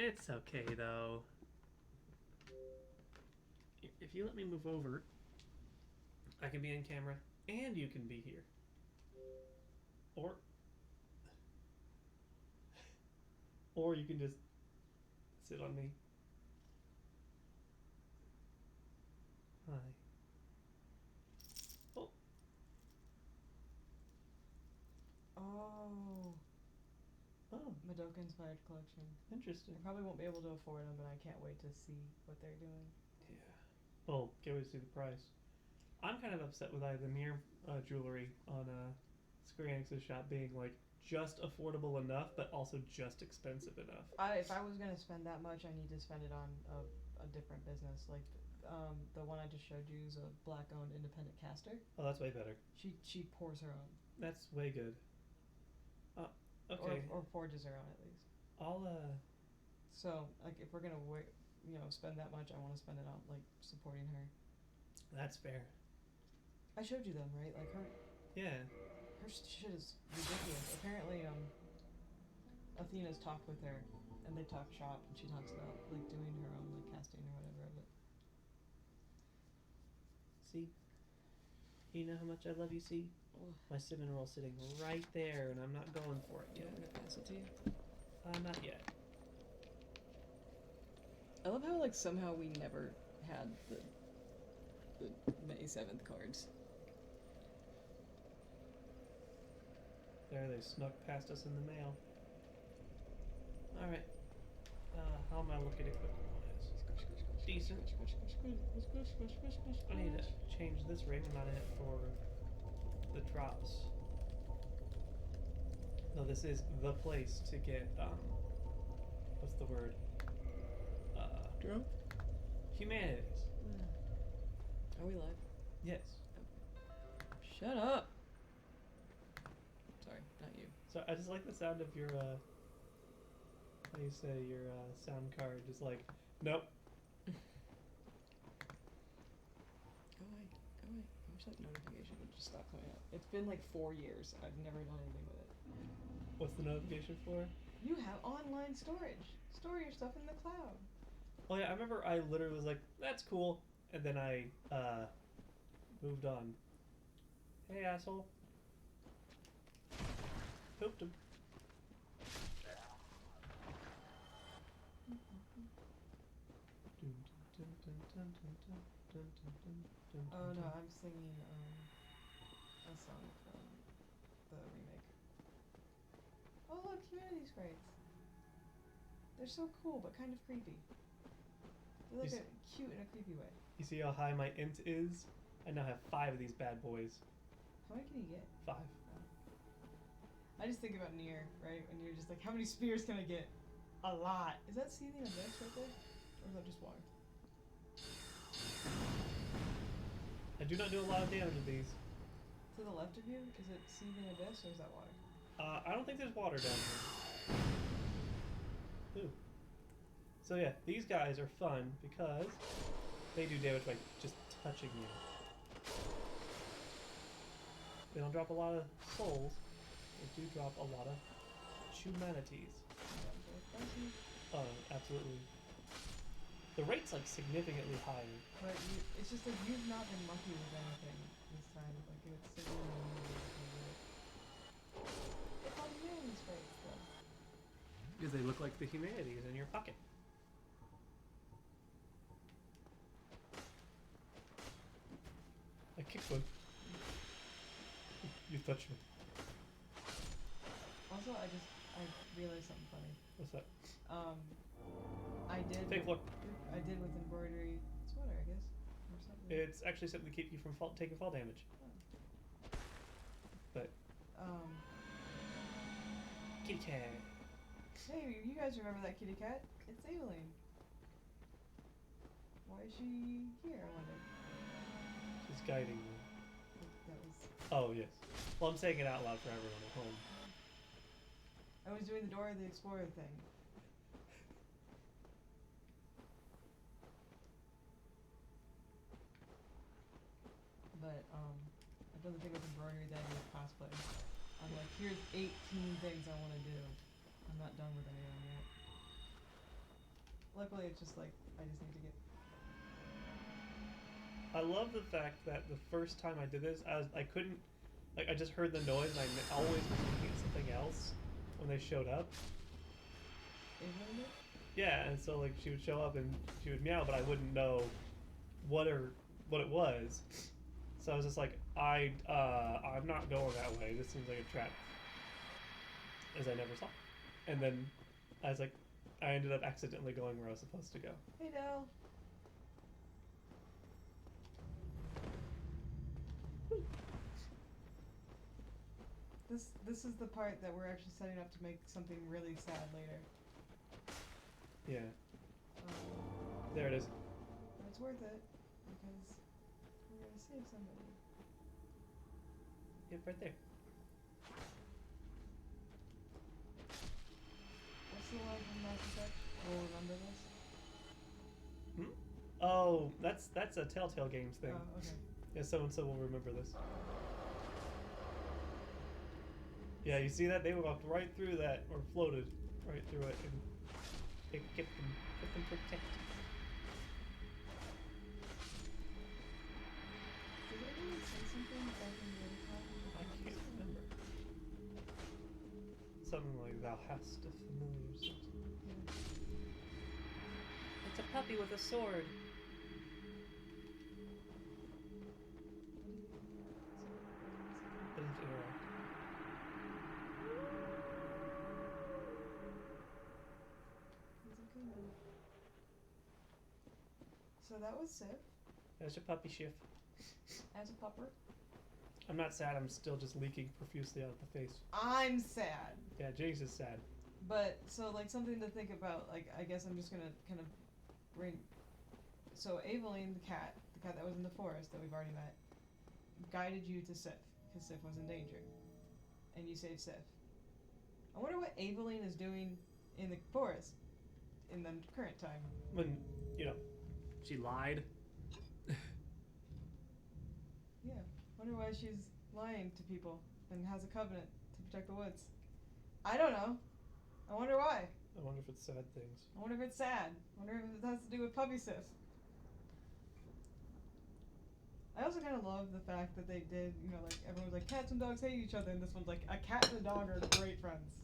It's okay, though. If you let me move over, I can be in camera, and you can be here. Or... Or you can just sit on me. Hi. Oh. Oh. Oh. Madoka inspired collection. Interesting. I probably won't be able to afford them, but I can't wait to see what they're doing. Yeah. Well, can't wait to see the price. I'm kind of upset with the Nier jewelry on Square Enix's shop being like just affordable enough, but also just expensive enough. If I was gonna spend that much, I need to spend it on a different business. Like the one I just showed you is a black-owned independent caster. Oh, that's way better. She pours her own. That's way good. Okay. Or forges her own at least. I'll So like if we're gonna spend that much, I want to spend it on like supporting her. That's fair. I showed you them, right? Like her. Yeah. Her shit is ridiculous. Apparently, Athena's talked with her, and they talk shop, and she talks about like doing her own like casting or whatever of it. See? You know how much I love you, see? My cinnamon roll sitting right there, and I'm not going for it yet. I'm gonna pass it to you. Not yet. I love how like somehow we never had the May 7th cards. There, they snuck past us in the mail. Alright. How am I looking equipment-wise? Decent. I need to change this ring. I'm not in it for the drops. No, this is the place to get, what's the word? Drunk? Humanities. Are we live? Yes. Shut up! Sorry, not you. So I just like the sound of your, how you say, your, sound card. Just like, nope. Go away. I wish that notification would just stop coming up. It's been like 4 years. I've never done anything with it. What's the notification for? You have online storage. Store your stuff in the cloud. Oh yeah, I remember I literally was like, that's cool. And then I, moved on. Hey, asshole. Pooped him. Oh no, I'm singing a song from the remake. Oh look, humanity sprites. They're so cool, but kind of creepy. They look cute in a creepy way. You see how high my int is? I now have 5 of these bad boys. How many can you get? 5. I just think about Nier, right? And you're just like, how many spears can I get? A lot. Is that seething abyss right there? Or is that just water? I do not do a lot of damage with these. To the left of you, is it seething abyss or is that water? I don't think there's water down here. Ooh. So yeah, these guys are fun because they do damage by just touching you. They don't drop a lot of souls. They do drop a lot of humanities. Oh, absolutely. The rate's like significantly higher. But it's just like you've not been lucky with anything this time. Like it's so They're called humanity sprites though. Because they look like the humanities in your pocket. I kicked one. You touched me. Also, I realized something funny. What's that? I did. Take a look. I did with embroidery sweater, I guess, or something. It's actually something to keep you from taking fall damage. Oh. But. Kitty cat. Hey, you guys remember that kitty cat? It's Aileen. Why is she here, I wonder? She's guiding you. That was... Oh, yes. Well, I'm saying it out loud for everyone at home. I was doing the Dora the Explorer thing. But, I've done the thing with embroidery that I do with cosplay. I'm like, here's 18 things I want to do. I'm not done with any of them yet. Luckily, it's just like I just need to get. I love the fact that the first time I did this, I couldn't, like, I just heard the noise and I always was thinking of something else when they showed up. Isn't it? Yeah, and so like she would show up and she would meow, but I wouldn't know what it was. So I was just like, I'm not going that way. This seems like a trap. As I never saw. And then I was like, I ended up accidentally going where I was supposed to go. Hey, Dell. This is the part that we're actually setting up to make something really sad later. Yeah. There it is. But it's worth it because we're gonna save somebody. Yep, right there. What's the line from Mass Effect? We'll remember this. Oh, that's a Telltale Games thing. Oh, okay. Yeah, so and so will remember this. Yeah, you see that? They walked right through that, or floated right through it, and it kept them protected. Did anyone say something back in the other time? I can't remember. Something like, thou hast a familiar scent. Yeah. It's a puppy with a sword. They didn't interact. He's okay now. So that was Sif That's your puppy shift. as a pupper. I'm not sad, I'm still just leaking profusely out the face. I'm sad. Yeah, Jinx is sad. But, so, like, something to think about, like, I guess I'm just gonna kind of bring. So, Aveline, the cat that was in the forest that we've already met, guided you to Sif, because Sif was in danger. And you saved Sif. I wonder what Aveline is doing in the forest in the current time. When, she lied. Yeah. Wonder why she's lying to people and has a covenant to protect the woods. I don't know. I wonder why. I wonder if it's sad things. I wonder if it's sad. I wonder if it has to do with puppy Sif. I also kind of love the fact that they did, like, everyone was like, cats and dogs hate each other, and this one's like, a cat and a dog are great friends.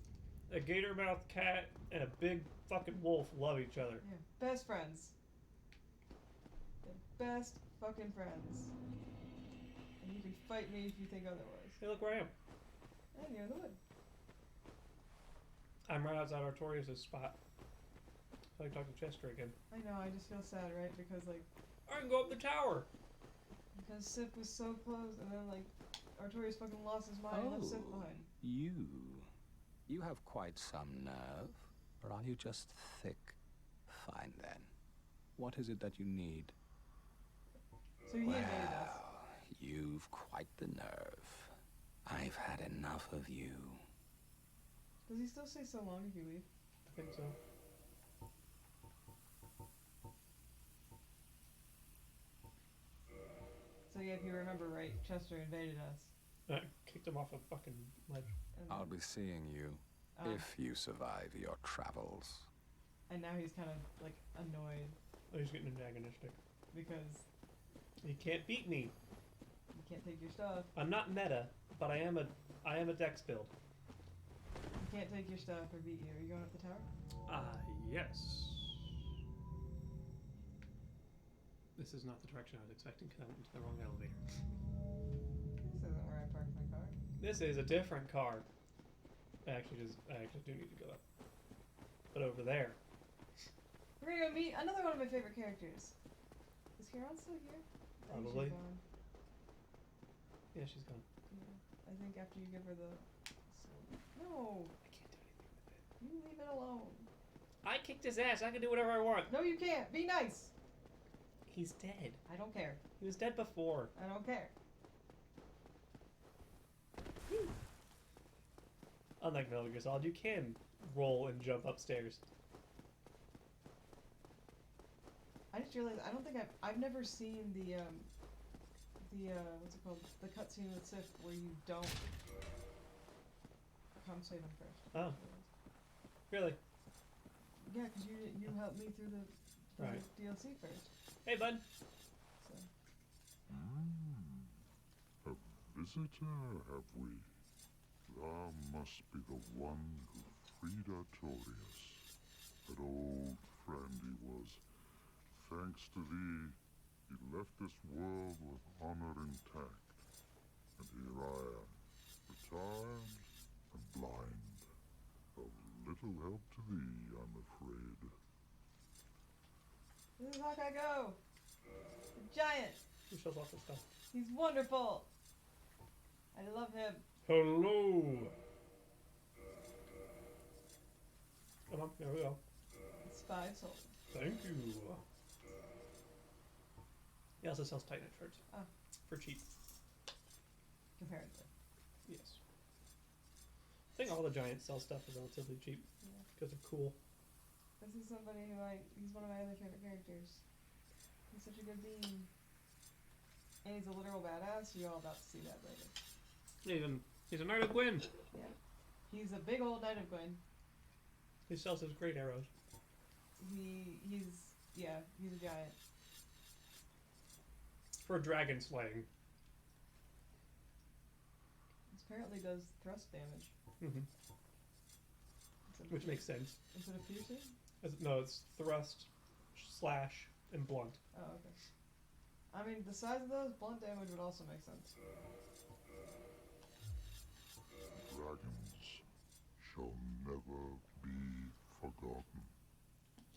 A gator-mouthed cat and a big fucking wolf love each other. Yeah, best friends. The best fucking friends. And you can fight me if you think otherwise. Hey, look where I am. And you're in the wood. I'm right outside Artorias' spot. I like talking to Chester again. I know, I just feel sad, right? Because, like, I can go up the tower. because Sif was so close, and then, like, Artorias fucking lost his mind and left Sif behind. You have quite some nerve, or are you just thick? Fine then. What is it that you need? So he invaded us. You've quite the nerve. I've had enough of you. Does he still say so long if you leave? I think so. So yeah, if you remember right, Chester invaded us. I kicked him off a fucking ledge. And, I'll be seeing you if you survive your travels. and now he's kind of, like, annoyed Oh, he's getting antagonistic. because He can't beat me. you can't take your stuff. I'm not meta, but I am a dex build. You can't take your stuff or beat you. Are you going up the tower? Yes. This is not the direction I was expecting because I went into the wrong elevator. This isn't where I parked my car. This is a different car. I actually do need to go up. But over there. We're gonna go meet another one of my favorite characters. Is Huron still here? I think Probably. she's gone. Yeah, she's gone. Yeah. I think after you give her the... No! I can't do anything with it. You leave it alone. I kicked his ass. I can do whatever I want. No, you can't. Be nice. He's dead. I don't care. He was dead before. I don't care. Unlike Metal Gear Solid, you can roll and jump upstairs. I just realized I don't think I've never seen the what's it called, the cutscene with Sif where you don't come save him first. Oh. Really? Yeah, because you helped me through the Right. DLC first. Hey, bud. So A visitor, have we? Thou must be the one who freed Artorias. That old friend he was. Thanks to thee, he left this world with honor intact. And here I am, retired and blind. Of little help to thee, I'm afraid. this is Hawkeye Go! The giant! He shows off his stuff. He's wonderful! I love him. Hello. Come on, there we go. It's 5 souls. Thank you. He also sells Titan shirts. Oh. For cheap. Comparatively. Yes. I think all the giants sell stuff for relatively cheap Yeah. because they're cool. This is somebody who he's one of my other favorite characters. He's such a good being. And he's a literal badass. You're all about to see that later. He's a Knight of Gwyn. Yeah. He's a big old Knight of Gwyn. He sells his great arrows. He's a giant. For dragon slaying. This apparently does thrust damage. Mm-hmm. Which makes sense. Instead of piercing? No, it's thrust, slash, and blunt. Oh, okay. I mean, the size of those, blunt damage would also make sense. Dragons shall never be forgotten.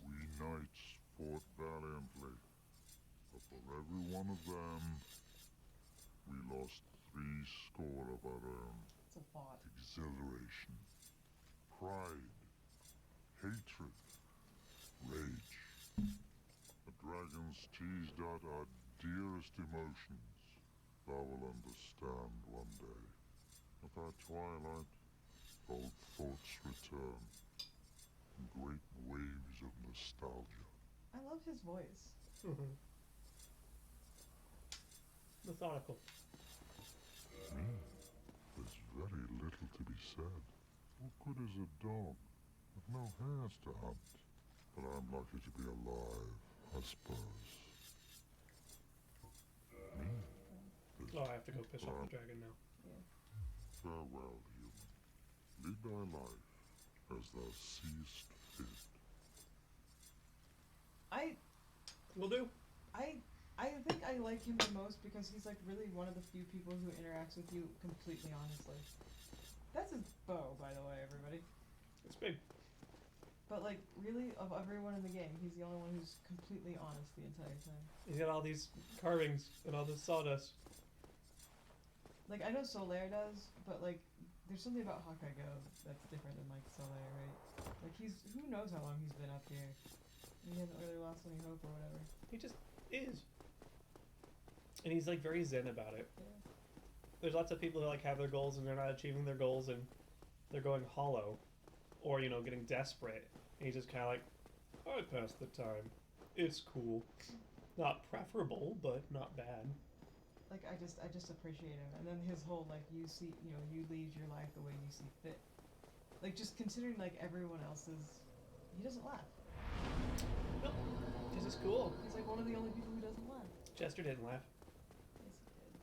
We knights fought valiantly, but for every one of them, we lost 80 of our own. It's a lot. Exhilaration, pride, hatred, rage. The dragons teased out our dearest emotions. Thou will understand one day. At our twilight, old thoughts return, in great waves of nostalgia. I love his voice. Mm-hmm. Methodical. There's very little to be said. What good is a dog with no hairs to hunt? But I'm lucky to be alive, I suppose. Oh, I have to go piss off the dragon now. Yeah. Farewell, human. Lead thy life as thou seest fit. Will do. I think I like him the most because he's like really one of the few people who interacts with you completely honestly. That's his bow, by the way, everybody. It's big. But like, really, of everyone in the game, he's the only one who's completely honest the entire time. He's got all these carvings and all this sawdust. Like, I know Solaire does, but like, there's something about Hawkeye Go that's different than like Solaire, right? Like, who knows how long he's been up here. He hasn't really lost any hope or whatever. He just is. And he's like very zen about it. Yeah. There's lots of people who like have their goals and they're not achieving their goals and they're going hollow or, you know, getting desperate. And he's just kind of like, I passed the time. It's cool. Not preferable, but not bad. Like, I just appreciate him. And then his whole, like, you lead your life the way you see fit. Like, just considering, like, everyone else's, he doesn't laugh. No, this is cool. He's like one of the only people who doesn't laugh. Chester didn't laugh. Yes,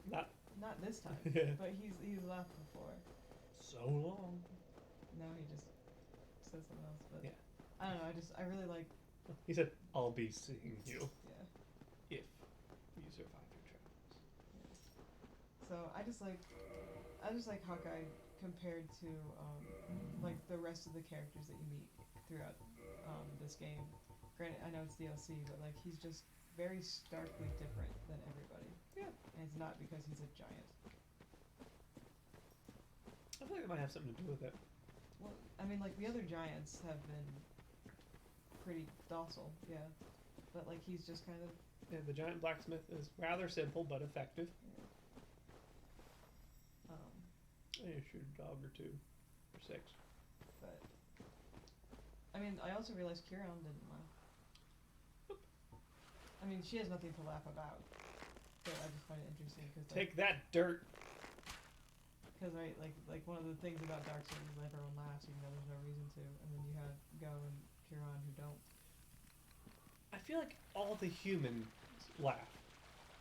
he did. Not this time. Yeah. But he's laughed before. So long. No, he just says something else. But Yeah. I don't know. I really like. He said, I'll be seeing you Yeah. if you survive your travels. So I just like Hawkeye compared to like the rest of the characters that you meet throughout this game. Granted, I know it's DLC, but like he's just very starkly different than everybody. Yeah. And it's not because he's a giant. I feel like it might have something to do with it. Well, I mean, like the other giants have been pretty docile, yeah. But like he's just kind of. Yeah, the giant blacksmith is rather simple but effective. I shoot a dog or two. Or 6. But I mean, I also realized Kieran didn't laugh. I mean, she has nothing to laugh about. But I just find it interesting because Take that, dirt! Because like one of the things about Dark Souls is everyone laughs even though there's no reason to, and then you have Go and Huron who don't. I feel like all the humans laugh.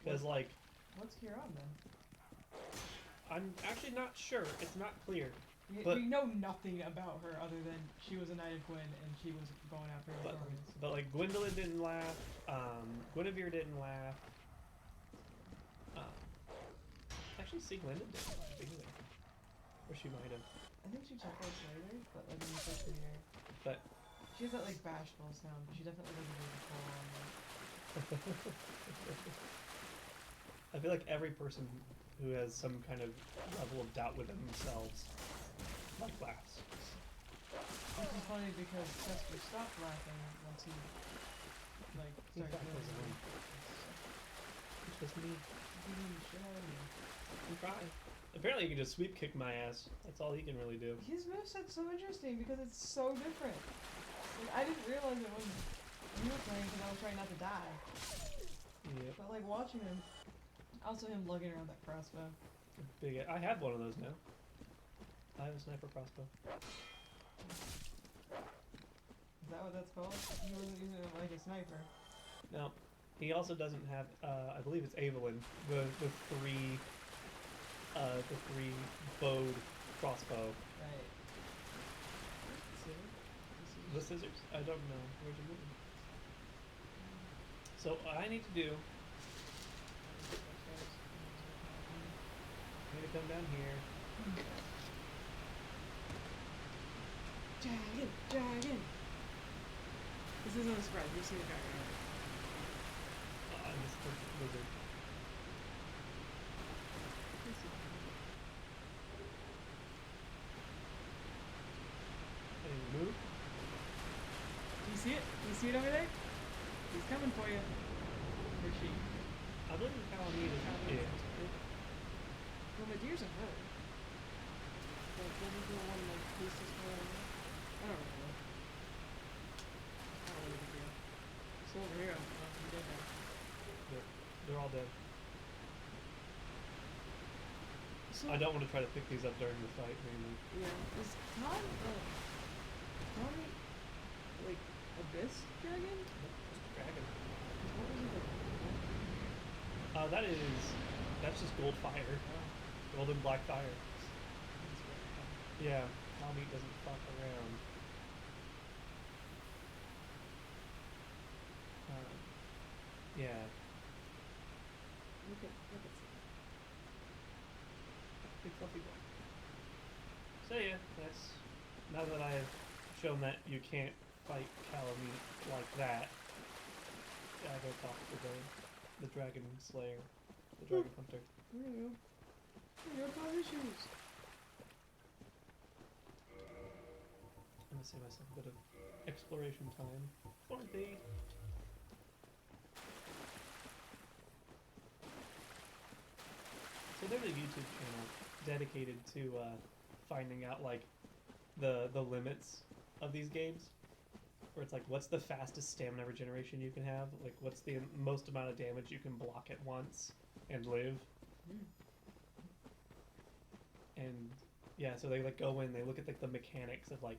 Because, like, What's Huron then? I'm actually not sure. It's not clear. We know nothing about her other than she was a Knight of Gwyn and she was going after the Thorns. But like, Gwendolyn didn't laugh. Guinevere didn't laugh. Actually, Sieglinde didn't laugh either. Or she might have. I think she chuckles later, but like in the first meter. But She has that like bashful sound, but she definitely doesn't do the full on like. I feel like every person who has some kind of level of doubt within themselves like laughs. Which is funny because Chester stopped laughing once he like He started thought it was doing him. It's just me. beating the shit out of me. I'm trying. Apparently, he can just sweep kick my ass. That's all he can really do. His moveset's so interesting because it's so different. Like, I didn't realize it when you were playing because I was trying not to die. Yep. But like watching him, also him lugging around that crossbow. Big. I have one of those now. I have a sniper crossbow. Is that what that's called? He wasn't using it like a sniper. Now, he also doesn't have. I believe it's Evelyn. The three bowed crossbow. Right. The scissors. I don't know. Where'd you move them? So what I need to do. I need to come down here. Dragon! This isn't a spread, you see the dragon. I missed the lizard. I need to move. Do you see it? Do you see it over there? He's coming for you. Or she. I believe the Calamite is here. Well, my deer's a her. Like, what is the one like pieces for? I don't know. I don't know the deal. It's over here. I'm dead now. They're all dead. So, I don't want to try to pick these up during the fight, mainly. yeah. Is Tom, Tommy, like, Abyss Dragon? Just a dragon. What was it? That's just gold fire. Oh, Golden black fire. that's right. Yeah, Tommy doesn't fuck around. Yeah, Look at big fluffy boy. So yeah, that's now that I have shown that you can't fight Calamite like that. Yeah, I go talk to the dragon slayer, the dragon hunter. There you go. There you go, issues. I'm gonna save myself a bit of exploration time. Quarantine. So there's a YouTube channel dedicated to finding out like the limits of these games, where it's like what's the fastest stamina regeneration you can have, like what's the most amount of damage you can block at once and live. And yeah, so they like go in, they look at like the mechanics of like,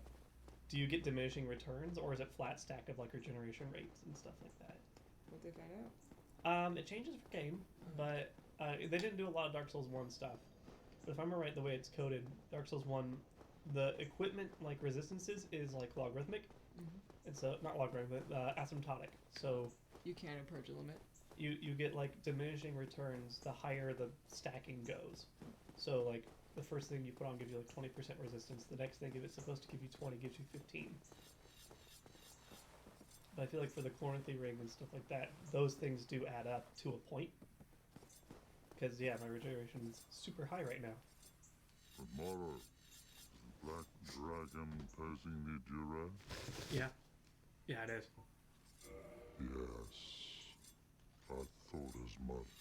do you get diminishing returns or is it flat stack of like regeneration rates and stuff like that. What'd they find out? It changes for game, but they didn't do a lot of Dark Souls 1 stuff. But if I remember right, the way it's coded, Dark Souls 1, the equipment like resistances is like logarithmic. And so not logarithmic, asymptotic. So You can't approach a limit. you get like diminishing returns the higher the stacking goes. So like the first thing you put on gives you like 20% resistance. The next thing if it's supposed to give you 20 gives you 15. But I feel like for the Chloranthy ring and stuff like that, those things do add up to a point. Because yeah, my regeneration is super high right now. Tomorrow, Black Dragon posing the duress? Yeah. Yeah, it is. Yes, I thought as much.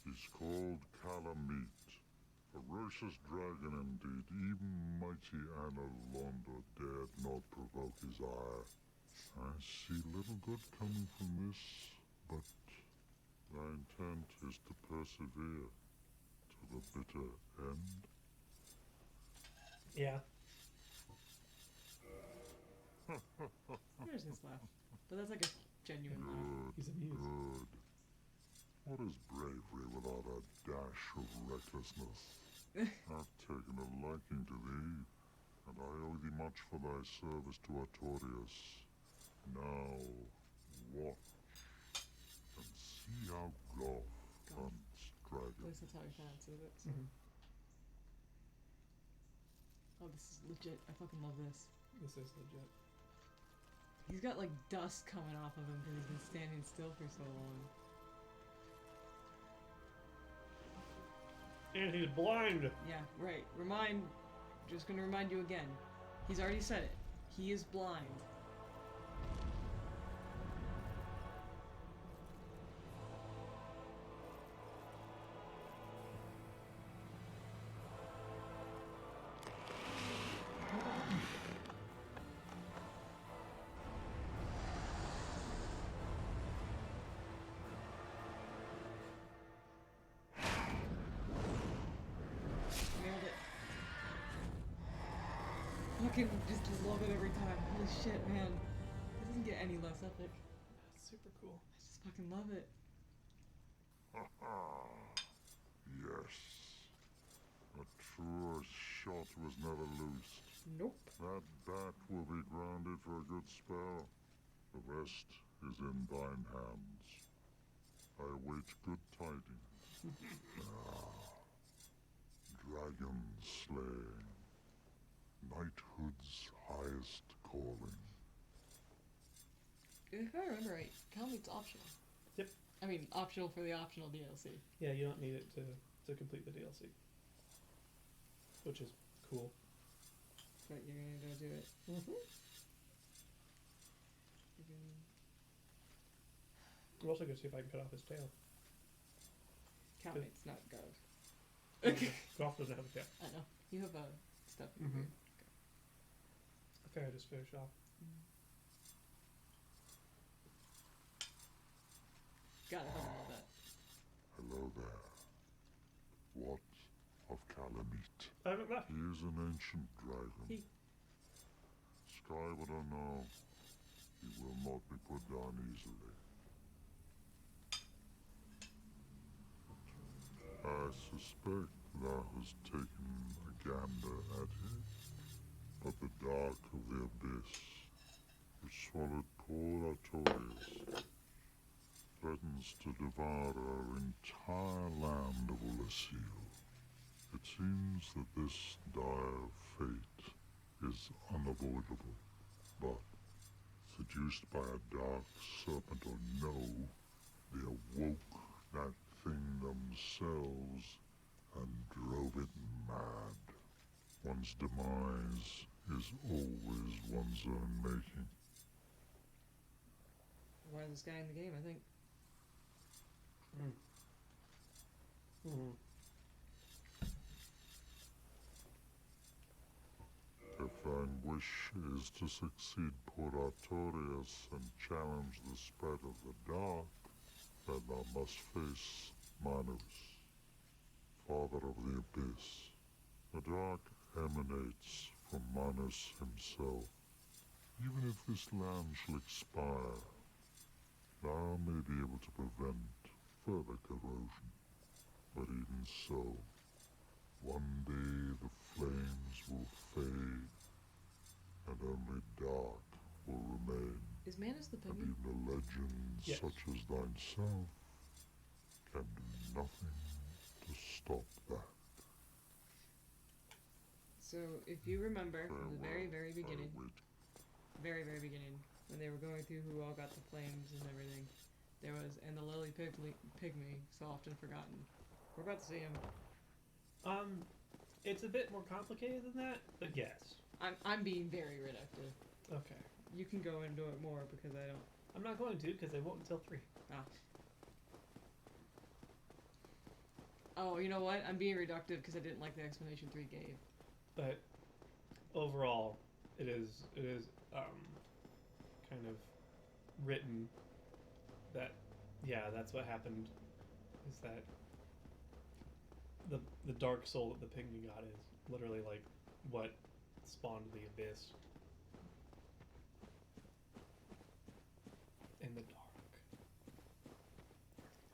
He's called Calamite. Ferocious dragon indeed. Even mighty Anna Londa dared not provoke his ire. I see little good coming from this, but thy intent is to persevere to the bitter end. Yeah. There's his laugh. But that's like a genuine laugh. He's amused. Good. What is bravery without a dash of recklessness? I've taken a liking to thee, and I owe thee much for thy service to Artorias. Now, watch and see how Goth hunts At dragons. least that's how he pronounces it. So. Mhm. Oh, this is legit. I fucking love this. This is legit. He's got like dust coming off of him because he's been standing still for so long. And he's blind! Yeah, right. Just gonna remind you again. He's already said it. He is blind. Nailed it. Fucking just love it every time. Holy shit, man. It doesn't get any less epic. That's super cool. I just fucking love it. Yes. A truer shot was never loosed. Nope. That bat will be grounded for a good spell. The rest is in thine hands. I await good tidings. Dragon slaying. Knighthood's highest calling. If I remember right, Calmeet's optional. Yep. I mean, optional for the optional DLC. Yeah, you don't need it to complete the DLC. Which is cool. But you're gonna go do it. Mm-hmm. You're gonna... I'm also going to see if I can cut off his tail. Calmeet's not go. Goth doesn't have a tail. I know. You have stuff. Mhm. Okay, I just finish off. God, I fucking love that. Hello there. What of Calamite? I haven't left. He is an ancient dragon. He- Skyward or no, he will not be put down easily. I suspect thou hast taken a gander at him, but the dark of the abyss, which swallowed poor Artorias, threatens to devour our entire land of Ulasil. It seems that this dire fate is unavoidable, but seduced by a dark serpent or no, they awoke that thing themselves and drove it mad. One's demise is always one's own making. Wisest guy in the game, I think. Mm-hmm. If thine wish is to succeed poor Artorias and challenge the spread of the dark, then thou must face Manus, father of the abyss. The dark emanates from Manus himself. Even if this land shall expire, thou may be able to prevent further corrosion. But even so, one day the flames will fade, and only dark will remain. Is Manus the And pygmy? even a legend Yes. such as thyself can do nothing to stop that. So, if you remember from the very, very Farewell, beginning, I await. very beginning, when they were going through who all got the flames and everything, there was, and the lily pygmy, so often forgotten. We're about to see him. It's a bit more complicated than that, but yes. I'm being very reductive. Okay. You can go into it more because I don't. I'm not going to, because I won't until 3. Oh, you know what? I'm being reductive because I didn't like the explanation 3 gave. But overall, it is kind of written that, yeah, that's what happened, is that the dark soul that the pygmy got is literally like what spawned the abyss.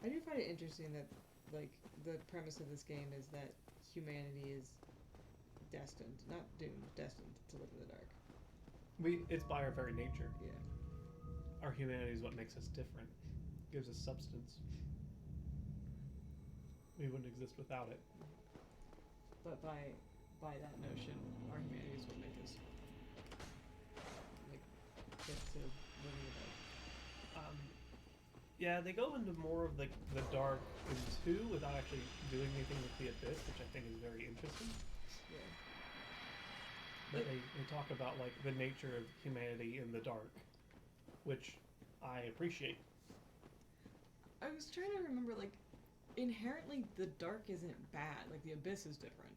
I do find it interesting that, like, the premise of this game is that humanity is destined, not doomed, destined to live in the dark. It's by our very nature. Yeah. Our humanity is what makes us different, gives us substance. We wouldn't exist without it. But by that notion, our humanity is what makes us like get to living it out. Yeah, they go into more of the dark in 2 without actually doing anything with the abyss, which I think is very interesting. Yeah. But they talk about like the nature of humanity in the dark, which I appreciate. I was trying to remember, like, inherently the dark isn't bad. Like, the abyss is different.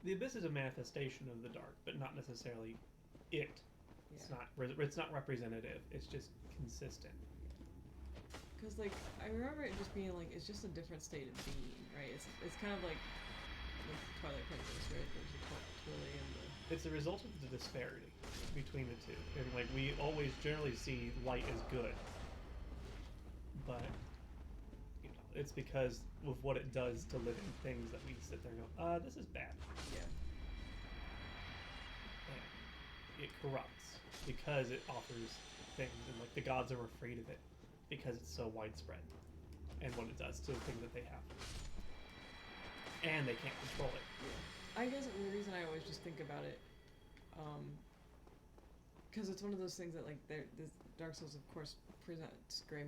The abyss is a manifestation of the dark, but not necessarily it. Yeah. It's not representative. It's just consistent. Because, like, I remember it just being like, it's just a different state of being, right? It's kind of like Twilight Princess, right? There's the Twilly and the... It's a result of the disparity between the two. And, like, we always generally see light as good. But, you know, it's because of what it does to living things that we sit there and go, this is bad. Yeah. And it corrupts because it offers things, and, like, the gods are afraid of it because it's so widespread and what it does to the things that they have. And they can't control it. I guess the reason I always just think about it, because it's one of those things that, like, this Dark Souls, of course, presents gray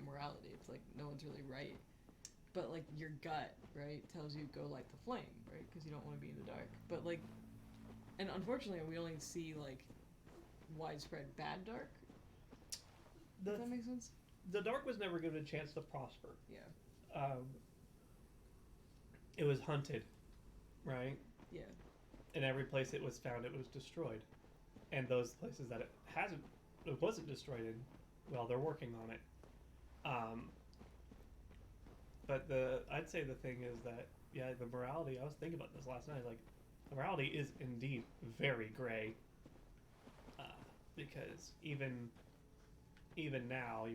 morality. It's like no one's really right, but like your gut, right, tells you go light the flame, right, because you don't want to be in the dark. But like, and unfortunately, we only see like widespread bad dark. Does that make sense? The dark was never given a chance to prosper. Yeah. It was hunted, right? Yeah. In every place it was found, it was destroyed. And those places that it wasn't destroyed in, well, they're working on it. But I'd say the thing is that, yeah, the morality, I was thinking about this last night, like, the morality is indeed very gray. Because even now,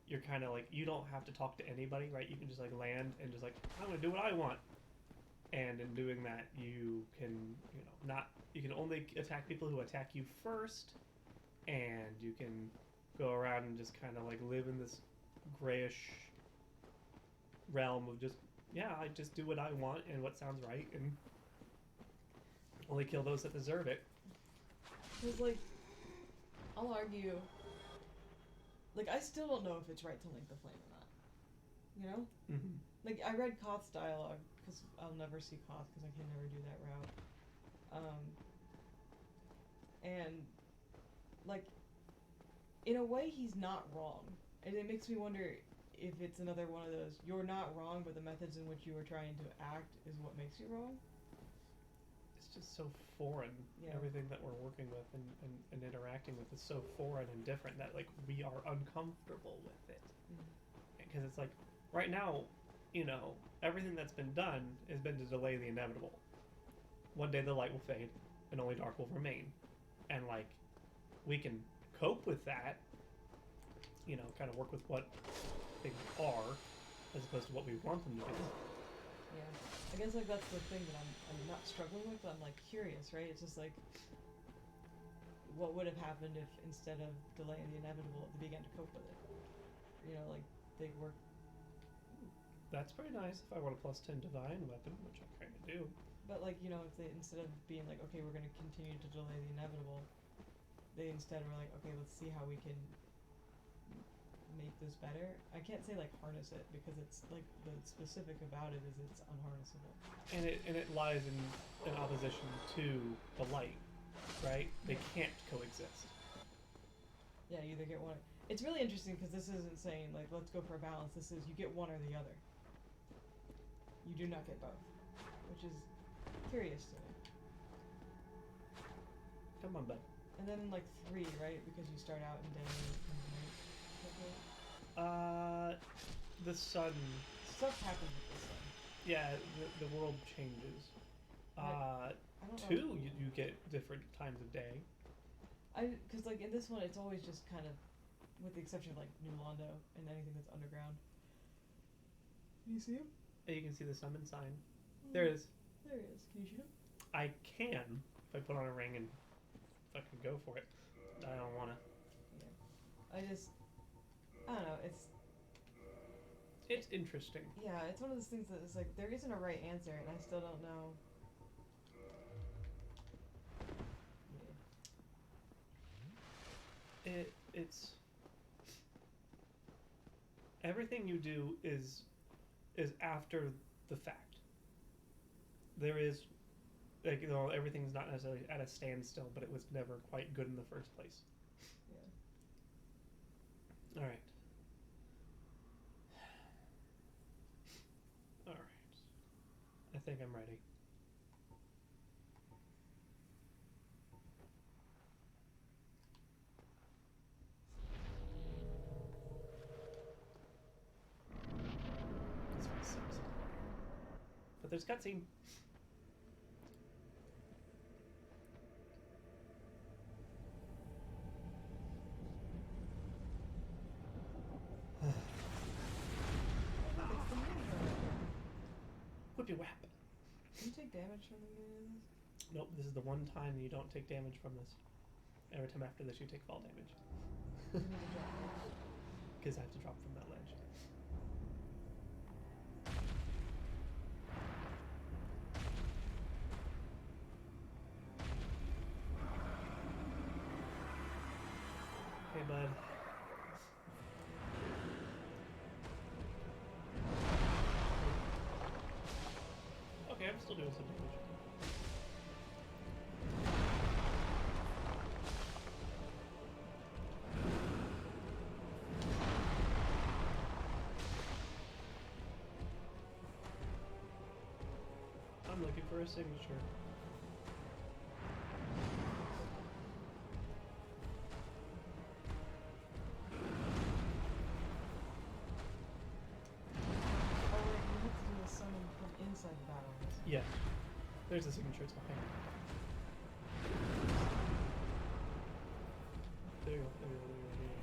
you're kind of like, you don't have to talk to anybody, right? You can just like land and just like, I'm gonna do what I want. And in doing that, you can, you can only attack people who attack you first, and you can go around and just kind of like live in this grayish realm of just, yeah, I just do what I want and what sounds right, and only kill those that deserve it. Because, like, I'll argue, like, I still don't know if it's right to link the flame or not. You know? Mm-hmm. Like, I read Koth's dialogue, because I'll never see Koth, because I can never do that route. And, like, in a way, he's not wrong. And it makes me wonder if it's another one of those, you're not wrong, but the methods in which you were trying to act is what makes you wrong. It's just so foreign. Yeah. Everything that we're working with and interacting with is so foreign and different that, like, we are uncomfortable with it. Because it's like, right now, everything that's been done has been to delay the inevitable. One day the light will fade and only dark will remain. And, like, we can cope with that, kind of work with what things are as opposed to what we want them to be. Yeah. I guess, like, that's the thing that I'm not struggling with, but I'm, like, curious, right? It's just, like, what would have happened if instead of delaying the inevitable, they began to cope with it? Like, they work. That's pretty nice if I want a +10 divine weapon, which I kind of do. But, like, if they, instead of being like, okay, we're going to continue to delay the inevitable, they instead were like, okay, let's see how we can make this better. I can't say, like, harness it, because it's, like, the specific about it is it's unharnessable. And it lies in opposition to the light, right? They can't coexist. Yeah, you either get one. It's really interesting because this isn't saying, like, let's go for a balance. This is you get one or the other. You do not get both, which is curious to me. Come on, bud. And then, like, 3, right? Because you start out in day and night. The sun. Stuff happens with the sun. Yeah, the world changes. I don't 2, know. you get different times of day. Because, like, in this one, it's always just kind of with the exception of like New Londo and anything that's underground. Can you see him? You can see the summon sign. There it is. There he is. Can you shoot him? I can if I put on a ring and fucking go for it. I don't wanna. Yeah. I don't know. It's interesting. Yeah, it's one of those things that is like there isn't a right answer, and I still don't know. It's everything you do is after the fact. There is like, you know, everything's not necessarily at a standstill, but it was never quite good in the first place. Yeah. All right. All right. I think I'm ready. This one sucks. But there's cutscene. Whip your whap. Do you take damage from the beginning of this? Nope, this is the one time you don't take damage from this. Every time after this, you take fall damage. You need to drop it. Because I have to drop from that ledge. Hey, bud. Okay, I'm still doing some damage. I'm looking for a signature. Oh wait, you have to do a summon from inside the battle. Yeah. There's a signature, it's behind. There you go, there you go, there you go, there you go.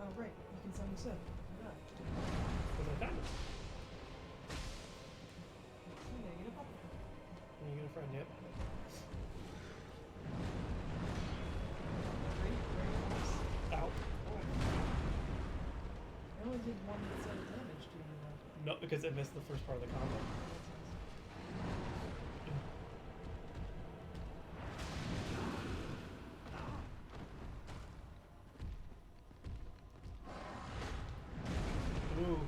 Oh right, you can summon Sith. Yeah. Because I found it. You gotta get a puppet. And you get a friend, yep. Ow. I only did one set of damage to you though. No, because it missed the first part of the combo. Ooh.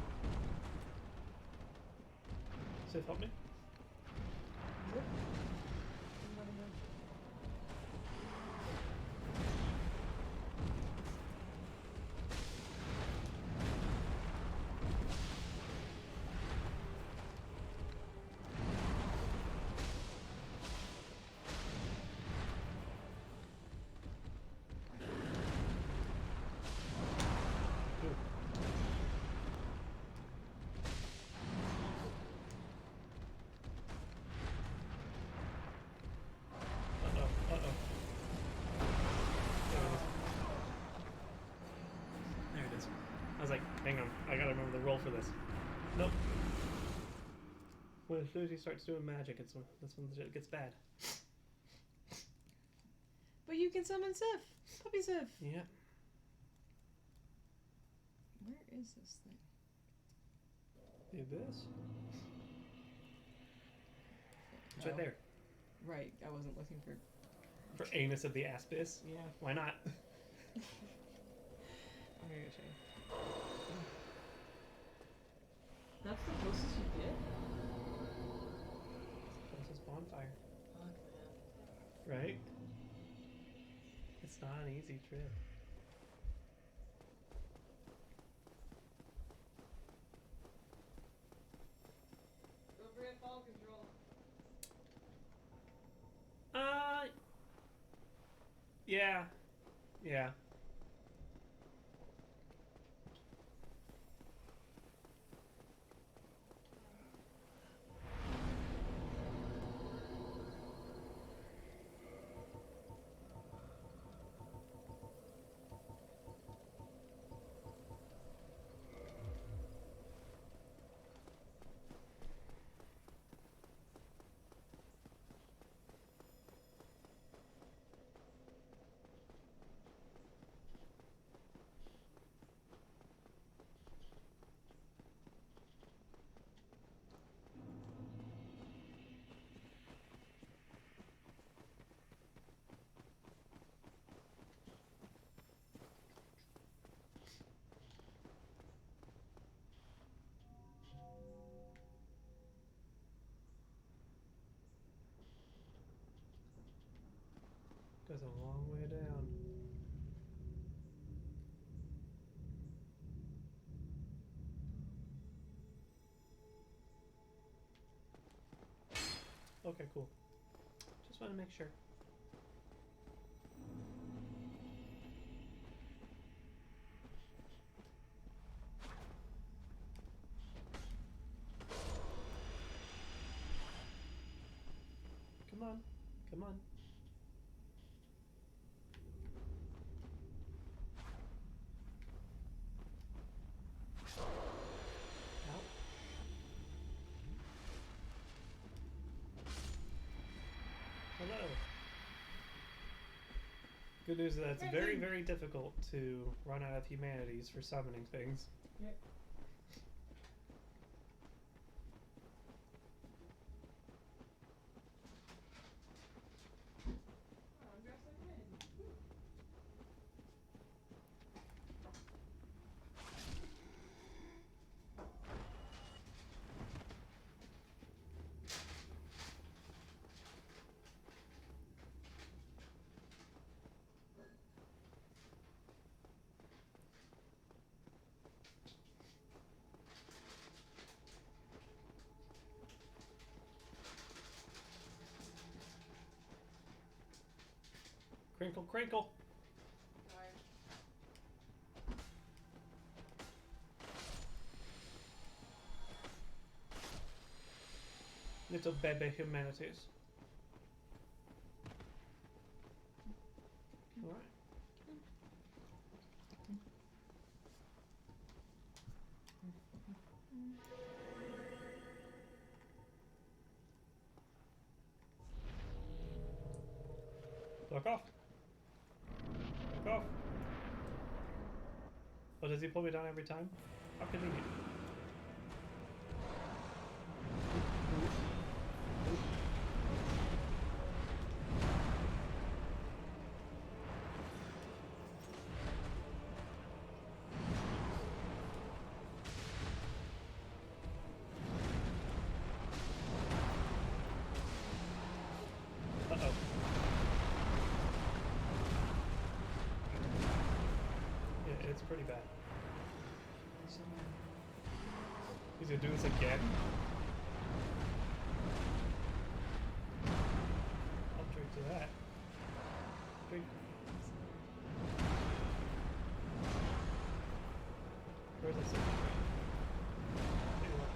Sith, help me. Is it? Anybody know? Ooh. Uh-oh, uh-oh. There it is. I was like, hang on, I gotta remember the roll for this. Nope. When as soon as he starts doing magic, that's when the shit gets bad. But you can summon Sif! Puppy Sif! Yeah. Where is this thing? The abyss. It's Oh. right there. Right, I wasn't looking for. For anus of the abyss. Yeah. Why not? I'm gonna go show you. That's the closest you get? Closest bonfire. Fuck that. Right? It's not an easy trip. Don't forget fall control. Yeah. Yeah. Goes a long way down. Okay, cool. Just want to make sure. Come on. Come on. Out. Hello. Good news is that it's very, very difficult to run out of humanities for summoning things. Yep. Oh, I'm dressed like men. Woo. Crinkle, crinkle. Sorry. Little baby humanities. Alright. Fuck off. Fuck off. Oh, does he pull me down every time? How convenient. Uh-oh. Yeah, it's pretty bad. He's gonna do this again? I'll drink to that. Drink. Where's that second drink? There you are.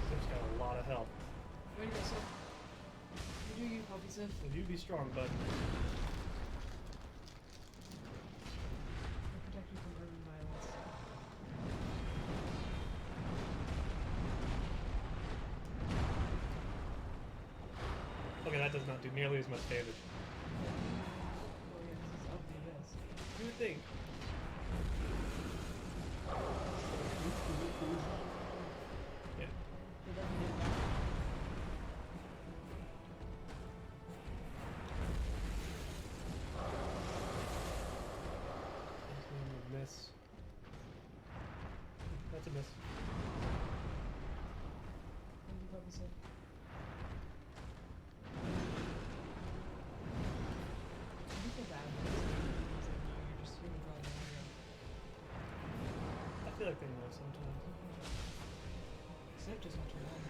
Sif's got a lot of health. Way to go, Sif. You do you, Puppy Sif. Well, you be strong, bud. I'll protect you from urban violence. Okay, that does not do nearly as much damage. Oh yeah, this is of the abyss. You would think. Yeah. It doesn't get back. This one would miss. That's a miss. Thank you, Puppy Sif. I do feel bad when it's like, no, you're just here to draw the hero. I feel like they know sometimes. Sif just wants your run.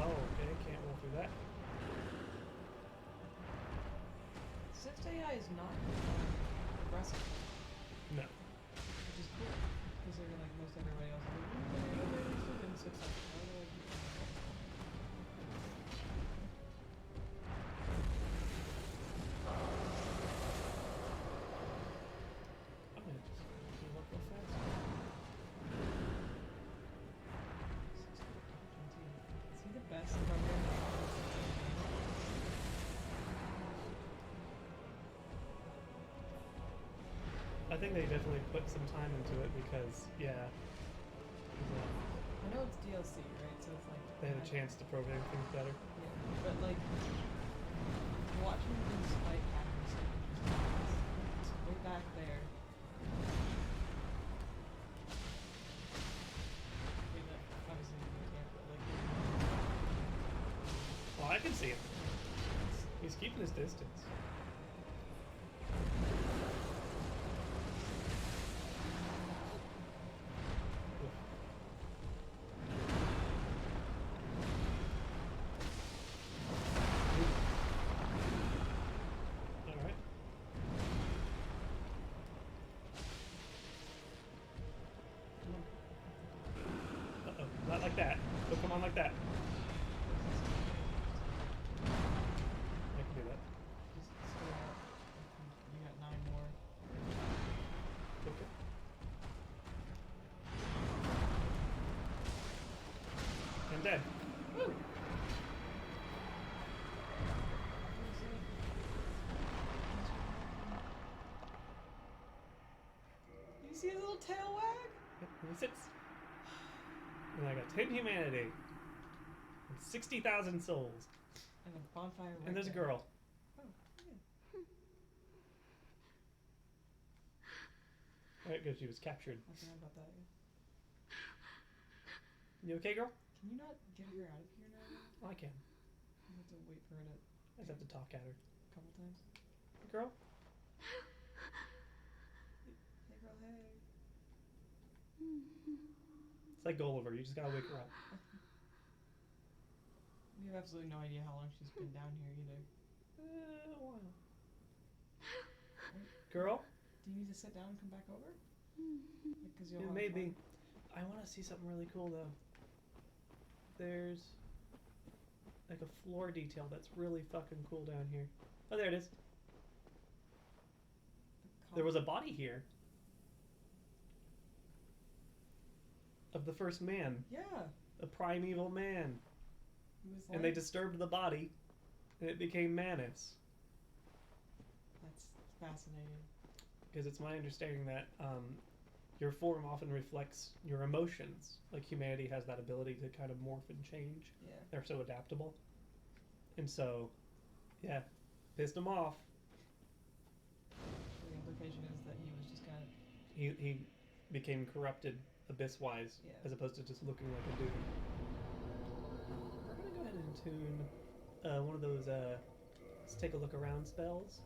Oh, okay, can't roll through that. Sif's AI is not aggressive, No. which is cool. Because considering like most everybody else is like, It's still been 6 seconds. why do I keep I'm gonna just heal up real fast. Is he the best programmer? I think they definitely put some time into it because, yeah, I know it's DLC, right? So it's like they had a chance to program things better. Yeah, but like watching these fight patterns so interesting. It's way back there. I mean, like, obviously you can't, but like. Well, I can see him. He's keeping his distance. Alright. Uh-oh, not like that. Don't come on like that. I can do that. Just stay out. You got 9 more. Okay. I'm dead. Woo! You see his little tail wag? Yep, here he sits. And I got 10 humanity. And 60,000 souls. And a bonfire right And there's a there. girl. Oh, yeah. Right, because she was captured. I forgot about that. You okay, girl? Can you not get her out of here now? Oh, I can. You have to wait for her to I just have to talk at her. a couple times. Girl? Hey girl, hey. It's like Gulliver. You just gotta wake her up. We have absolutely no idea how long she's been down here either. A while. Girl? Do you need to sit down and come back over? Like, 'cause you'll It have may fun? be. I want to see something really cool though. There's like a floor detail that's really fucking cool down here. Oh, there it is. There was a body here of the first man, Yeah. a primeval man, He was like, and they disturbed the body, and it became Manus. that's fascinating. Because it's my understanding that your form often reflects your emotions. Like humanity has that ability to kind of morph and change. Yeah. They're so adaptable. And so, yeah, pissed him off. So the implication is that he was just kind of. He became corrupted abyss-wise, Yeah. as opposed to just looking like a dude. We're gonna go ahead and tune one of those let's take a look around spells.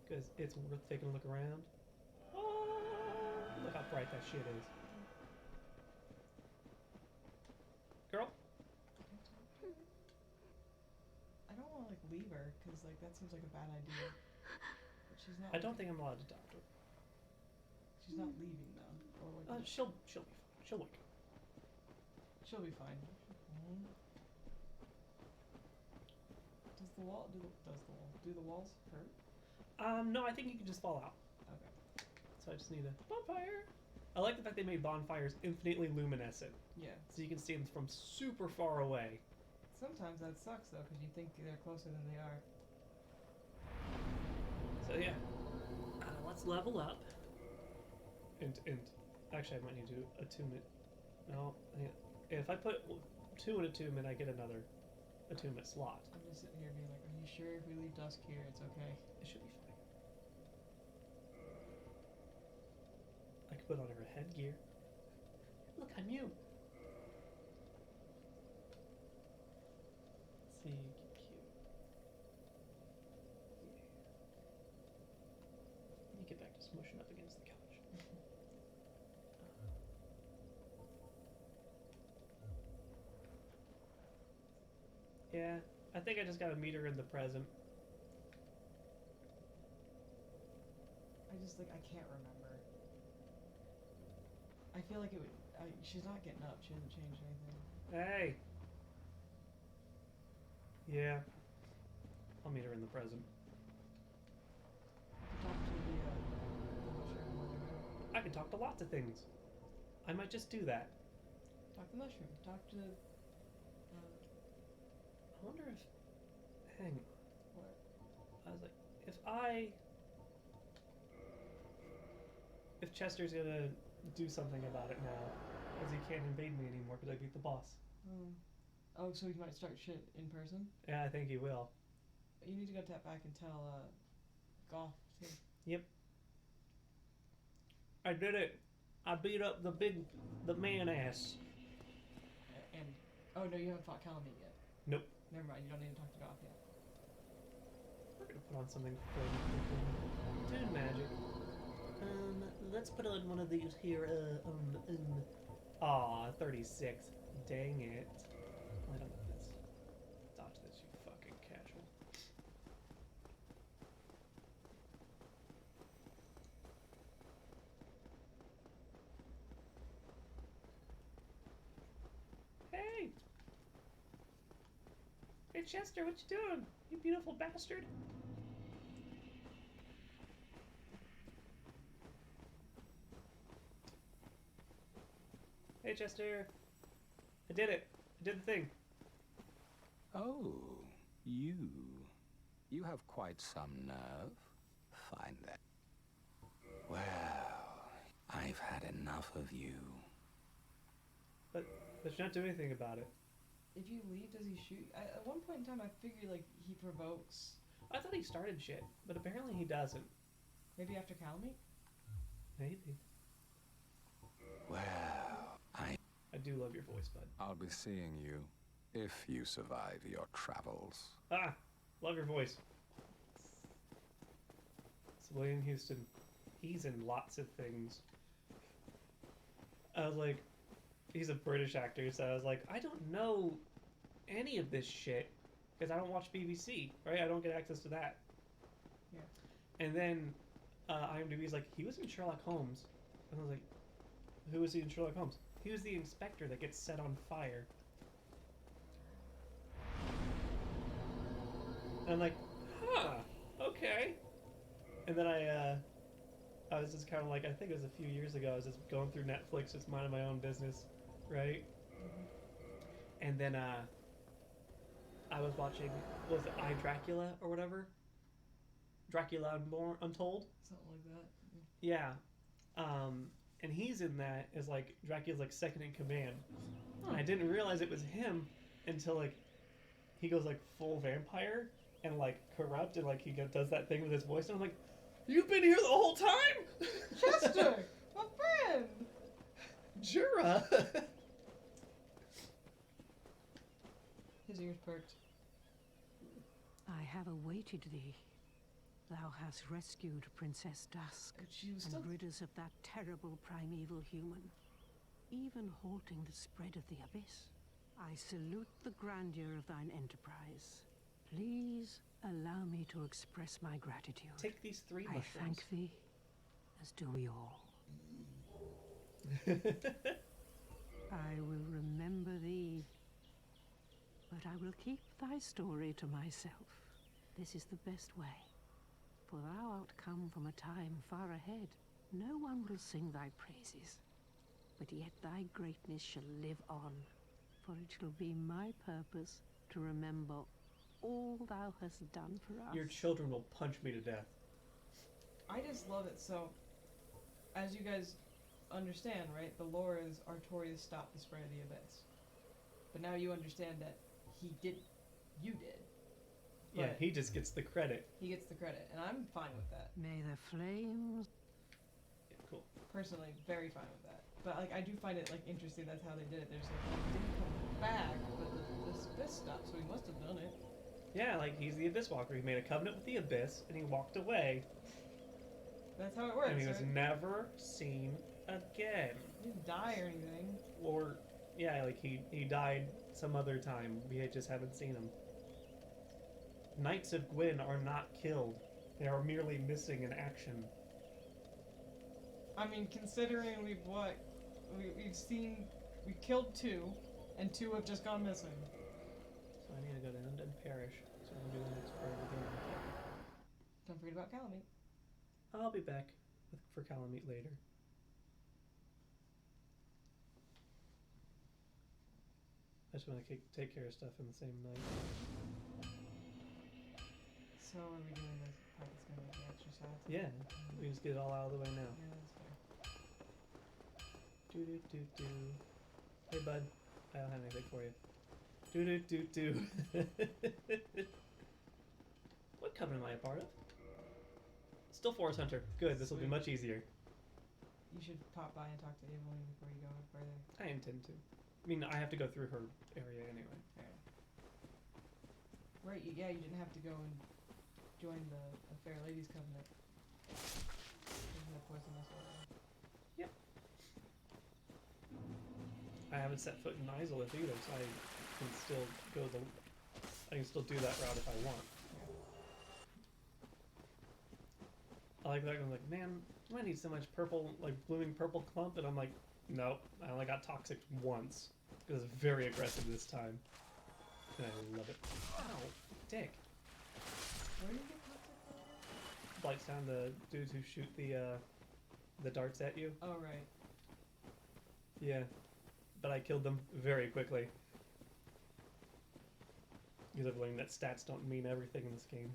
Because it's worth taking a look around. Oh, look how bright that shit is. Girl? I don't want to like leave her because like that seems like a bad idea. But she's not. I don't think I'm allowed to talk to her. She's not leaving though. Or like. She'll be fine. She'll wake up. She'll be fine. Does the wall do the walls hurt? No, I think you can just fall out. Okay. So I just need a bonfire. I like the fact they made bonfires infinitely luminescent, Yeah. so you can see them from super far away. Sometimes that sucks though because you think they're closer than they are. So yeah, let's level up. And actually, I might need to attune it. No, if I put 2 in attunement, I get another attunement slot. I'm just sitting here being like, are you sure if we leave Dusk here, it's okay? It should be fine. I could put on her headgear. Look, I'm you. Let's see, cute. Yeah. You get back to smushing up against the couch. Yeah, I think I just gotta meet her in the present. I just like I can't remember. I feel like it would. She's not getting up. She hasn't changed anything. Hey. Yeah. I'll meet her in the present. Talk to the mushroom. I can talk to lots of things. I might just do that. Talk to the mushroom. Talk to. I wonder if. Hang on. What? I was like, if Chester's gonna do something about it now, because he can't invade me anymore because I beat the boss. Oh, so he might start shit in person? Yeah, I think he will. You need to go tap back and tell Goth too. Yep. I did it. I beat up the man ass. And oh no, you haven't fought Calamite yet. Nope. Never mind. You don't need to talk to Goth yet. We're gonna put on something fun. Toon magic. Let's put on one of these here. 36. Dang it. Light on this. Dodge this, you fucking casual. Hey! Hey Chester, what you doing? You beautiful bastard. Hey Chester. I did it. I did the thing. Oh, you. You have quite some nerve. Fine then. Well, I've had enough of you. But you're not doing anything about it. If you leave, does he shoot? At one point in time, I figured like he provokes. I thought he started shit, but apparently he doesn't. Maybe after Calamite? Maybe. Well, I do love your voice, bud. I'll be seeing you if you survive your travels. Ah! Love your voice. It's William Houston. He's in lots of things. I was like, he's a British actor, so I was like, I don't know any of this shit because I don't watch BBC, right? I don't get access to that. Yeah. And then IMDb's like, he was in Sherlock Holmes. And I was like, who was he in Sherlock Holmes? He was the inspector that gets set on fire. And I'm like, huh, okay. And then I was just kind of like, I think it was a few years ago, I was just going through Netflix, just minding my own business, right? And then I was watching, what was it, I, Dracula or whatever? Dracula Untold? Something like that. Yeah. And he's in that as like Dracula's like second in command. Huh. And I didn't realize it was him until like he goes like full vampire and like corrupt and like he does that thing with his voice and I'm like, you've been here the whole time? Chester! My friend! Jura! His ears perked. I have awaited thee. Thou hast rescued Princess Dusk She was and still. rid us of that terrible primeval human, even halting the spread of the abyss. I salute the grandeur of thine enterprise. Please allow me to express my gratitude. Take these 3 I mushrooms. thank thee, as do we all. I will remember thee, but I will keep thy story to myself. This is the best way, for thou art come from a time far ahead. No one will sing thy praises, but yet thy greatness shall live on, for it shall be my purpose to remember all thou hast done for us. Your children will punch me to death. I just love it. So, as you guys understand, right, the lore is Artorias stopped the spread of the abyss. But now you understand that he didn't. You did. Yeah, But he just gets the credit. he gets the credit, and I'm fine with that. May the flames... Yeah, cool. Personally, very fine with that. But like, I do find it like interesting. That's how they did it. There's like, well, he didn't come back, but the abyss stopped, so he must have done it. Yeah, like he's the Abyss Walker. He made a covenant with the Abyss, and he walked away, That's how it works. and he was right? never seen again. He didn't die or anything. Or, yeah, like he died some other time. We just haven't seen him. Knights of Gwyn are not killed. They are merely missing in action. I mean, considering we've what We killed 2, and 2 have just gone missing. So I need to go to Undead Parish. So I'm gonna do the next part of the game. Don't forget about Calamite. I'll be back for Calamite later. I just want to take care of stuff in the same night. So are we doing this part that's gonna make the extra sad? Yeah, we just get it all out of the way now. Yeah, that's fair. Do do do do. Hey bud, I don't have anything for you. Do do do do. What coven am I a part of? Still Forest Hunter. Good. This will be Sweet. much easier. You should pop by and talk to Evelyn before you go further. I intend to. I mean, I have to go through her area anyway. Fair. Right, yeah, you didn't have to go and join the Fair Ladies Covenant. Isn't that poisonous already? Yep. I haven't set foot in Isolith either, so I can still I can still do that route if I want. I like that. I'm like, man, do I need so much purple, like blooming purple clump? And I'm like, nope, I only got toxic once. Because it's very aggressive this time. And I love it. Ow, dick. Where do you get toxic from again? Blights down the dudes who shoot the darts at you. Oh, right. Yeah. But I killed them very quickly. Because I've learned that stats don't mean everything in this game.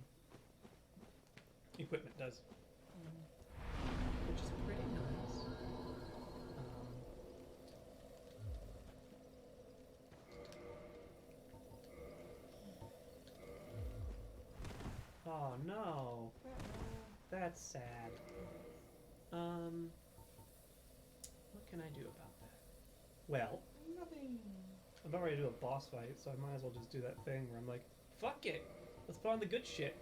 Equipment does. Which is pretty nice. Oh no, that's sad. What can I do about that? Well, Nothing. I'm about ready to do a boss fight, so I might as well just do that thing where I'm like, fuck it, let's put on the good shit.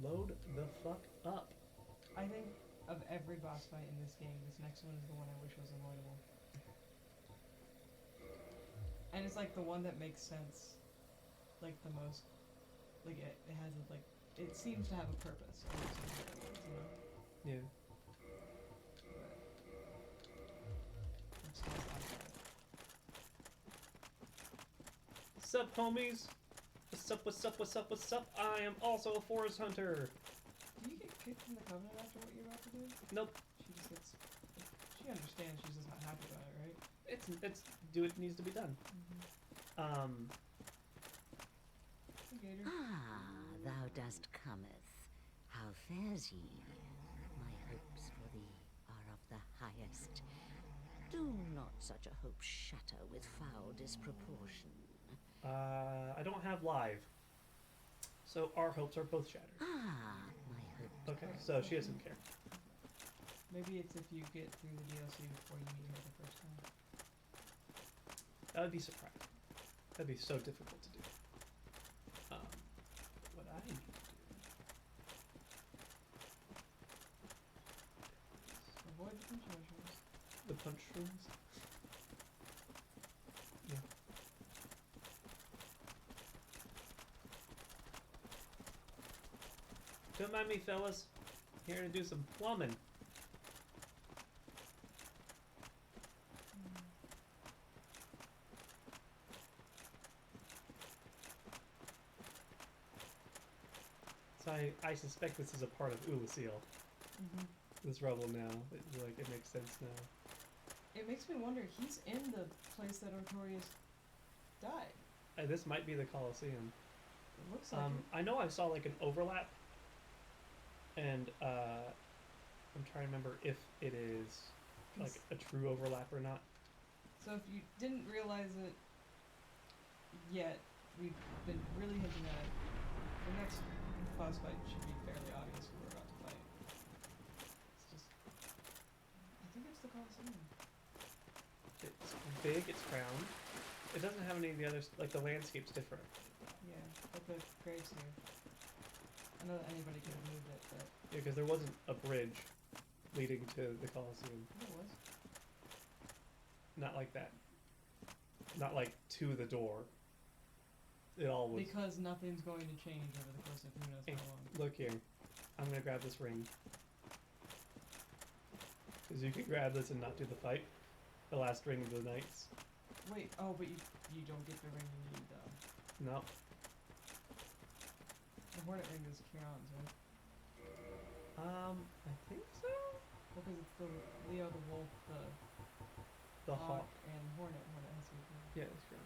Load the fuck up. I think of every boss fight in this game, this next one is the one I wish was avoidable. And it's like the one that makes sense, like the most, like it has a, like, it seems to have a purpose. Yeah. I'm still sad about it. Sup, homies? What's up, what's up, what's up, what's up? I am also a forest hunter. Do you get kicked from the Covenant after what you're about to do? Nope. She just gets, she understands, she's just not happy about it, right? It's do what needs to be done. Hey, Gator. Ah, thou dost cometh. How fares ye? My hopes for thee are of the highest. Do not such a hope shatter with foul disproportion. I don't have live. So our hopes are both shattered. Ah, my hopes. Okay, so she doesn't care. Maybe it's if you get through the DLC before you meet her the first time. That would be surprising. That'd be so difficult to do. What I need to do. Avoid the punch mushrooms. The punch rooms. Yeah. Don't mind me, fellas. Here to do some plumbing. So I suspect this is a part of Ulasil. This rubble now. Like, it makes sense now. It makes me wonder, he's in the place that Artorias died. This might be the Colosseum. It looks like it. I know I saw like an overlap, and I'm trying to remember if it is like a true overlap or not. So if you didn't realize it yet, we've been really hinting at it. The next boss fight should be fairly obvious who we're about to fight. It's just, I think it's the Colosseum. It's big, it's crowned. It doesn't have any of the others, like the landscape's different. Yeah, like the graves here. I know that anybody could have moved it, but Yeah, because there wasn't a bridge leading to the Colosseum. it was. Not like that. Not like to the door. It all was. Because nothing's going to change over the course of who knows Hey, how long. look here. I'm gonna grab this ring. Because you can grab this and not do the fight. The last ring of the knights. Wait, oh, but you don't get the ring you need, though. No. The Hornet ring is Kieran's, right? I think so? Because it's the Leo, the wolf, The hawk. and Hornet. Hornet has to be. Yeah, it's Kieran.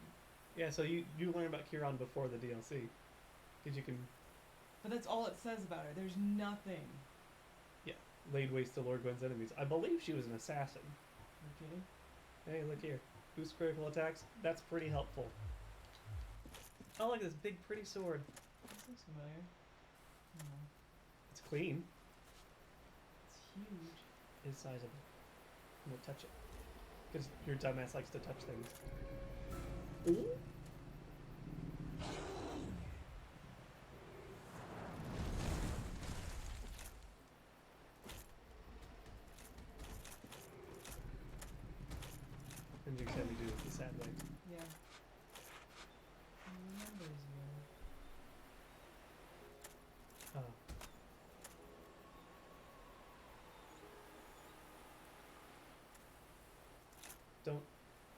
Yeah, so you learn about Kieran before the DLC. Because you can But that's all it says about her. There's nothing. laid waste to Lord Gwyn's enemies. I believe she was an assassin. Are you kidding? Hey, look here. Boost critical attacks. That's pretty helpful. Oh, look at this big, pretty sword. This looks familiar. No. It's clean. It's huge. It's sizable. I'm gonna touch it. Because your dumbass likes to touch things. Ooh. And you can me do it the sad way. Yeah. He remembers you. Oh.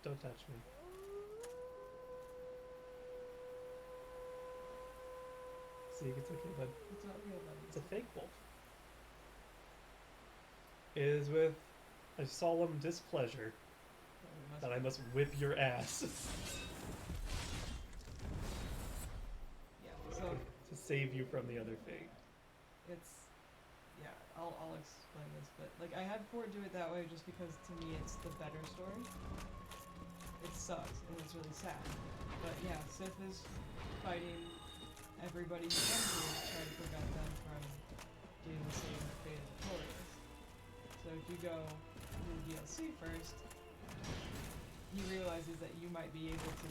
Don't touch me. See, it's okay, bud. It's not real, buddy. It's a fake wolf. It is with a solemn displeasure that I must whip your ass Yeah, so to save you from the other fate. it's, yeah, I'll explain this, but like I had Ford do it that way just because to me it's the better story. It sucks and it's really sad, but yeah, Sif is fighting everybody he comes to try to prevent them from getting the same fate as Victorious. So if you go to the DLC first, he realizes that you might be able to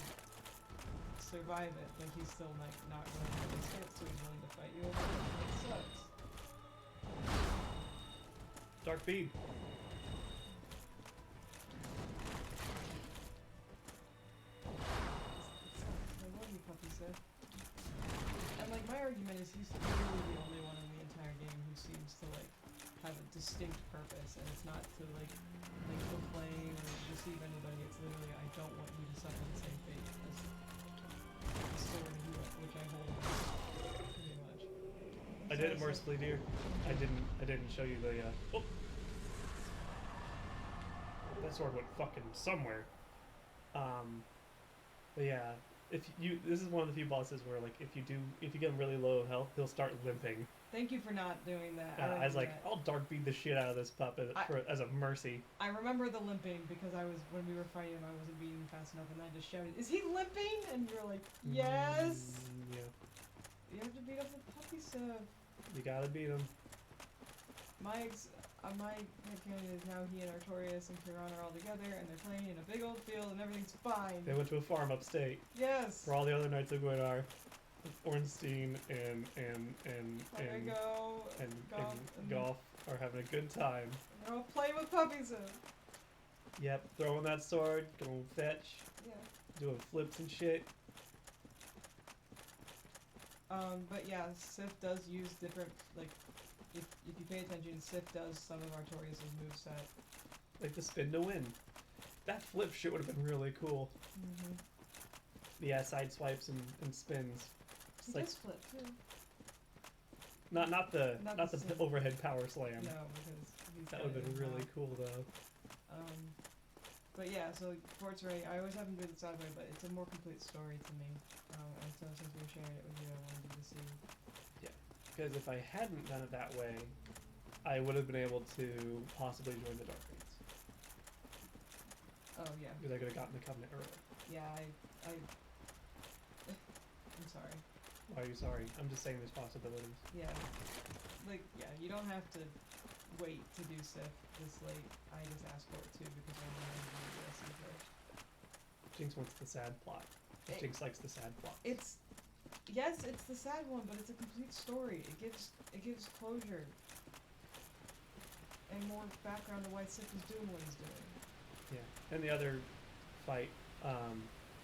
survive it, but he's still like not willing to risk it, so he's willing to fight you over it. It sucks. Dark bead. I love you, Puppy Sif. And like my argument is he's literally the only one in the entire game who seems to like have a distinct purpose, and it's not to like make the flame or deceive anybody. It's literally I don't want you to suffer the same fate as the sword which I hold pretty much. I did it mercifully, dear. I didn't show you the oh. That sword went fucking somewhere. But yeah, this is one of the few bosses where like if you get him really low health, he'll start limping. Thank you for not doing that. I was like, I'll dark beat the shit out of this puppet as a mercy. I remember the limping because when we were fighting him, I wasn't beating fast enough, and I just shouted, "Is he limping?" And you're like, "Yes." Yeah. You have to beat up the puppy stuff. You gotta beat him. My headcanon is now he and Artorias and Kieran are all together, and they're playing in a big old field, and everything's fine. They went to a farm upstate Yes. where all the other Knights of Gwyn are. Ornstein and Golf are having a good time. They're all playing with puppies. Yep, throwing that sword, going fetch, Yeah. doing flips and shit. But yeah, Sif does use different, like, if you pay attention, Sif does some of Artorias' moveset. Like the spin to win. That flip shit would have been really cool. Mm-hmm. Yeah, side swipes and spins. He Like does flip too. not the Not the same. overhead power slam. No, because he's That would have been really cool though. But yeah, so Fort's right. I always have him do it the side way, but it's a more complete story to me. And so since we were sharing it with you, I wanted you to see. Because if I hadn't done it that way, I would have been able to possibly join the Dark Rates. Oh yeah. Because I could have gotten the Covenant early. Yeah, I'm sorry. Why are you sorry? I'm just saying there's possibilities. Yeah. Like, yeah, you don't have to wait to do Sif this late. I just asked for it too because I wanted to do the DLC first. Jinx wants the sad plot. Jinx likes the sad plot. Yes, it's the sad one, but it's a complete story. It gives closure and more background to why Sif is doing what he's doing. Yeah, and the other fight, ooh. Oh, yeah,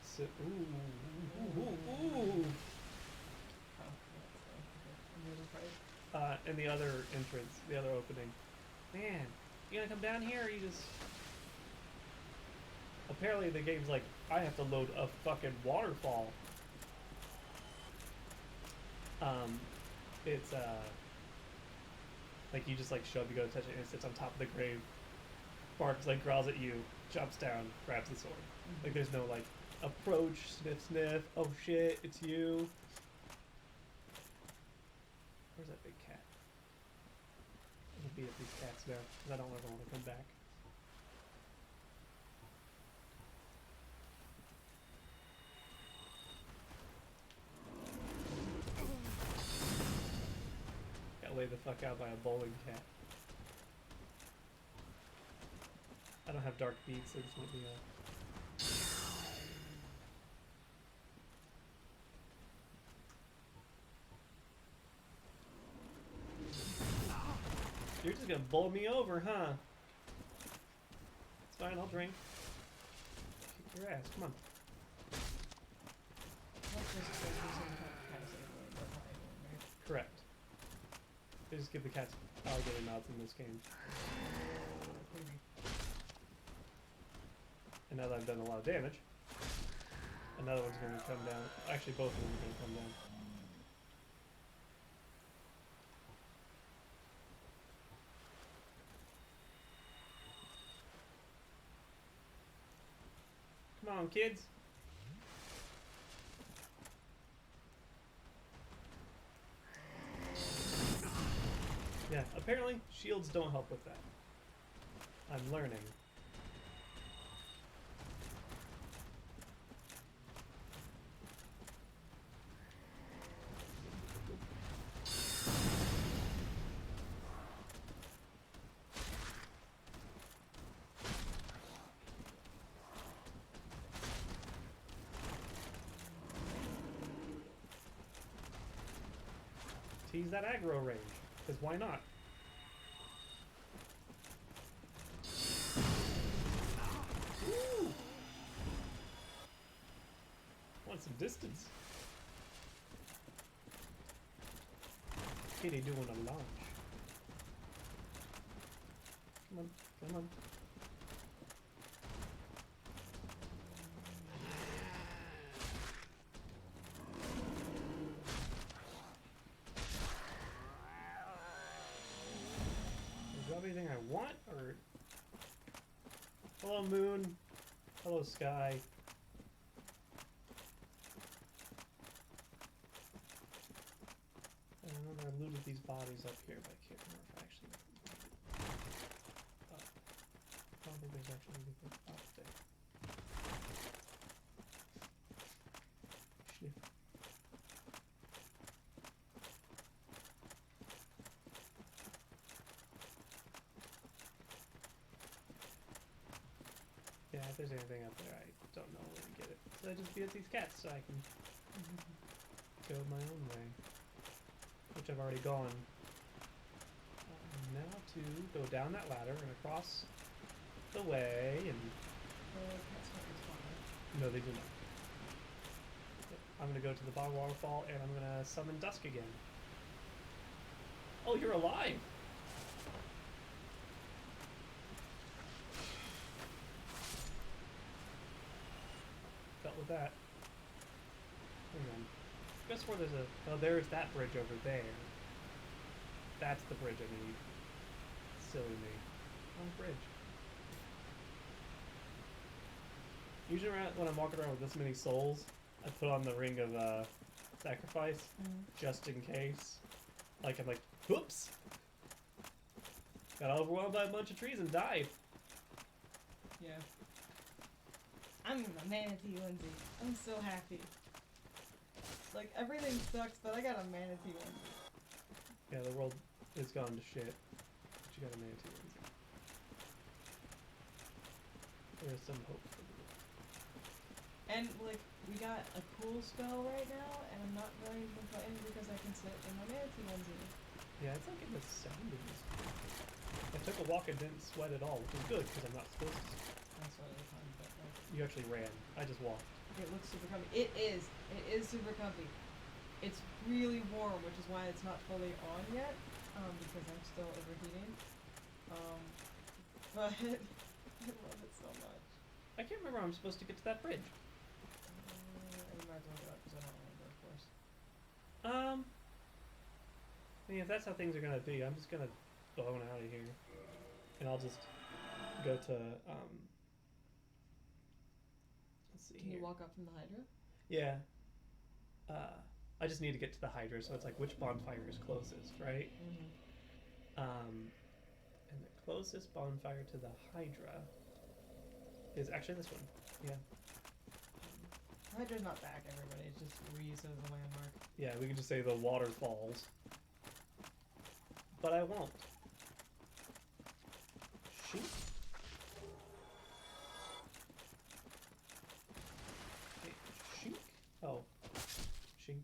so, okay. And the other fight? And the other entrance, the other opening, Man, you gonna come down here or you just... Apparently the game's like, I have to load a fucking waterfall. It's like you just like show up, you go to touch it, and it sits on top of the grave. Barks, like growls at you, jumps down, grabs the sword. Like there's no like approach, sniff sniff, oh shit, it's you. Where's that big cat? I'm gonna beat up these cats now, because I don't ever want to come back. Got laid the fuck out by a bowling cat. I don't have dark beats, so this might be a... You're just gonna bowl me over, huh? It's fine, I'll drink. Kick your ass, come on. Let's just say there's some kind of anyway, but not anyway, right? Correct. They just give the cats alligator mouths in this game. Maybe. And now that I've done a lot of damage, another one's gonna come down. Actually, both of them are gonna come down. Come on, kids. Yeah, apparently shields don't help with that. I'm learning. Tease that aggro range, because why not? Woo! Want some distance? Kitty doing a launch. Come on, come on. Anything I want, or hello moon, hello sky. I remember I looted these bodies up here, but I can't remember if I actually I don't think there's actually anything up there. Sniff. Yeah, if there's anything up there, I don't know where to get it. So I just beat up these cats so I can go my own way. Which I've already gone. Now to go down that ladder and across the way and... Cats not responding. No, they do not. Yep. I'm gonna go to the bog waterfall and I'm gonna summon Dusk again. Oh, you're alive! With that. Hang on. Guess where there's a... Oh, there's that bridge over there. That's the bridge I need. Silly me. Wrong bridge. Usually when I'm walking around with this many souls, I put on the ring of sacrifice, just in case. Like, I'm like, whoops! Got overwhelmed by a bunch of trees and died. Yeah. I'm in my manatee onesie. I'm so happy. Like, everything sucks, but I got a manatee onesie. Yeah, the world is gone to shit. But you got a manatee onesie. There is some hope for the world. And, like, we got a cool spell right now, and I'm not going to complain because I can sit in my manatee onesie. Yeah, it's like in the 70s. I took a walk and didn't sweat at all, which is good because I'm not supposed to. That's what I was talking about. You actually ran. I just walked. It looks super comfy. It is. It is super comfy. It's really warm, which is why it's not fully on yet, because I'm still overheating. But I love it so much. I can't remember how I'm supposed to get to that bridge. You might have to look it up because I don't remember, of course. I mean, if that's how things are gonna be, I'm just gonna bone out of here, and I'll just go to let's see. Can here. you walk up from the Hydra? Yeah. I just need to get to the Hydra, so it's like which bonfire is closest, right? Mm-hmm. And the closest bonfire to the Hydra is actually this one. Yeah. Hydra's not back, everybody. It's just reused as a landmark. Yeah, we can just say the waterfalls. But I won't. Shoot. Hey, shink. Oh. Shink.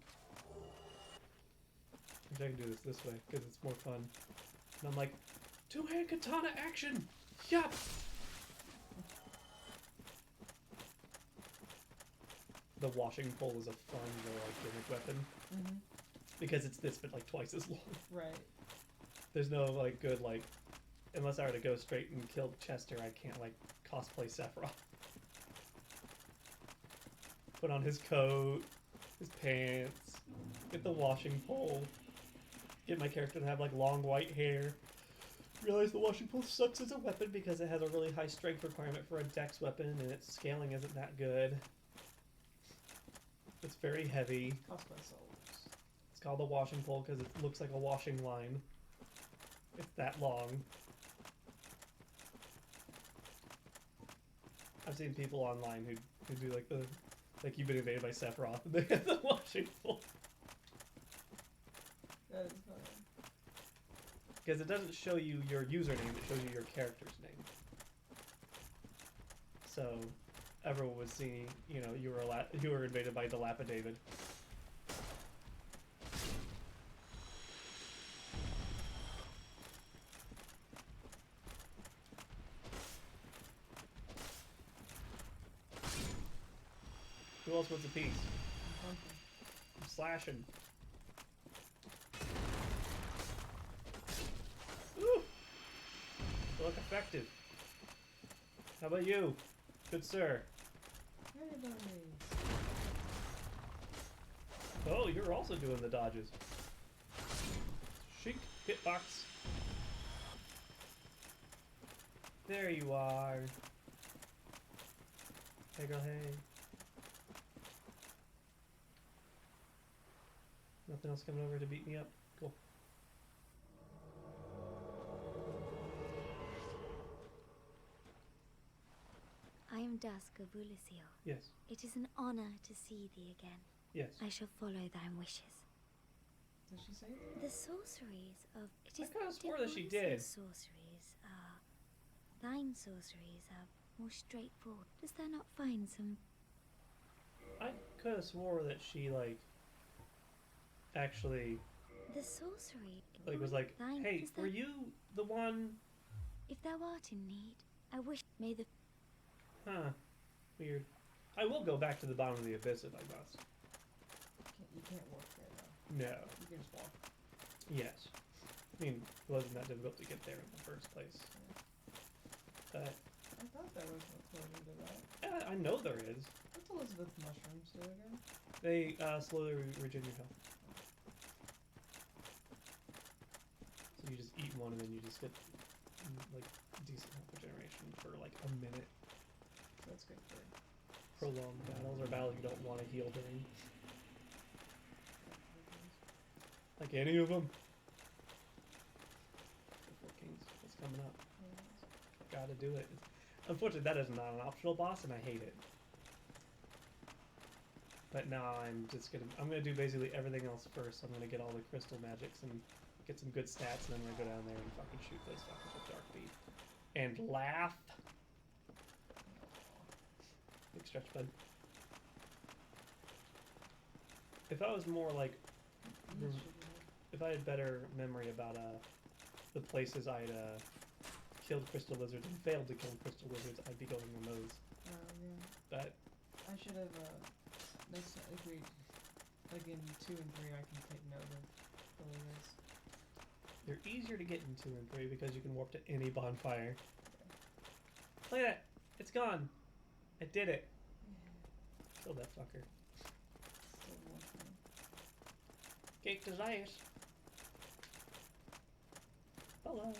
I can do this way, because it's more fun. And I'm like, two-hand katana action! Yup! The washing pole is a fun little like gimmick weapon. Mm-hmm. Because it's this, but like twice as long. Right. There's no like good like, unless I were to go straight and kill Chester, I can't like cosplay Sephiroth. Put on his coat, his pants, get the washing pole, get my character to have like long white hair. Realize the washing pole sucks as a weapon because it has a really high strength requirement for a dex weapon and its scaling isn't that good. It's very heavy. Cosplay souls. It's called a washing pole because it looks like a washing line. It's that long. I've seen people online who do like the like you've been invaded by Sephiroth and they have the washing pole. That is funny. Because it doesn't show you your username, it shows you your character's name. So everyone was seeing, you know, you were invaded by Dilapidavid. Who else wants a piece? I'm slashing. Ooh! They look effective. How about you? Good sir. Hey, buddy. Oh, you're also doing the dodges. Shink, hitbox. There you are. Hey girl, hey. Nothing else coming over to beat me up? Cool. I am Dusk of Ulisil. Yes, It is an honor to see thee again. yes. I shall follow thy wishes. Did she say it? The sorceries of it I is coulda swore that she Diabol's did. sorceries are thine sorceries are more straightforward. Dost thou not find some I could have swore that she like actually the sorcery like was like, thine hey, is that were you the one? if thou art in need, I wish may the Huh. Weird. I will go back to the bottom of the abyss if I must. You can't walk there, though. No. You can just walk. Yes. I mean, it wasn't that difficult to get there in the first place. But I thought there was a closure to that. I know there is. What's Elizabeth's mushrooms do again? They slowly regen your health. So you just eat one and then you just get like decent health regeneration for like a minute. That's good for Prolonged battles or battles you don't want to heal during. Like any of them. The Four Kings. What's coming up? Gotta do it. Unfortunately, that is not an optional boss, and I hate it. But now I'm gonna do basically everything else first. I'm gonna get all the crystal magics and get some good stats, and then I'm gonna go down there and fucking shoot those fuckers with Dark Beat. And laugh. Big stretch, bud. If I was more like, if I had better memory about the places I'd killed crystal lizards and failed to kill crystal lizards, I'd be going on those. Yeah. But I should have, next time, if we, like in 2 and 3, I can take note of the lizards. They're easier to get into in 3 because you can warp to any bonfire. Look at that! It's gone! I did it! Kill that fucker. Still working. Gate desires. Hello.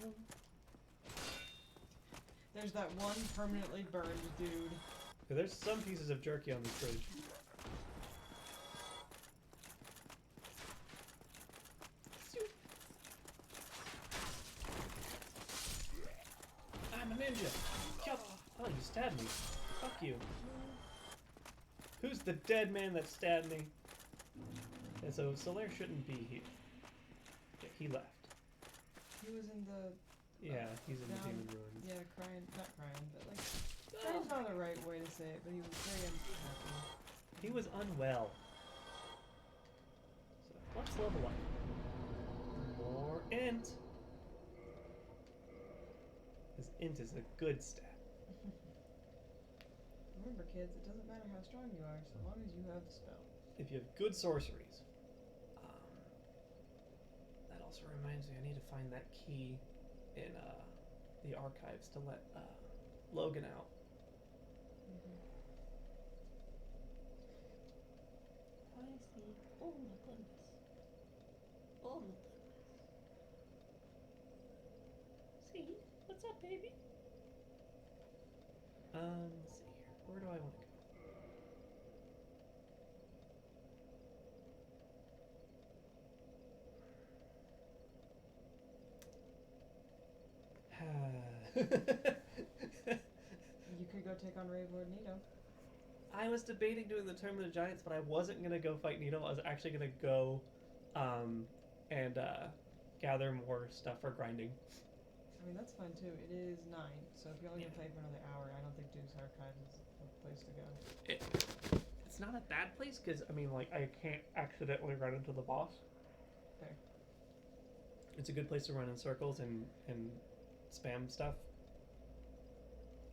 There's that one permanently burned dude. There's some pieces of jerky on this bridge. I'm a ninja! Oh, you stabbed me. Fuck you. Who's the dead man that stabbed me? And so Solaire shouldn't be here. Yeah, he left. He was in the Yeah, he's in the down- demon ruins. yeah, crying, not crying, but like crying's not the right way to say it, but he was very unhappy. He was unwell. So let's level up. More int. This int is a good stat. Remember, kids, it doesn't matter how strong you are, so long as you have the spell. If you have good sorceries. That also reminds me, I need to find that key in the archives to let Logan out. I see. Oh my goodness. Oh my goodness. See? What's up, baby? Let's see here. Where do I want to go? You could go take on Rave Lord Nito. I was debating doing the Tournament of Giants, but I wasn't gonna go fight Nito. I was actually gonna go and gather more stuff for grinding. I mean, that's fun too. It is 9, so if you're only gonna play for another hour, I don't think Duke's Archives is the place to go. It's not a bad place because I mean, like, I can't accidentally run into the boss. Fair. It's a good place to run in circles and spam stuff.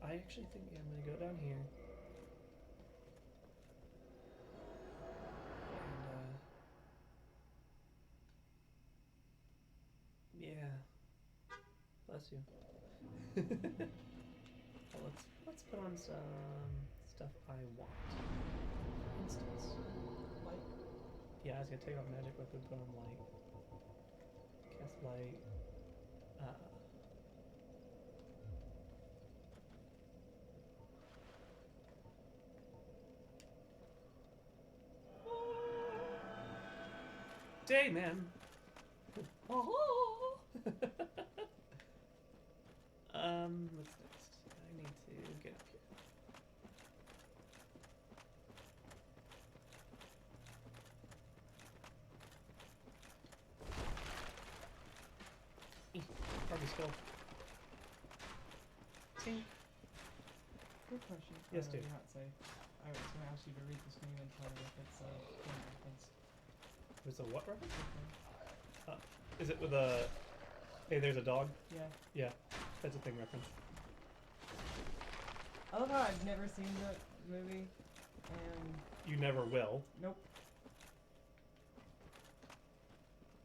I actually think I'm gonna go down here. And yeah. Bless you. Well, let's put on some stuff I want. For instance, Light. yeah, I was gonna take off magic weapon, put on light. Cast light. Day, man. Oh. What's next? I need to get up here. Probably skull. Tink. Good question. Yes, Oh, dude. you're not safe. I was gonna ask you to read the screen and tell me if it's a game reference. There's a what reference? Is it with a... Hey, there's a dog? Yeah. Yeah, that's a thing reference. I love how I've never seen that movie, and You never will. nope.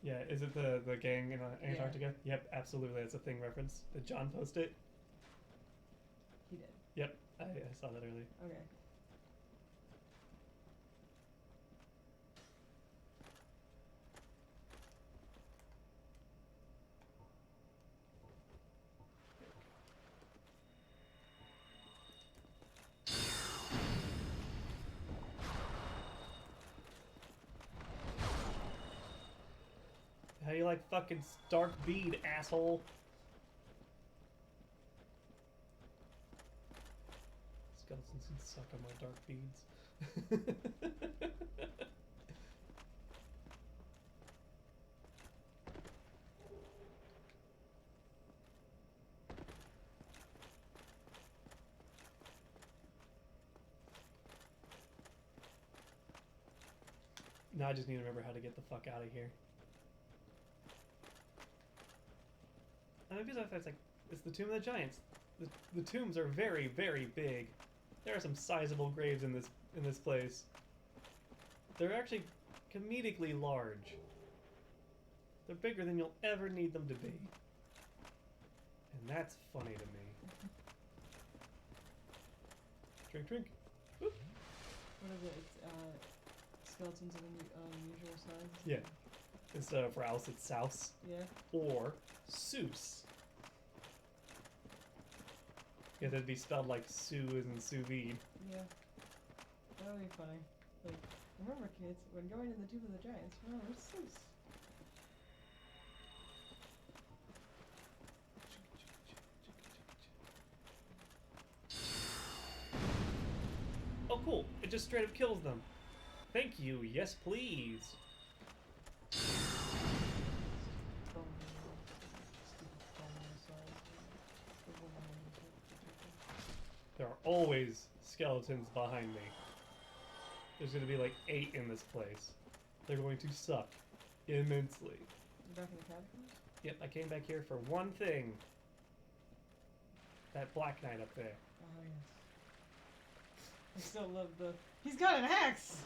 Yeah, is it the gang in Antarctica? Yeah. Yep, absolutely, that's a thing reference. Did John post it? He did. Yep, I saw that earlier. Okay. How you like fucking dark bead, asshole? Skeletons can suck on my dark beads. Now I just need to remember how to get the fuck out of here. And maybe it's like, it's the Tomb of the Giants. The tombs are very, very big. There are some sizable graves in this place. They're actually comedically large. They're bigger than you'll ever need them to be. And that's funny to me. Drink, drink. Whoop. What is it? It's, skeletons of unusual size? Yeah. Instead of Rouse, it's Souse. Yeah. Or Seuss. Yeah, that'd be spelled like Sue as in sous vide. Yeah. That would be funny. Like, remember kids, when going to the Tomb of the Giants, remember Seuss. Oh, cool. It just straight up kills them. Thank you. Yes, please. There are always skeletons behind me. There's going to be like 8 in this place. They're going to suck immensely. You back in the catacombs? Yep, I came back here for one thing. That Black Knight up there. Oh, yes. I still love the... He's got an axe!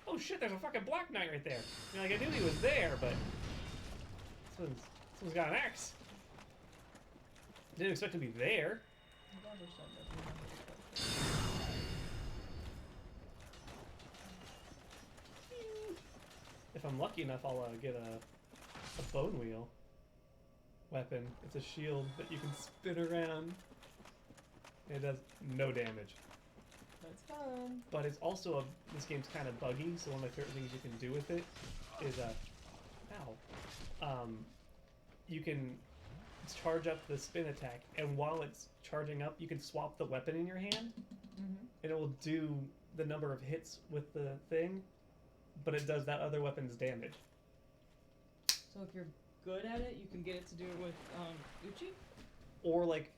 Oh shit, there's a fucking Black Knight right there. I mean, like, I knew he was there, but... This one's got an axe. Didn't expect to be there. If I'm lucky enough, I'll get a bone wheel weapon. It's a shield that you can spin around. It does no damage. That's fun. But it's also this game's kind of buggy, so one of my favorite things you can do with it is you can charge up the spin attack, and while it's charging up, you can swap the weapon in your hand, and it will do the number of hits with the thing, but it does that other weapon's damage. So if you're good at it, you can get it to do it with Uchi? Or like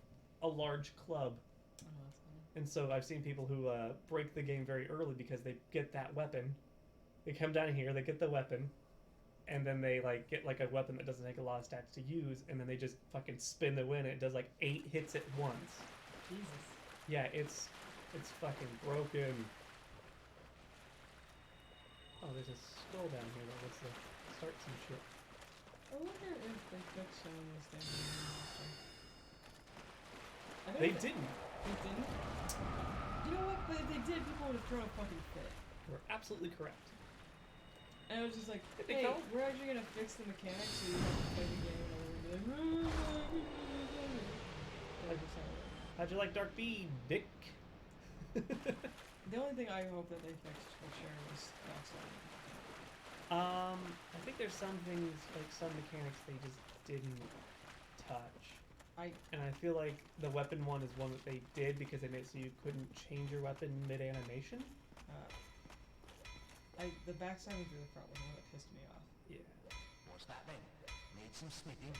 a large club. Oh, that's funny. And so I've seen people who break the game very early because they get that weapon. They come down here, they get the weapon, and then they like get like a weapon that doesn't take a lot of stats to use, and then they just fucking spin the win. And it does like 8 hits at once. Jesus. Yeah, it's fucking broken. Oh, there's a scroll down here that lets us start some shit. I wonder if they fixed some of this thing in the monster. I bet They if didn't. They didn't? You know what? But if they did, people would have thrown a fucking fit. You're absolutely correct. And it was just like, Did they hey, tell? we're actually gonna fix the mechanics so you don't have to play the game and everyone be like, How'd you like Dark Bead, Dick? The only thing I hope that they fixed for sure was backstabbing. I think there's some things, like some mechanics they just didn't touch. And I feel like the weapon one is one that they did because they made it so you couldn't change your weapon mid-animation. The backstabbing through the front was the one that pissed me off. Yeah. What's that then? Need some smithing?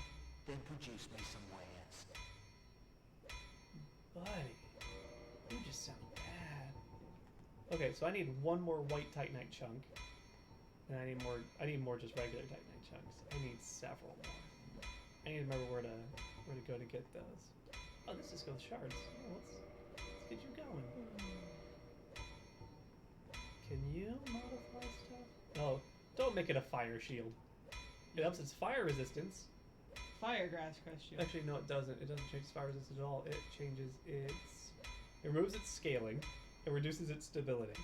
Then produce me some wares. Buddy, you just sound bad. Okay, so I need one more white Titanite chunk. And I need more just regular Titanite chunks. I need several more. I need to remember where to go to get those. Oh, this just goes shards. Oh, let's get you going. Can you modify stuff? Oh, don't make it a fire shield. It ups its fire resistance. Fire grass crush shield. Actually, no, it doesn't. It doesn't change its fire resistance at all. It changes its... It removes its scaling. It reduces its stability.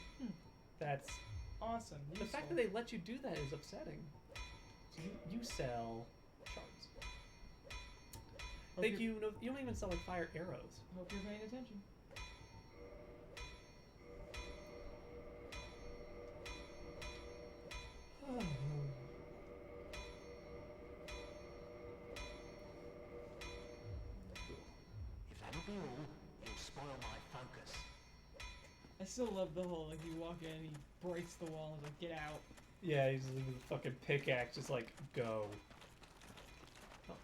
That's... Awesome. The fact that they let you do that is upsetting. So you sell shards. Thank you. No, you don't even sell like fire arrows. Hope you're paying attention. If that'll be all, you'll spoil my focus. I still love the whole, like, you walk in and he breaks the wall and like, get out. Yeah, he's with a fucking pickaxe, just like, go.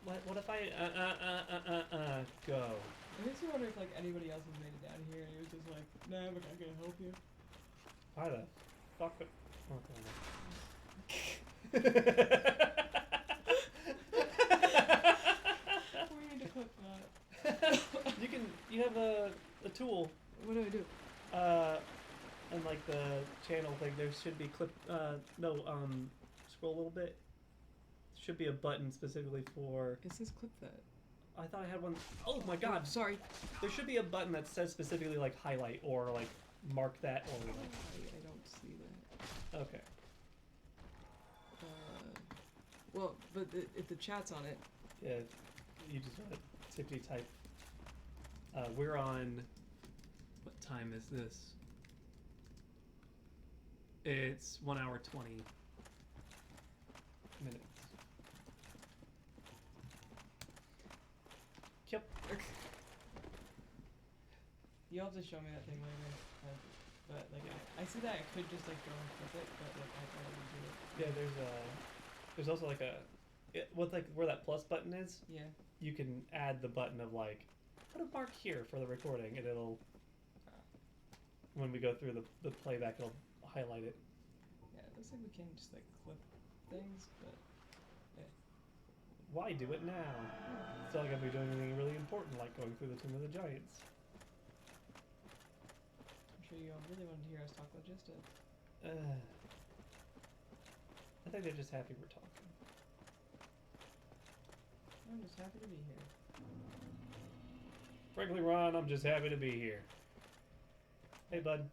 What if I, go. It makes me wonder if, like, anybody else has made it down here and he was just like, nah, but I'm gonna help you. Why the fuck? We need to clip that. You have a tool. What do I do? And like the channel thing, there should be scroll a little bit. should be a button specifically for. It says clip that. I thought I had one. Oh my god! Sorry. There should be a button that says specifically like highlight or like mark that or. I don't see that. Okay. Well, but if the chat's on it. Yeah, you just want to simply type. We're on. What time is this? It's 1 hour 20 minutes. Yep. You'll have to show me that thing later. But like, I see that I could just like go and flip it, but like I probably do it. Yeah, there's also like with like where that plus button is. Yeah. You can add the button of like put a mark here for the recording, and it'll when we go through the playback, it'll highlight it. Yeah, it looks like we can just like clip things, but yeah. Why do it now? It's not like I'm doing anything really important like going through the Tomb of the Giants. I'm sure you all really wanted to hear us talk logistics. I think they're just happy we're talking. I'm just happy to be here. Frankly, Ron, I'm just happy to be here. Hey, bud.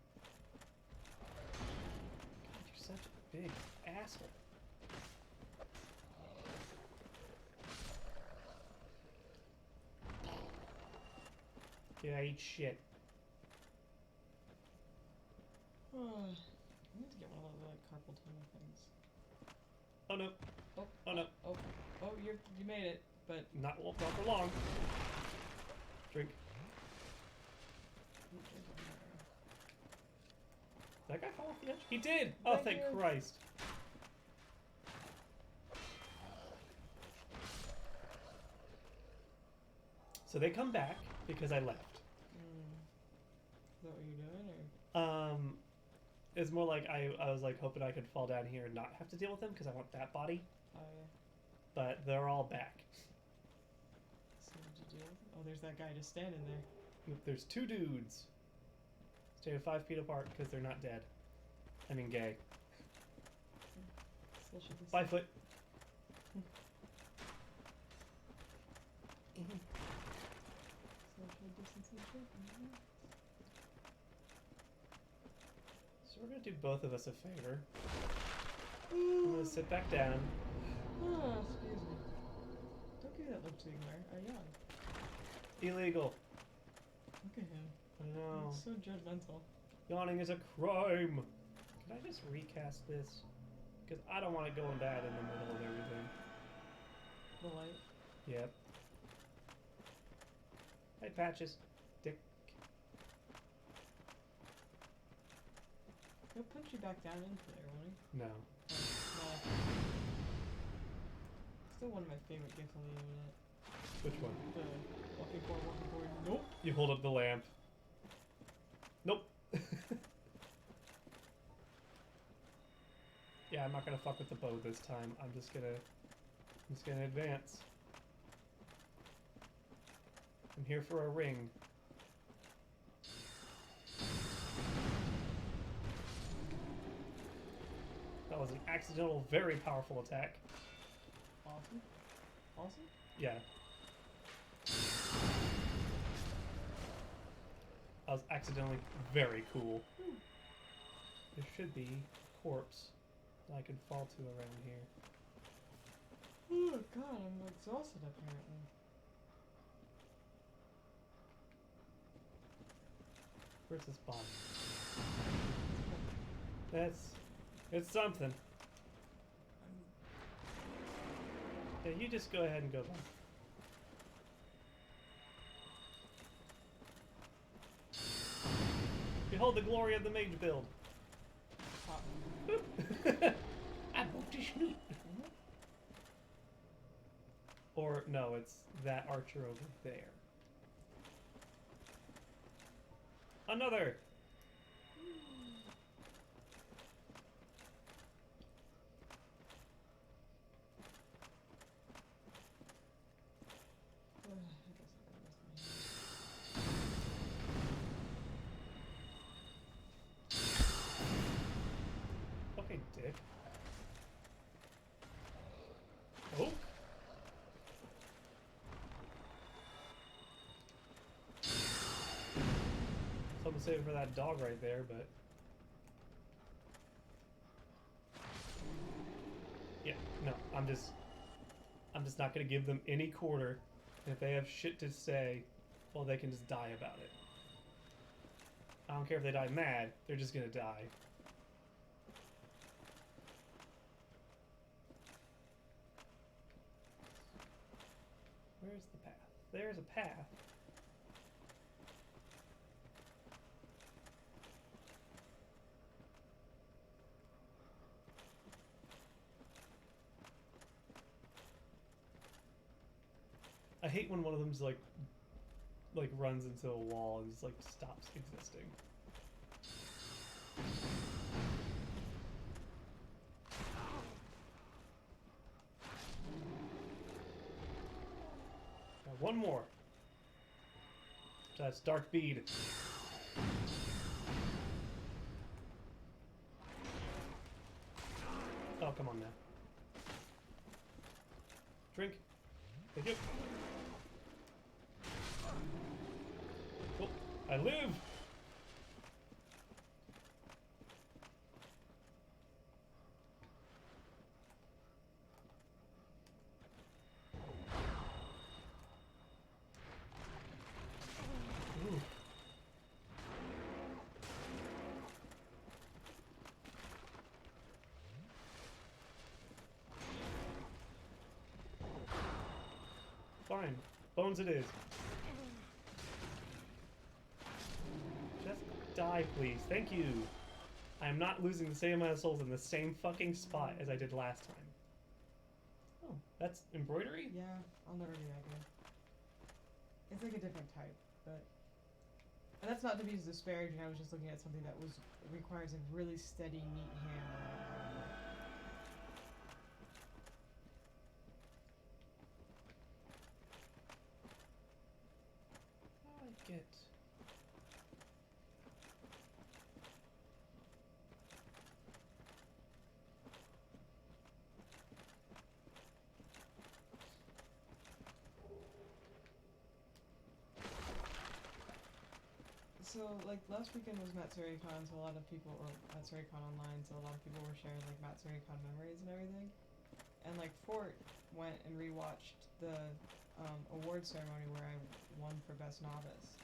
God, you're such a big asshole. Yeah, I eat shit. I need to get one of those like carpal tunnel things. Oh no. Oh. Oh no. Oh, you made it, but Not for long. Drink. Did that guy fall off the edge? He did! Oh, thank Christ. So they come back because I left. Is that what you're doing, or? It's more like I was like hoping I could fall down here and not have to deal with them because I want that body. Oh yeah. But they're all back. So what did you deal with? Oh, there's that guy just standing there. There's two dudes. Staying 5 feet apart because they're not dead. I mean gay. Social distance. 5 foot. Social distancing shit. So we're gonna do both of us a favor. I'm gonna sit back down. Oh, excuse me. Don't give that look to Igmar. Yawn. Illegal. Look at him. I know. He's so judgmental. Yawning is a crime. Can I just recast this? Because I don't want it going bad in the middle of everything. The light. Yep. Hey, Patches. Dick. He'll punch you back down into there, won't he? No. No. Still one of my favorite gifts on the internet. Which one? The walking forward. Nope. You hold up the lamp. Nope. Yeah, I'm not gonna fuck with the bow this time. I'm just gonna advance. I'm here for a ring. That was an accidental, very powerful attack. Awesome. Awesome? Yeah. That was accidentally very cool. There should be a corpse that I can fall to around here. Oh god, I'm exhausted apparently. Where's this body? It's something. Yeah, you just go ahead and go back. Behold the glory of the mage build. I broke the snoot. Or no, it's that archer over there. Another. Okay, dick. Oh. save it for that dog right there, but yeah, no, I'm just not gonna give them any quarter. And if they have shit to say, well, they can just die about it. I don't care if they die mad; they're just gonna die. Where's the path? There's a path. I hate when one of them's like runs into a wall and just like stops existing. Got one more. That's Dark Bead. Oh, come on now. Drink. Thank you. Oh, I live! Ooh. Fine. Bones it is. Just die, please. Thank you. I am not losing the same amount of souls in the same fucking spot as I did last time. Oh, that's embroidery? Yeah, I'll never do that again. It's like a different type, but... And that's not to be disparaging, I was just looking at something that requires a really steady, neat hand. I get... So, like, last weekend was MatsuryCon, so a lot of people, or MatsuryCon online, so a lot of people were sharing, like, MatsuryCon memories and everything. And, like, Fort went and rewatched the award ceremony where I won for Best Novice.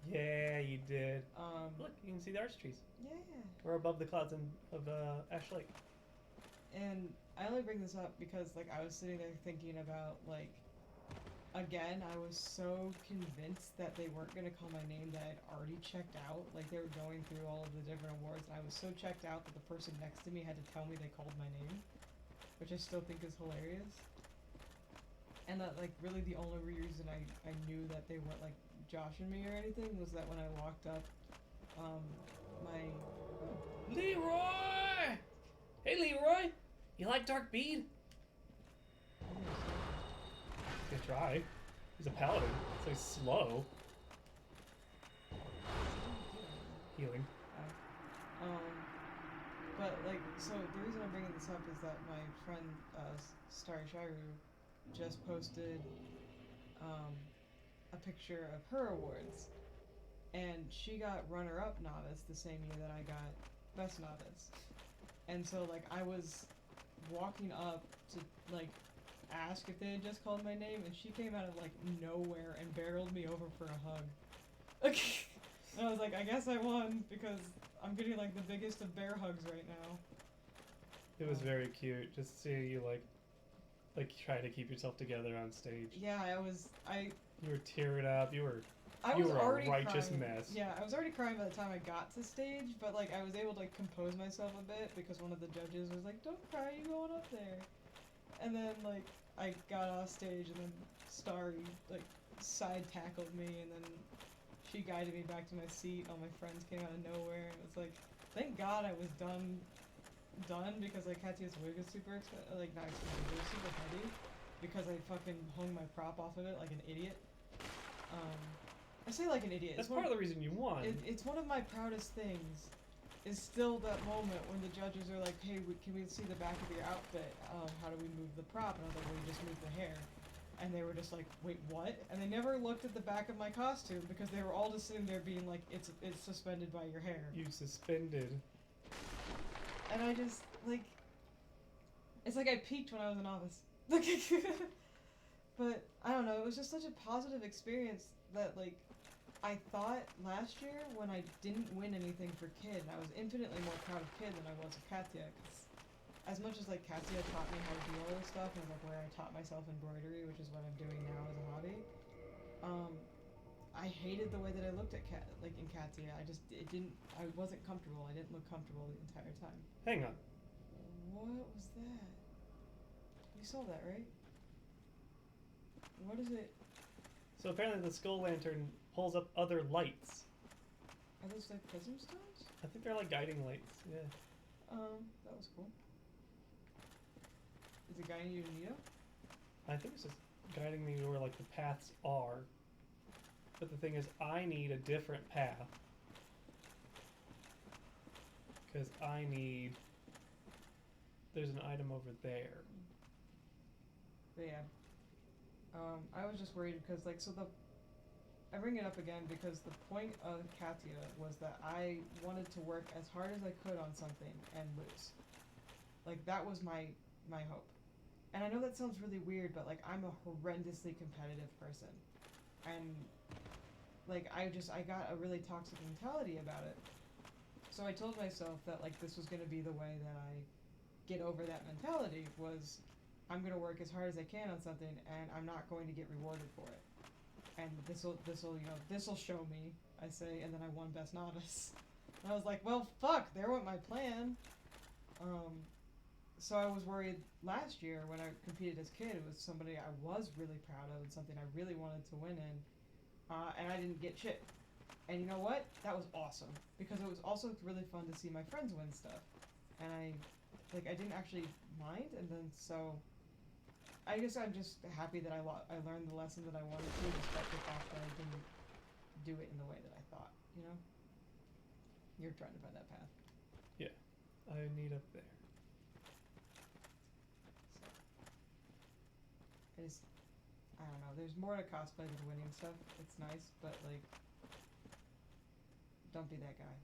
Yeah, you did. Look, Look, you can see the arch trees. Yeah. We're above the clouds of Ash Lake. And I only bring this up because, like, I was sitting there thinking about, like, again, I was so convinced that they weren't going to call my name that I'd already checked out. Like, they were going through all of the different awards, and I was so checked out that the person next to me had to tell me they called my name, which I still think is hilarious. And that, like, really the only reason I knew that they weren't, like, joshing me or anything was that when I walked up, Leroy! Hey, Leroy! You like Dark Bead? Good try. He's a paladin, so he's slow. Healing. But, like, so the reason I'm bringing this up is that my friend, Starry Shiru, just posted, a picture of her awards. And she got runner-up novice the same year that I got best novice. And so, like, I was walking up to, like, ask if they had just called my name, and she came out of, like, nowhere and barreled me over for a hug. And I was like, I guess I won, because I'm getting, like, the biggest of bear hugs right now. It was very cute, just seeing you, like try to keep yourself together on stage. Yeah, You were tearing up, you were already a righteous crying. mess. Yeah, I was already crying by the time I got to stage, but, like, I was able to, like, compose myself a bit, because one of the judges was like, don't cry, you going up there. And then, like, I got off stage, and then Starry, like, side-tackled me, and then she guided me back to my seat, and all my friends came out of nowhere, and it was like, thank God I was done, because, like, Katya's wig was super expensive, like, not expensive, it was super heavy, because I fucking hung my prop off of it like an idiot. I say like an idiot. That's part of the reason you won. It's one of my proudest things, is still that moment when the judges are like, hey, can we see the back of your outfit? How do we move the prop? And I was like, well, you just move the hair. And they were just like, wait, what? And they never looked at the back of my costume because they were all just sitting there being like, it's suspended by your hair. You suspended. And I just, like, it's like I peaked when I was a novice. But, I don't know, it was just such a positive experience that, like, I thought last year when I didn't win anything for Kid, I was infinitely more proud of Kid than I was of Katya, because as much as, like, Katya taught me how to do all this stuff, and, like, where I taught myself embroidery, which is what I'm doing now as a hobby, I hated the way that I looked at in Katya. I wasn't comfortable. I didn't look comfortable the entire time. Hang on. What was that? You saw that, right? What is it? So apparently the skull lantern pulls up other lights. Are those like prism stones? I think they're like guiding lights, yeah. That was cool. Is it guiding you to Nito? I think it's just guiding me to where like the paths are. But the thing is, I need a different path. Because there's an item over there. But yeah. I was just worried because, like, I bring it up again because the point of Katya was that I wanted to work as hard as I could on something and lose. Like, that was my hope. And I know that sounds really weird, but, like, I'm a horrendously competitive person. And, like, I got a really toxic mentality about it. So I told myself that, like, this was going to be the way that I get over that mentality was I'm going to work as hard as I can on something and I'm not going to get rewarded for it. And this'll show me, I say, and then I won Best Novice. And I was like, well, fuck, there went my plan. So I was worried last year when I competed as Kid, it was somebody I was really proud of and something I really wanted to win in. And I didn't get shit. And you know what? That was awesome. Because it was also really fun to see my friends win stuff. And I didn't actually mind, and then so I guess I'm just happy that I learned the lesson that I wanted to, despite the fact that I didn't do it in the way that I thought, you know? You're trying to find that path. Yeah, I need up there. So, I don't know, there's more to cosplay than winning stuff. It's nice, but, like, don't be that guy.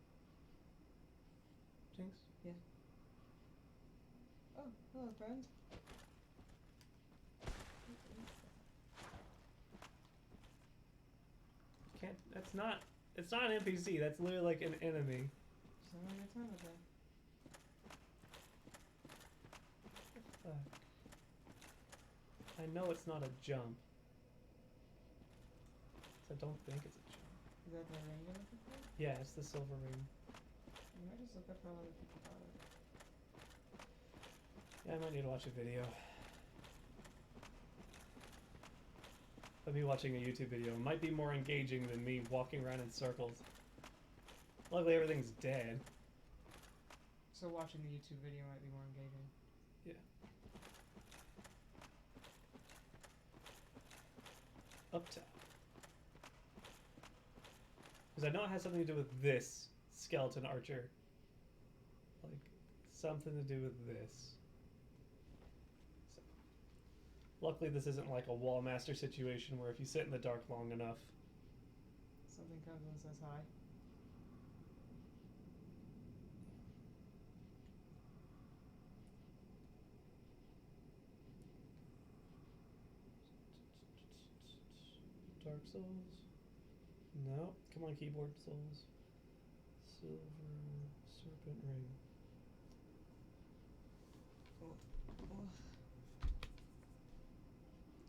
Jinx? Yeah. Oh, hello, friend. It's not an NPC, that's literally like an enemy. Just having a good time with that. Fuck. I know it's not a jump. So I don't think it's a jump. Is that the ring you're looking for? Yeah, it's the silver ring. You might just look up how other people got it. Yeah, I might need to watch a video. But me watching a YouTube video might be more engaging than me walking around in circles. Luckily everything's dead. So watching the YouTube video might be more engaging. Yeah. Up top. Because I know it has something to do with this skeleton archer. Like, something to do with this. So, luckily this isn't like a wall master situation where if you sit in the dark long enough. Something comes and says hi. Dark Souls? No. Come on, keyboard souls. Silver Serpent Ring.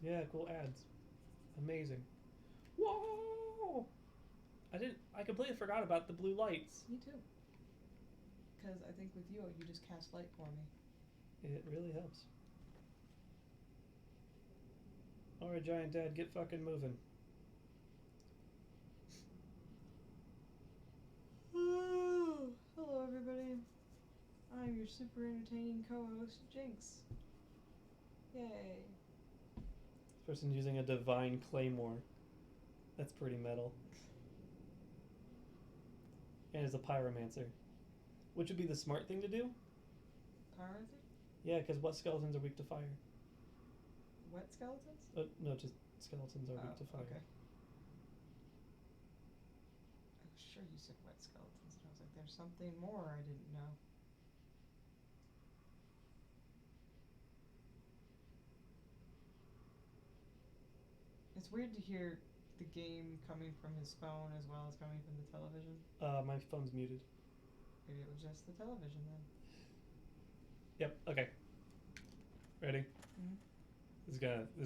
Yeah, cool ads. Amazing. Whoa! I completely forgot about the blue lights. Me too. Because I think with you just cast light for me. It really helps. Alright, Giant Dad, get fucking moving. Hello, everybody. I'm your super entertaining co-host, Jinx. Yay. This person using a divine claymore. That's pretty metal. And is a pyromancer. Which would be the smart thing to do? Pyromancer? Yeah, because what skeletons are weak to fire? wet skeletons? No, just skeletons are weak to fire. Okay. I was sure you said wet skeletons, and I was like, there's something more I didn't know. It's weird to hear the game coming from his phone as well as coming from the television. My phone's muted. Maybe it was just the television then. Yep. Okay. Ready? Mhm. This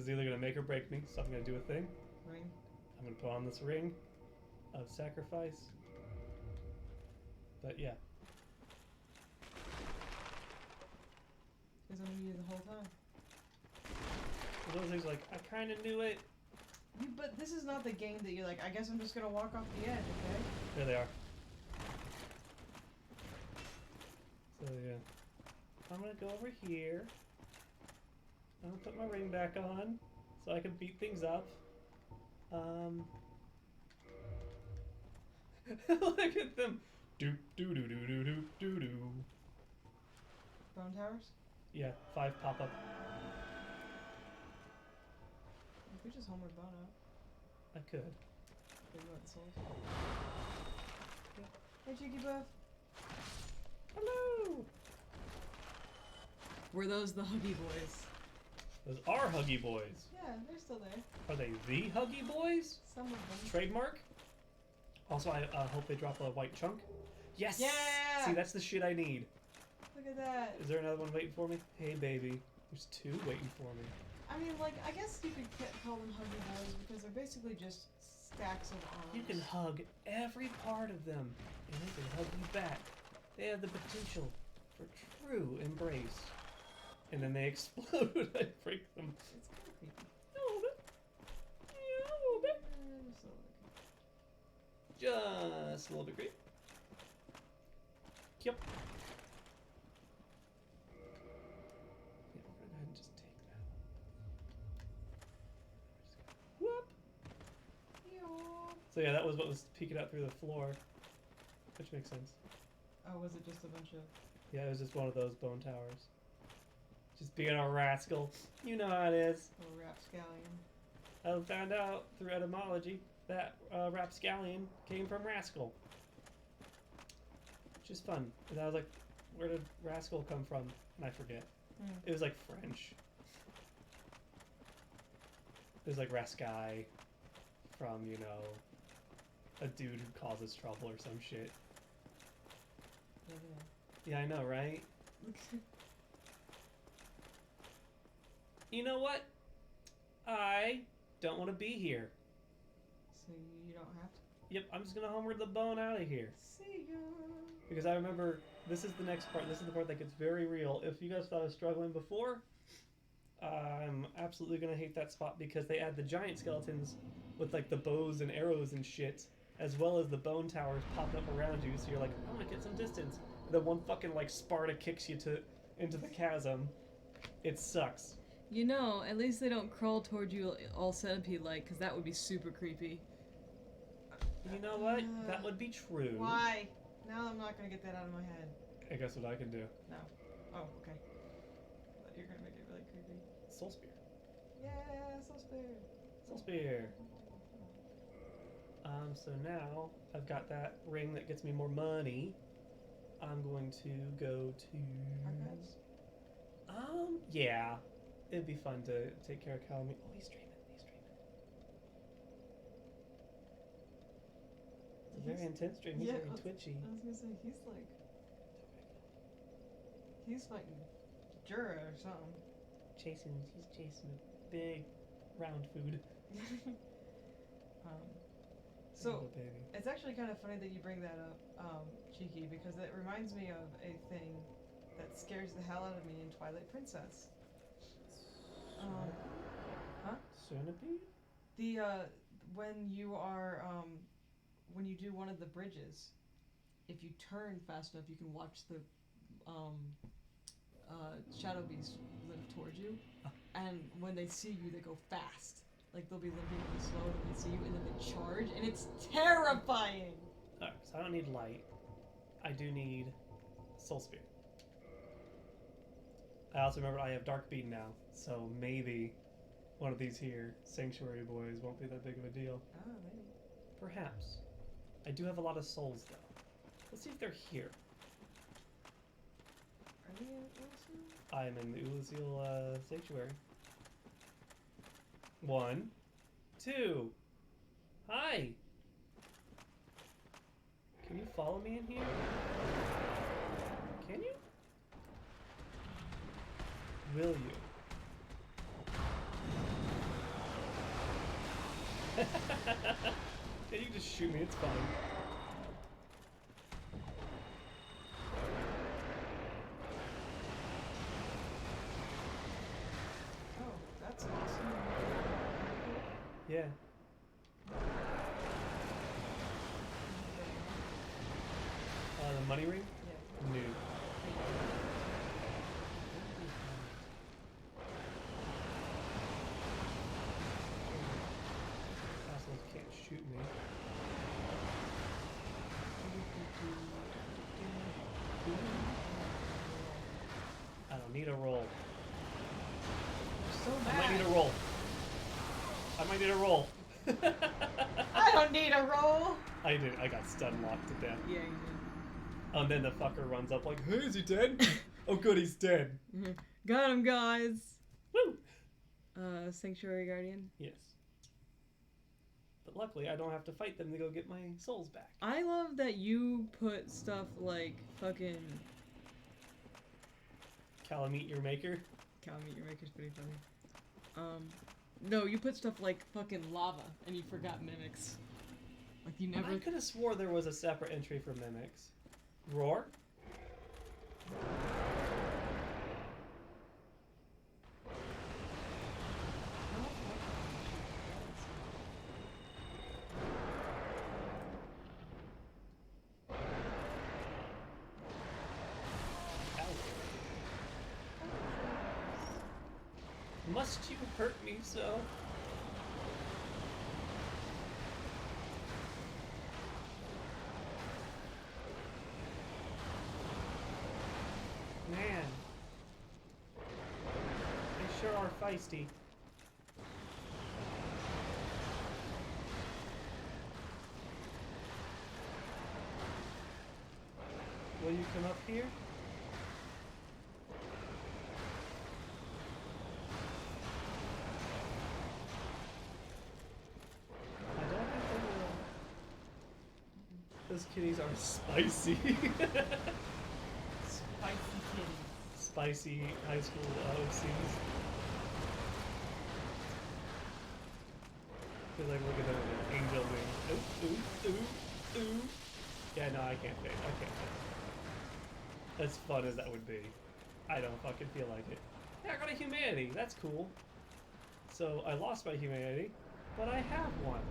is either gonna make or break me. So I'm gonna do a thing. Ring. I'm gonna put on this ring of sacrifice. But yeah. Because I'm you the whole time. Those things like I kind of knew it. But this is not the game that you're like, I guess I'm just gonna walk off the edge, okay? There they are. So yeah. I'm gonna go over here. I'm gonna put my ring back on so I can beat things up. Look at them. Doop doo doo doo doo doo doo doo. Bone towers? Yeah, 5 pop up. You could just homer bone out. I could. But you want the souls? Hey, Cheeky Buff. Hello. Were those the Huggy Boys? Those are Huggy Boys. Yeah, they're still there. Are they the Huggy Boys? Some of them. Trademark? Also, I hope they drop a white chunk. Yes! Yeah! See, that's the shit I need. Look at that. Is there another one waiting for me? Hey, baby. There's 2 waiting for me. I mean, like, I guess you could call them Huggy Boys because they're basically just stacks of arms. You can hug every part of them, and they can hug you back. They have the potential for true embrace. And then they explode when I break them. It's kind of creepy. A little bit. Yeah, a little bit. Just a little bit creepy. Yep. Yeah, we're gonna go ahead and just take that. Whoop. So yeah, that was what was peeking out through the floor, which makes sense. Oh, was it just a bunch of... Yeah, it was just one of those bone towers. Just being a rascal. You know how it is. little rapscallion? I found out through etymology that rapscallion came from rascal. Which is fun. And I was like, where did rascal come from? And I forget. It was like French. It was like rascai from, you know, a dude who causes trouble or some shit. Yeah, I know, right? You know what? I don't want to be here. So you don't have to? Yep, I'm just gonna homeward the bone out of here. See ya! Because I remember, this is the next part. This is the part that gets very real. If you guys thought I was struggling before, I'm absolutely gonna hate that spot because they add the giant skeletons with like the bows and arrows and shit, as well as the bone towers popped up around you. So you're like, I want to get some distance. And then one fucking like Sparta kicks you into the chasm. It sucks. You know, at least they don't crawl toward you all centipede-like, because that would be super creepy. You know what? That would be true. Why? Now I'm not gonna get that out of my head. I guess what I can do. No. Oh, okay. But you're gonna make it really creepy. Soul Spear. Yeah, Soul Spear. Soul Spear. So now I've got that ring that gets me more money. I'm going to go to... Archives? Yeah. It'd be fun to take care of Calamy. Oh, he's streaming. It's a very intense stream. He's very twitchy. I was gonna say, he's fighting Jura or something. He's chasing a big round food. So, oh, baby. It's actually kind of funny that you bring that up, Cheeky, because it reminds me of a thing that scares the hell out of me in Twilight Princess. Centipede? The, when you are, when you do one of the bridges, if you turn fast enough, you can watch the, shadow beast live towards you. And when they see you, they go fast. Like, they'll be limping really slow, and they see you, and then they charge, and it's terrifying! Alright, so I don't need light. I do need Soul Spear. I also remember I have Dark Beam now, so maybe one of these here sanctuary boys won't be that big of a deal. Oh, maybe. Perhaps. I do have a lot of souls though. Let's see if they're here. Are we in Ulysses? I'm in the Ulusil sanctuary. 1, 2. Hi. Can you follow me in here? Can you? Will you? Can you just shoot me? It's fine. Oh, that's awesome. Yeah. The money ring? Yeah. New. Assholes can't shoot me. I don't need a roll. So I might mad. need a roll. I might need a roll. I don't need a roll. I did. I got stun locked to death. Yeah, you Oh, and then the fucker runs up like, hey, is he dead? Oh, good, he's dead. did. Got him, guys. Woo! Sanctuary Guardian. Yes. But luckily, I don't have to fight them to go get my souls back. I love that you put stuff like fucking Calamite your maker. Meet Your Maker's pretty funny. No, you put stuff like fucking lava, and you forgot mimics. Like you never. I could have swore there was a separate entry for mimics. Roar? Must you hurt me so? Man. They sure are feisty. Will you come up here? I don't think they will. Those kitties are spicy. Spicy kitty. Spicy high school OCs. Feel like look at that angel wing. Ooh, ooh, ooh, ooh. Yeah, no, I can't fit. I can't fit. As fun as that would be, I don't fucking feel like it. Yeah, I got a humanity. That's cool. So I lost my humanity, but I have one.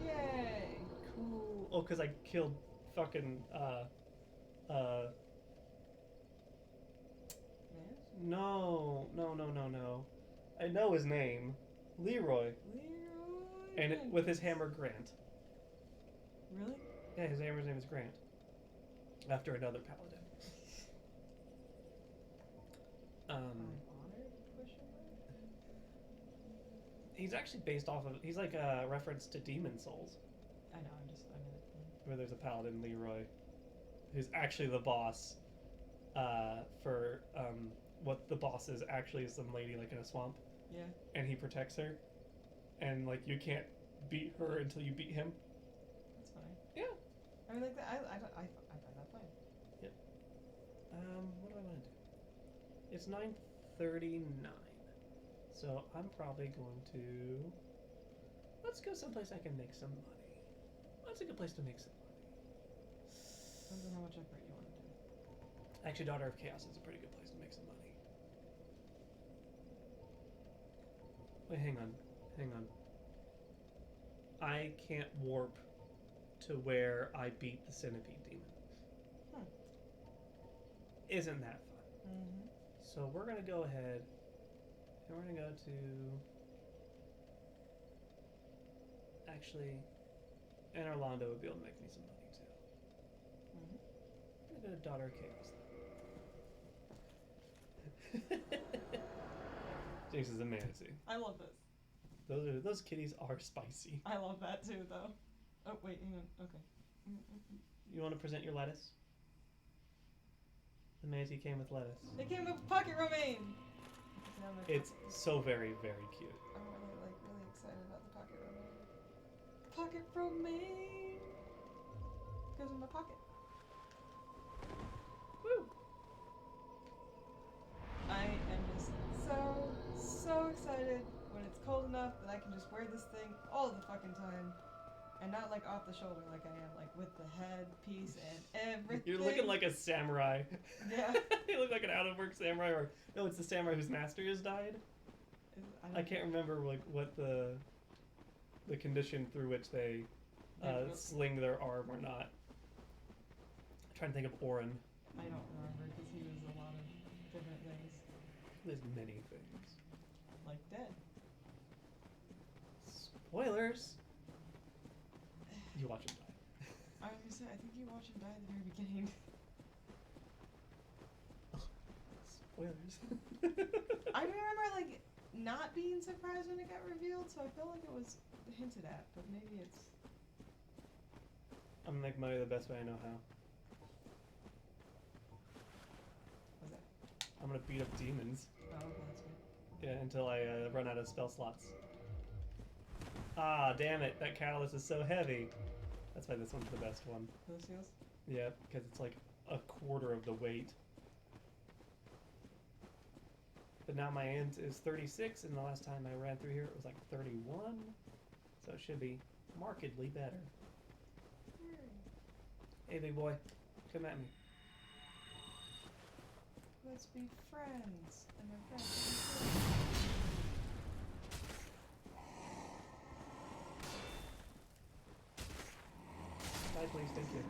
Yay! Cool. Oh, because I killed fucking No. I know his name. Leroy. And with his hammer, Grant. Really? Yeah, his hammer's name is Grant. After another paladin. He's actually based off of. He's like a reference to Demon Souls, I know, I know. where there's a paladin, Leroy, who's actually the boss. For what the boss is actually some lady like in a swamp. Yeah. And he protects her, and like you can't beat her until you beat him. That's funny. Yeah. I mean, like that. I find that fine. Yep. What do I want to do? It's 9:39, so I'm probably going to. Let's go someplace I can make some money. That's a good place to make some money. Depends on how much effort you want to do. Actually, Daughter of Chaos is a pretty good place to make some money. Wait, hang on. I can't warp to where I beat the Centipede Demon. Isn't that fun? Mm-hmm. So we're going to go ahead and we're going to go to... Actually, and Orlando would be able to make me some money too. Mm-hmm. I'm going to go to Daughter of Chaos then. Jinx is a manatee. I love this. Those kitties are spicy. I love that too, though. Oh wait, hang on. Okay. You want to present your lettuce? The manatee came with lettuce. It came with pocket romaine. It's so very, very cute. I'm really excited about the pocket romaine. Pocket romaine goes in my pocket. Woo! I am just so excited when it's cold enough that I can just wear this thing all the fucking time. And not like off the shoulder like I am, like with the headpiece and everything. You're looking like a samurai. Yeah. You look like an out-of-work samurai, or no, it's the samurai whose master has died. I can't remember like what the condition through which they sling their arm or not. I'm trying to think of Orin. I don't remember because he was a lot of different things. There's many things. Like dead. Spoilers. You watch him die. I was gonna say, I think you watch him die at the very beginning. Spoilers. I remember like not being surprised when it got revealed, so I felt like it was hinted at, but maybe it's. I'm gonna make money the best way I know how. What's that? I'm gonna beat up demons. Oh, okay, that's good. Yeah, until I run out of spell slots. Ah, damn it! That catalyst is so heavy. That's why this one's the best one. Those seals? Yeah, because it's like a quarter of the weight. But now my int is 36, and the last time I ran through here it was like 31. So it should be markedly better. Hey, big boy. Come at me. Let's be friends. And my friends will be friends. Bye, please. Thank you.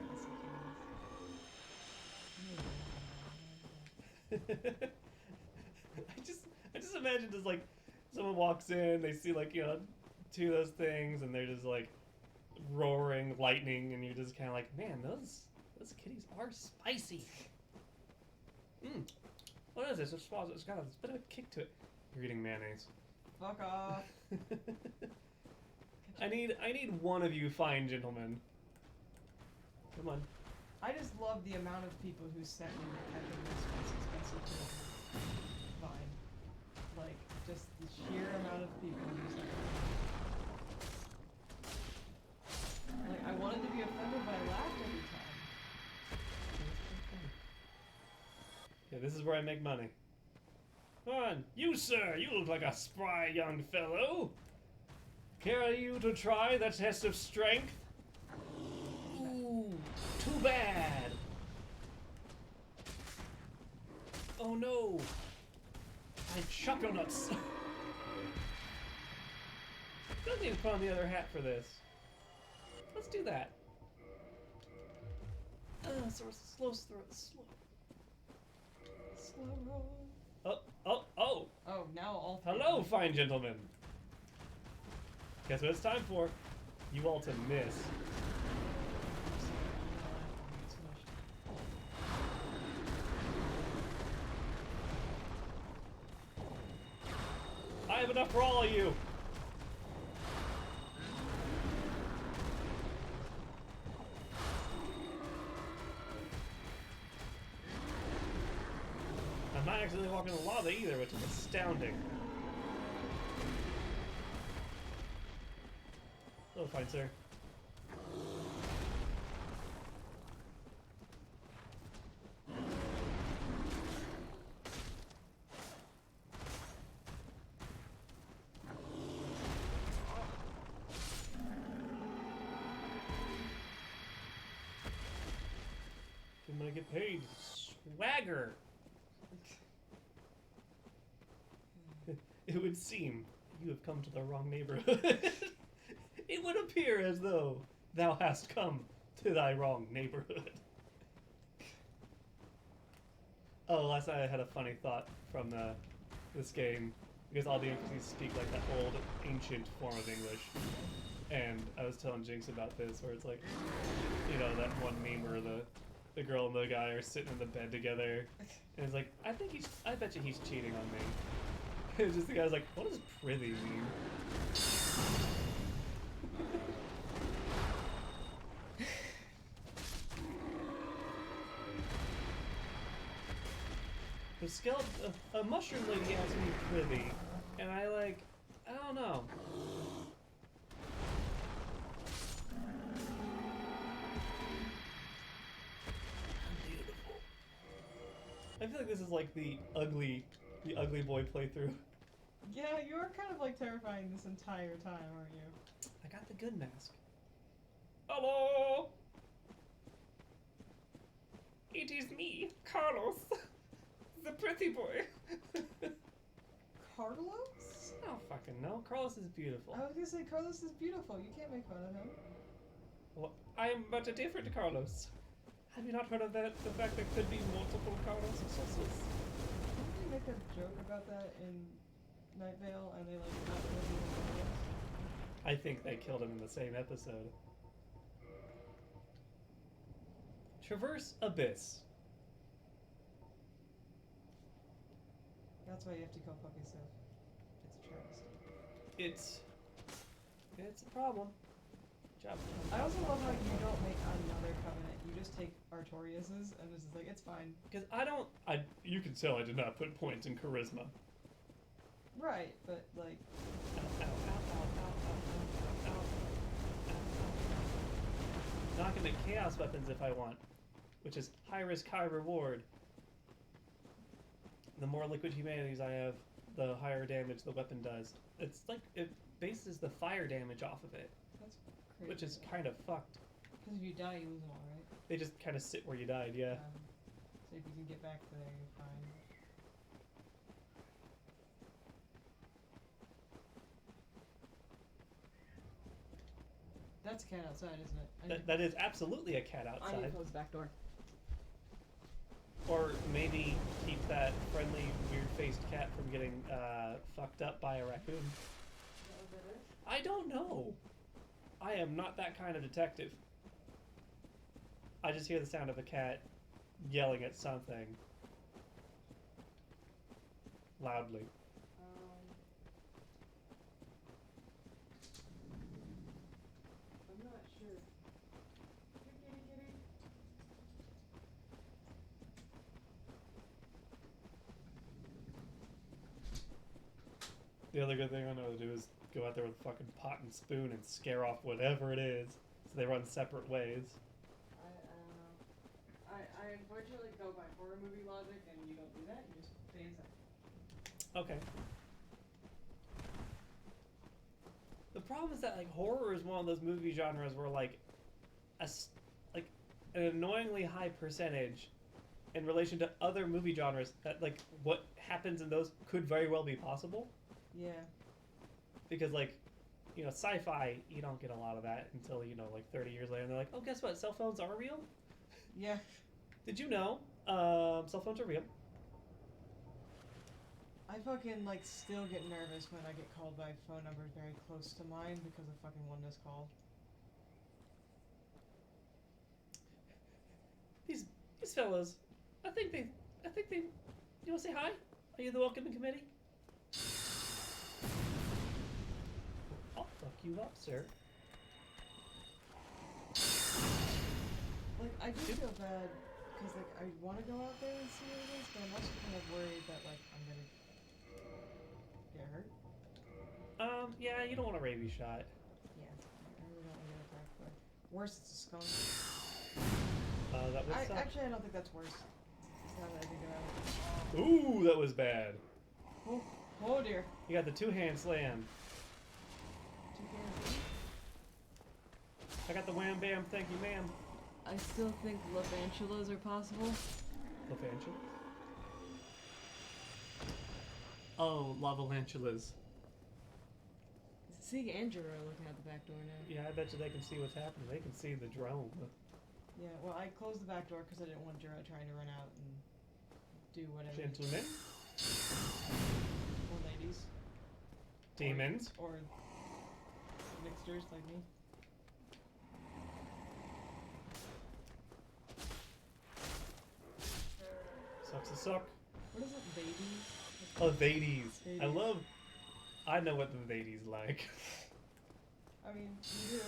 I just imagine just like someone walks in, they see like, you know, two of those things, and they're just like roaring lightning, and you're just kind of like, man, those kitties are spicy. What is this? It's got a bit of a kick to it. You're eating mayonnaise. Fuck off. I need one of you fine gentlemen. Come on. I just love the amount of people who sent me the expensive to Vine. Like, just the sheer amount of people who sent me. Like, I wanted to be offended, but I laughed every time. Yeah, this is where I make money. Come on, you sir, you look like a spry young fellow. Care you to try the test of strength? Ooh, too bad. Oh no, I chuckle nuts. Don't need to put on the other hat for this. Let's do that. So slow. Slow roll. Oh! Oh, now all three. Hello, fine gentlemen. Guess what it's time for? You all to miss. I have enough for all of you. I'm not accidentally walking the lava either, which is astounding. Hello, fine sir. I'm gonna get paid. Swagger! It would seem you have come to the wrong neighborhood. It would appear as though thou hast come to thy wrong neighborhood. Oh, last night I had a funny thought from this game, because all the NPCs speak like that old, ancient form of English. And I was telling Jinx about this, where it's like, you know, that one meme where the girl and the guy are sitting in the bed together, and it's like, I bet you he's cheating on me. It's just the guy's like, what does prithee mean? The skeleton, a mushroom lady asked me prithee, and I don't know. Beautiful. I feel like this is like the ugly boy playthrough. Yeah, you were kind of like terrifying this entire time, aren't you? I got the good mask. Hello! It is me, Carlos. The pretty boy. Carlos? I don't fucking know. Carlos is beautiful. I was gonna say Carlos is beautiful. You can't make fun of him. Well, I am but a different Carlos. Have you not heard of that? The fact there could be multiple Carlos sources? Didn't they make a joke about that in Night Vale and they like not really killed him? I think they killed him in the same episode. Traverse Abyss. That's why you have to kill puppies, so it's a travesty. It's a problem. Job. I also love how you don't make another covenant. You just take Artorias's and it's just like, it's fine. Because you can tell I did not put points in charisma. Right, but like... Now I can make chaos weapons if I want, which is high risk, high reward. The more liquid humanities I have, the higher damage the weapon does. It's like, it bases the fire damage off of it, That's crazy. which is kind of fucked. Because if you die, you lose them all, right? They just kind of sit where you died, yeah. So if you can get back there, you're fine. That's a cat outside, isn't it? That is absolutely a cat I need to outside. close the back door. Or maybe keep that friendly, weird-faced cat from getting fucked up by a raccoon. Is that what that is? I don't know. I am not that kind of detective. I just hear the sound of a cat yelling at something loudly. I'm not sure. Kitty, kitty. The other good thing I know to do is go out there with a fucking pot and spoon and scare off whatever it is. So they run separate ways. I don't know. I unfortunately go by horror movie logic, and you don't do that. You just stay inside. Okay. The problem is that like horror is one of those movie genres where like an annoyingly high percentage in relation to other movie genres that like what happens in those could very well be possible. Yeah. Because like, you know, sci-fi, you don't get a lot of that until, you know, like 30 years later and they're like, oh, guess what? Cell phones are real? Yeah. Did you know cell phones are real? I fucking like still get nervous when I get called by phone numbers very close to mine because of fucking one missed call. These fellas, I think they, you wanna say hi? Are you the welcoming committee? I'll fuck you up, sir. Like, I do feel bad because like I want to go out there and see what it is, but I'm also kind of worried that like I'm gonna get hurt. Yeah, you don't want a rabies shot. Yeah, I really don't want to get attacked by. Worse, it's a skunk. That would suck. Actually, I don't think that's worse. Now that I think about it. Ooh, that was bad. Oh dear. You got the two-hand slam. Two cans. I got the wham bam, thank you ma'am. I still think levantulas are possible. Levantulas? Oh, lavalantulas. Sig and Jiro are looking out the back door now. Yeah, I bet you they can see what's happening. They can see the drone. Yeah, well, I closed the back door because I didn't want Jiro trying to run out and do whatever. Gentlemen, Or ladies. demons. Or mixtures like me. Sucks to suck. What is it, babies? Oh, Vades. I Vades. love. I know what the Vades like. I mean, you do.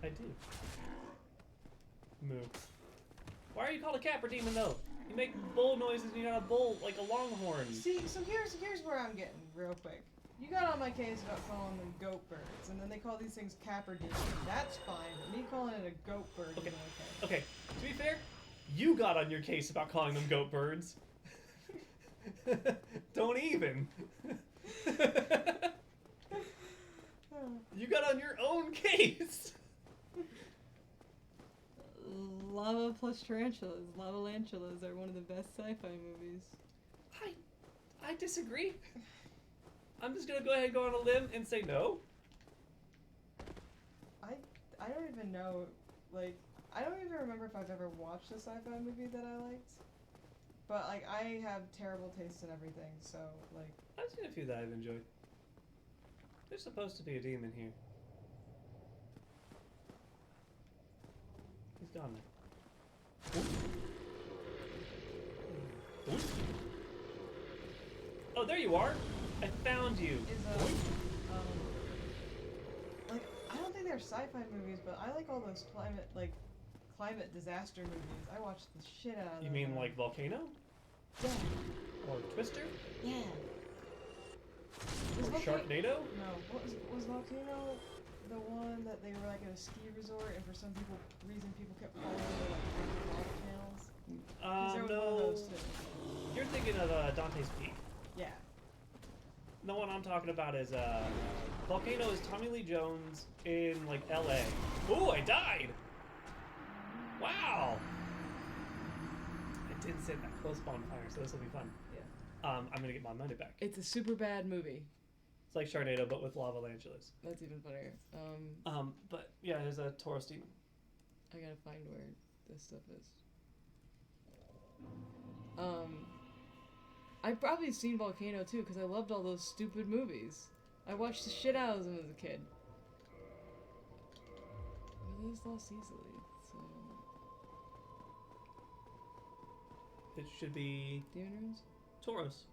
You're I do. Moo. Why are you called a capper demon though? You make bull noises and you got a bull like a longhorn. See, so here's where I'm getting real quick. You got on my case about calling them goat birds, and then they call these things capper demons. That's fine, but me calling it a goat bird Okay. isn't okay. Okay, to be fair, you got on your case about calling them goat birds. Don't even. You got on your own case. Lava plus tarantulas. Lavalantulas are one of the best sci-fi movies. I disagree. I'm just gonna go ahead and go on a limb and say no. I don't even know, like, I don't even remember if I've ever watched a sci-fi movie that I liked. But, like, I have terrible taste in everything, so, like... I've seen a few that I've enjoyed. There's supposed to be a demon here. He's gone now. Ooh. Ooh. Oh, there you are! I found you! Like, I don't think they're sci-fi movies, but I like all those climate disaster movies. I watch the shit out of them. You mean like Volcano? Yeah. Or Twister? Yeah. Or Sharknado? No. Was Volcano the one that they were like at a ski resort and for some reason people kept falling into like lava channels? 'Cause there was one of No. those too. You're thinking of Dante's Peak. Yeah. The one I'm talking about is Volcano is Tommy Lee Jones in like LA. Ooh, I died! Wow! I did sit that close bonfire, so this will be fun. Yeah. I'm gonna get my money back. It's a super bad movie. It's like Sharknado, but with lavalantulas. That's even funnier. But yeah, there's a Taurus demon. I gotta find where this stuff is. I've probably seen Volcano too, because I loved all those stupid movies. I watched the shit out of them as a kid. But this lost easily, so... It should be Demon Runes? Tauros.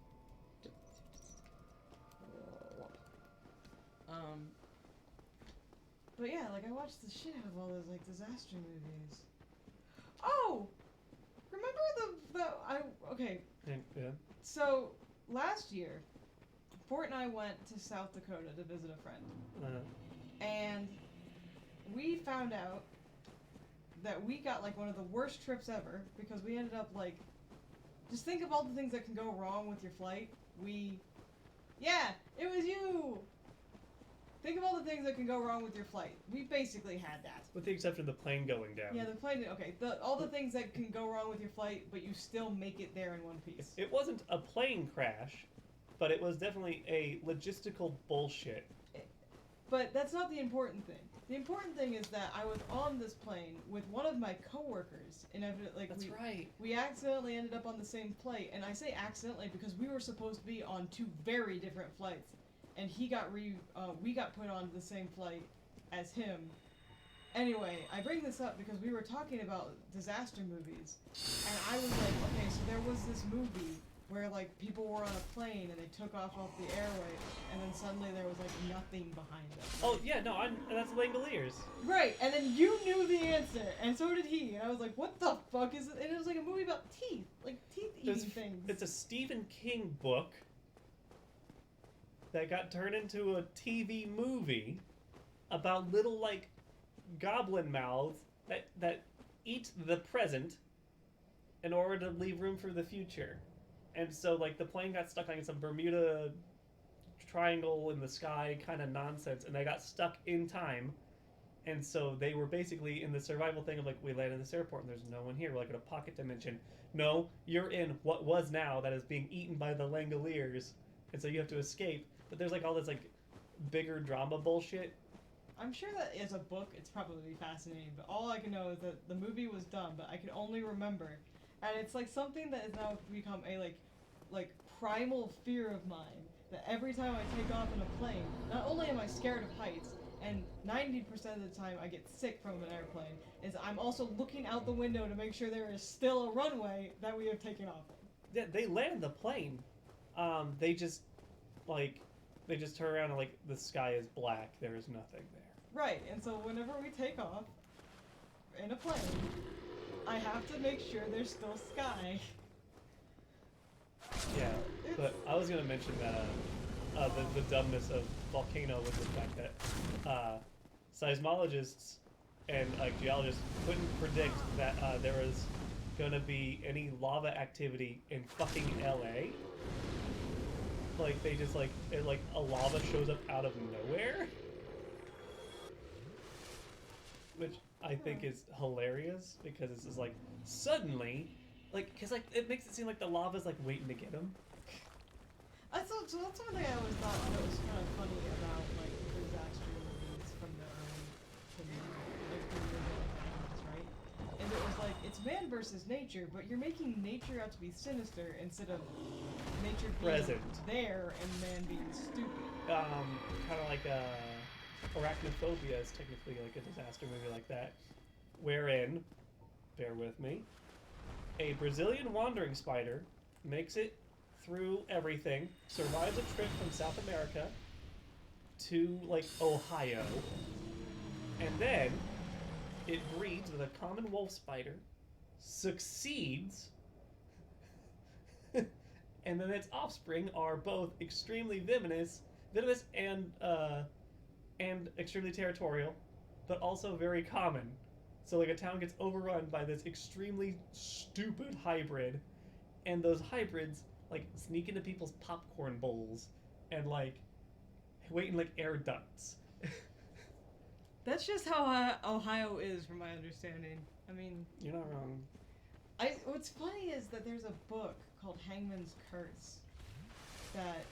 But yeah, like I watched the shit out of all those like disaster movies. Oh! Remember okay, Yeah. so last year, Fort and I went to South Dakota to visit a friend. And we found out that we got like one of the worst trips ever because we ended up like, just think of all the things that can go wrong with your flight. Yeah, it was you! Think of all the things that can go wrong with your flight. We basically had that. With the exception of the plane going down. Yeah, the plane, okay, all the things that can go wrong with your flight, but you still make it there in one piece. It wasn't a plane crash, but it was definitely a logistical bullshit. But that's not the important thing. The important thing is that I was on this plane with one of my coworkers, and That's right. we accidentally ended up on the same flight, and I say accidentally because we were supposed to be on two very different flights, and we got put on the same flight as him. Anyway, I bring this up because we were talking about disaster movies, and I was like, okay, so there was this movie where like people were on a plane and they took off the airway, and then suddenly there was like nothing behind them. Oh yeah, no, that's Langoliers. Right, and then you knew the answer, and so did he, and I was like, what the fuck is it? And it was like a movie about teeth, like teeth-eating things. It's a Stephen King book that got turned into a TV movie about little like goblin mouths that eat the present in order to leave room for the future. And so like the plane got stuck on some Bermuda Triangle in the sky kind of nonsense, and they got stuck in time. And so they were basically in the survival thing of like, we land in this airport and there's no one here. We're like in a pocket dimension. No, you're in what was now that is being eaten by the Langoliers. And so you have to escape. But there's like all this like bigger drama bullshit. I'm sure that as a book, it's probably fascinating, but all I can know is that the movie was dumb, but I can only remember. And it's like something that has now become a like primal fear of mine, that every time I take off in a plane, not only am I scared of heights, and 90% of the time I get sick from an airplane, is I'm also looking out the window to make sure there is still a runway that we have taken off of. they land the plane. They just turn around and like the sky is black. There is nothing there. Right, and so whenever we take off in a plane, I have to make sure there's still sky. Yeah, but I was gonna mention that the dumbness of Volcano was the fact that seismologists and like geologists couldn't predict that there was gonna be any lava activity in fucking LA. Like they just like a lava shows up out of nowhere, which I think is hilarious because it's just like suddenly, like because like it makes it seem like the lava's like waiting to get them. So that's one thing I always thought that was kind of funny about like disaster movies from the original times, right? And it was like it's man versus nature, but you're making nature out to be sinister instead of nature being Present. there and man being stupid. Kind of like Arachnophobia is technically like a disaster movie like that, wherein, bear with me, a Brazilian wandering spider makes it through everything, survives a trip from South America to like Ohio, and then it breeds with a common wolf spider, succeeds, and then its offspring are both extremely venomous and extremely territorial, but also very common. So like a town gets overrun by this extremely stupid hybrid, and those hybrids like sneak into people's popcorn bowls and like wait in like air ducts. That's just how Ohio is, from my understanding. I mean, You're not wrong. What's funny is that there's a book called Hangman's Curse that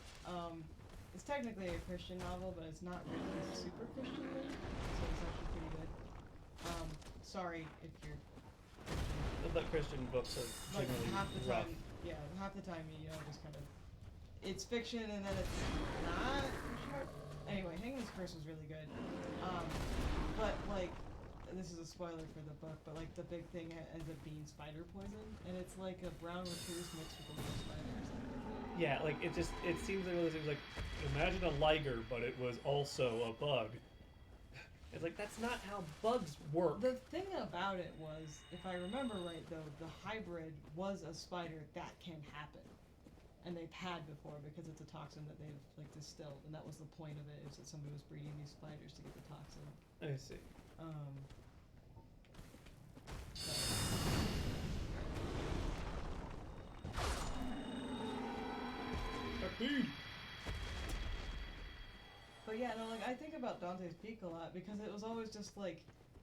it's technically a Christian novel, but it's not written super Christianly, so it's actually pretty good. Sorry if you're Christian. The Christian books are Like generally half the rough. time, yeah, half the time you know just kind of it's fiction and then it's not sure. Anyway, Hangman's Curse was really good. But like this is a spoiler for the book, but like the big thing ends up being spider poison, and it's like a brown recluse mixed with a wolf spider or something. Yeah, like it seems like one of those things like imagine a liger, but it was also a bug. It's like that's not how bugs work. The thing about it was, if I remember right though, the hybrid was a spider that can happen. And they've had before because it's a toxin that they've like distilled, and that was the point of it, is that somebody was breeding these spiders to get the toxin. I see. But yeah, no, like I think about Dante's Peak a lot because it was always just like,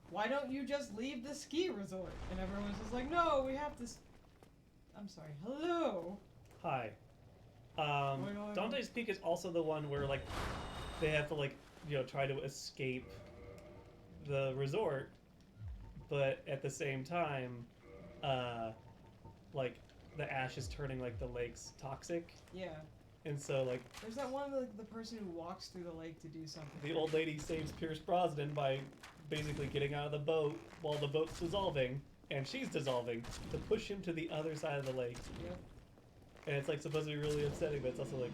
why don't you just leave the ski resort? And everyone's just like, no, we have to. I'm sorry. Hello. Hi. Dante's Peak is also the one where like they have to like try to escape the resort, but at the same time, like the ash is turning like the lakes toxic. Yeah. And so like There's that one like the person who walks through the lake to do something. the old lady saves Pierce Brosnan by basically getting out of the boat while the boat's dissolving, and she's dissolving, to push him to the other side of the lake. Yep. And it's like supposed to be really upsetting, but it's also like,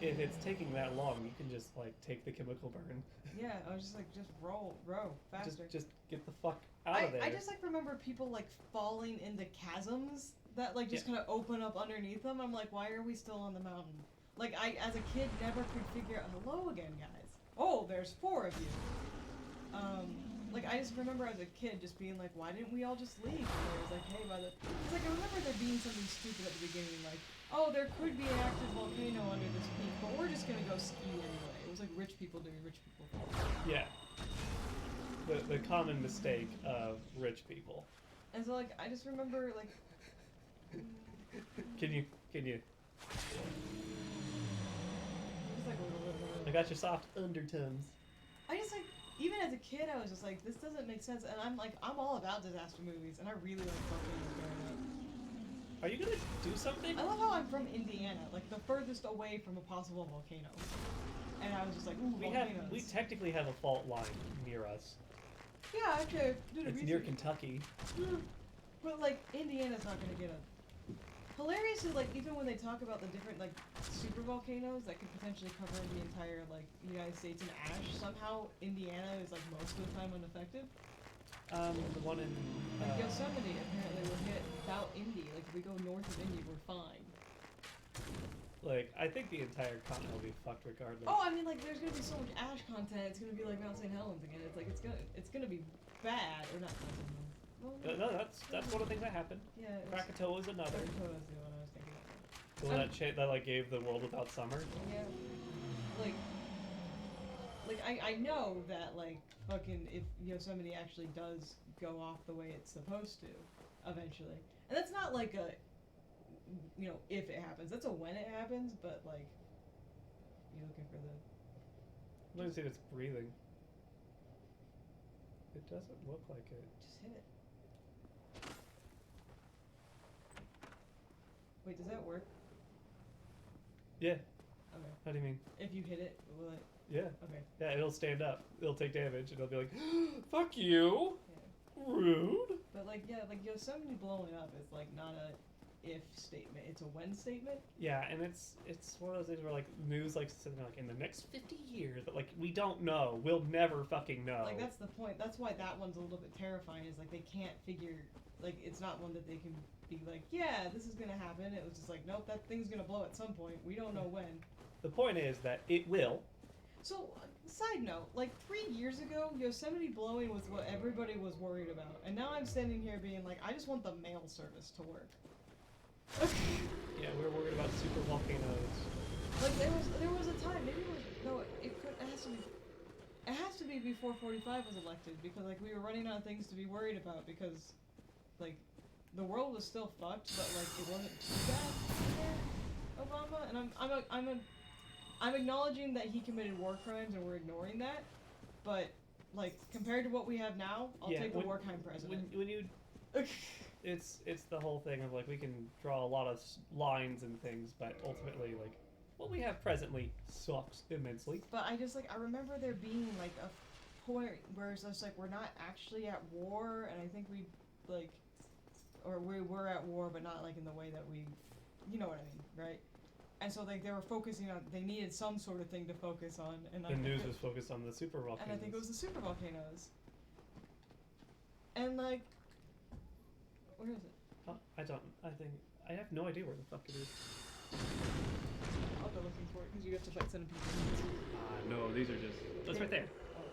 if it's taking that long, you can just like take the chemical burn. Yeah, I was just like, just row faster. Just get the fuck out of there. I just like remember people like falling into chasms that like just kind of open up underneath them. I'm like, why are we still on the mountain? Like I, as a kid, never could figure out. Hello again, guys. Oh, there's 4 of you. Like I just remember as a kid just being like, why didn't we all just leave? And it was like, hey, it's like I remember there being something stupid at the beginning, like, oh, there could be an active volcano under this peak, but we're just gonna go ski anyway. It was like rich people doing rich people things. Yeah. The common mistake of rich people. And so like I just remember like. Can you? Just like a little bit. I got your soft undertones. I just like, even as a kid, I was just like, this doesn't make sense. And I'm all about disaster movies, and I really like volcanoes growing up. Are you gonna do something? I love how I'm from Indiana, like the furthest away from a possible volcano. And I was just like, ooh, volcanoes. We technically have a fault line near us. Yeah, okay. It's near Kentucky. But like, Indiana's not gonna get hilarious is like even when they talk about the different like super volcanoes that could potentially cover the entire like United States in ash, somehow Indiana is like most of the time unaffected. The one in Like Yosemite apparently will hit about Indy. Like if we go north of Indy, we're fine. like I think the entire continent will be fucked regardless. Oh, I mean like there's gonna be so much ash content. It's gonna be like Mount St. Helens again. It's like it's gonna be bad or not. Well, No, that's one of the things that happened. yeah. Krakatoa is another. Krakatoa's the one I was thinking of. The one that like gave the world without summer. Yeah. Like I know that like fucking if Yosemite actually does go off the way it's supposed to, eventually, and that's not like a, you know, if it happens. That's a when it happens. But like, you looking for the. Let me see if it's breathing. It doesn't look like it. Just hit it. Wait, does that work? Yeah. Okay. How do you mean? If you hit it, will it? Yeah. Okay. Yeah, it'll stand up. It'll take damage, and it'll be like, "Fuck you, Yeah. rude." But like, yeah, like Yosemite blowing up is like not a if statement. It's a when statement. Yeah, and it's one of those things where like news like sitting there, like in the next 50 years, but like we don't know. We'll never fucking know. Like that's the point. That's why that one's a little bit terrifying. Is like they can't figure. Like it's not one that they can be like, yeah, this is gonna happen. It was just like, nope, that thing's gonna blow at some point. We don't know when. The point is that it will. So, side note, like 3 years ago, Yosemite blowing was what everybody was worried about, and now I'm standing here being like, I just want the mail service to work. Yeah, we're worried about super volcanoes. Like there was a time, maybe it was no, it has to be before 45 was elected because like we were running out of things to be worried about because like the world was still fucked, but like it wasn't too bad under Obama, and I'm acknowledging that he committed war crimes and we're ignoring that, but like compared to what we have now, I'll take the wartime president. When you, it's the whole thing of like we can draw a lot of lines and things, but ultimately like what we have presently sucks immensely. But I remember there being like a point where it's just like we're not actually at war, and I think we like, or we were at war, but not like in the way that we, you know what I mean, right? And so like they were focusing on, they needed some sort of thing to focus on, and the news was focused on the super volcanoes. And I think it was the super volcanoes. And like, where is it? I think I have no idea where the fuck it is. I'll go looking for it because you have to fight centipedes. No, these are just. That's right there. Oh.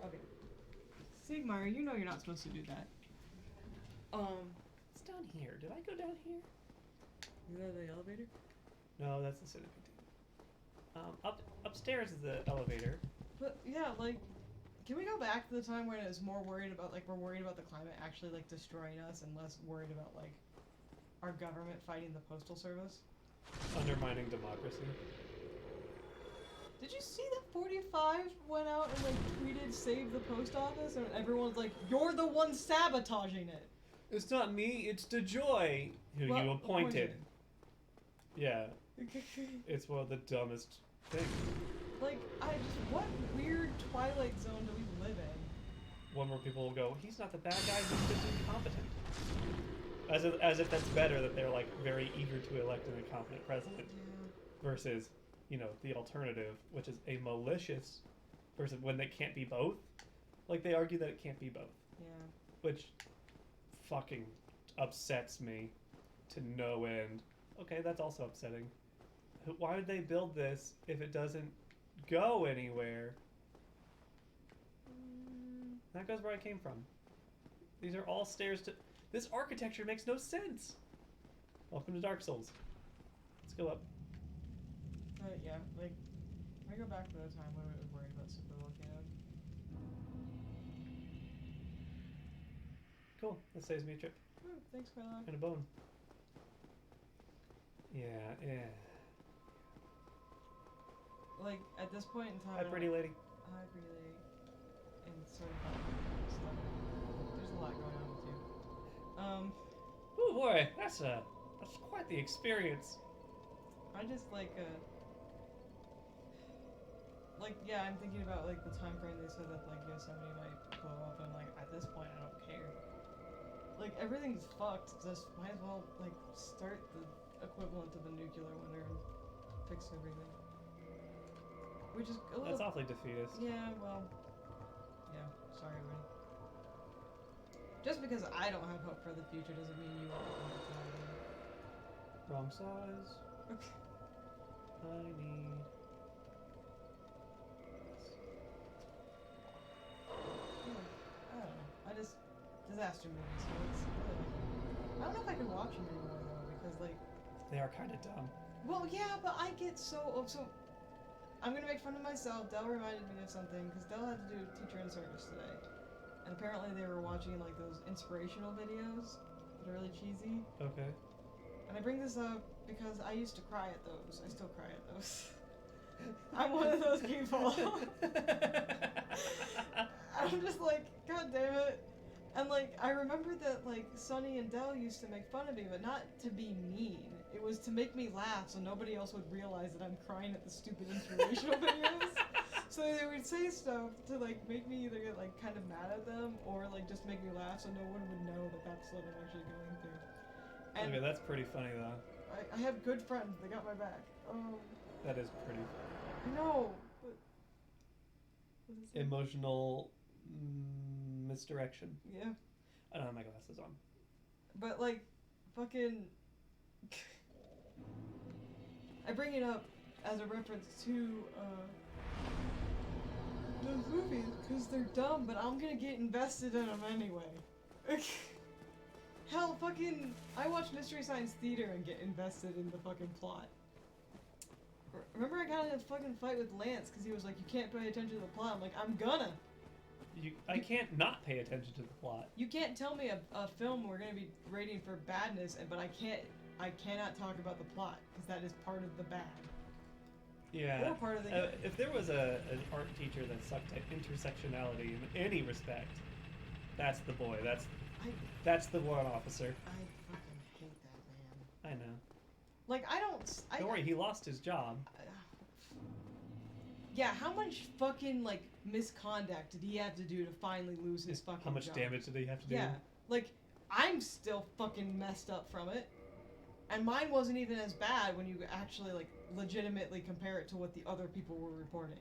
Okay. Sigmar, you know you're not supposed to do that. It's down here. Did I go down here? Is that the elevator? No, that's the centipede. Upstairs is the elevator. But yeah, like, can we go back to the time when it was more worried about like we're worried about the climate actually like destroying us and less worried about like our government fighting the postal service? Undermining democracy. Did you see that 45 went out and like tweeted "Save the post office" and everyone's like, "You're the one sabotaging it." It's not me. It's DeJoy who you appointed. Yeah. It's one of the dumbest things. Like, what weird Twilight Zone do we live in? One where people will go, he's not the bad guy, he's just incompetent. As if that's better that they're like very eager to elect an incompetent president. Yeah. Versus, you know, the alternative, which is a malicious person when they can't be both. Like they argue that it can't be both. Yeah. Which fucking upsets me to no end. Okay, that's also upsetting. Why would they build this if it doesn't go anywhere? That goes where I came from. These are all stairs to... This architecture makes no sense! Welcome to Dark Souls. Let's go up. Yeah, like, I go back to the time when I was worried about super volcanoes. Cool, that saves me a trip. Oh, thanks, Carla. And a bone. Yeah. Like, at this point in time... Hi, pretty lady. Hi, pretty lady. And sort of stuff. There's a lot going on with you. Oh boy, that's quite the experience. I just, like, yeah, I'm thinking about, like, the time frame they said that, like, Yosemite might blow up, and, like, at this point, I don't care. Like, everything's fucked. Just might as well, like, start the equivalent of a nuclear winter and fix everything. Which is a little... That's awfully defeatist. Yeah, well... Yeah, sorry, everybody. Just because I don't have hope for the future doesn't mean you all don't have hope for it. Wrong size. Okay. I need... I don't know. I just... Disaster movies, so it's really... I don't know if I can watch them anymore, though, because, like... They are kind of dumb. Well, yeah, but I get so... Oh, so... I'm gonna make fun of myself. Dell reminded me of something, because Dell had to do teacher in service today. And apparently they were watching, like, those inspirational videos that are really cheesy. Okay. And I bring this up because I used to cry at those. I still cry at those. I'm one of those people. I'm just like, God damn it. And, like, I remember that, like, Sonny and Dell used to make fun of me, but not to be mean. It was to make me laugh so nobody else would realize that I'm crying at the stupid inspirational videos. So they would say stuff to, like, make me either get, like, kind of mad at them or, like, just make me laugh so no one would know that that's what I'm actually going through. And Okay, that's pretty funny, though. I have good friends. They got my back. That is pretty funny. I know, but... what is it? Emotional misdirection. Yeah. I don't have my glasses on. But, like, fucking... I bring it up as a reference to, those movies, because they're dumb, but I'm gonna get invested in them anyway. Hell, fucking... I watch Mystery Science Theater and get invested in the fucking plot. Remember I got in a fucking fight with Lance because he was like, you can't pay attention to the plot. I'm like, I'm gonna. I can't not pay attention to the plot. You can't tell me a film we're gonna be rating for badness, but I cannot talk about the plot because that is part of the bad. Yeah. Or part of the if there was an art teacher that sucked at intersectionality in any respect, that's the boy. That's the warrant officer. I fucking hate that man. I know. Like, Don't worry, he lost his job. Yeah, how much fucking, like, misconduct did he have to do to finally lose his fucking How much job? damage did he have to do? Yeah, like, I'm still fucking messed up from it. And mine wasn't even as bad when you actually, like, legitimately compare it to what the other people were reporting.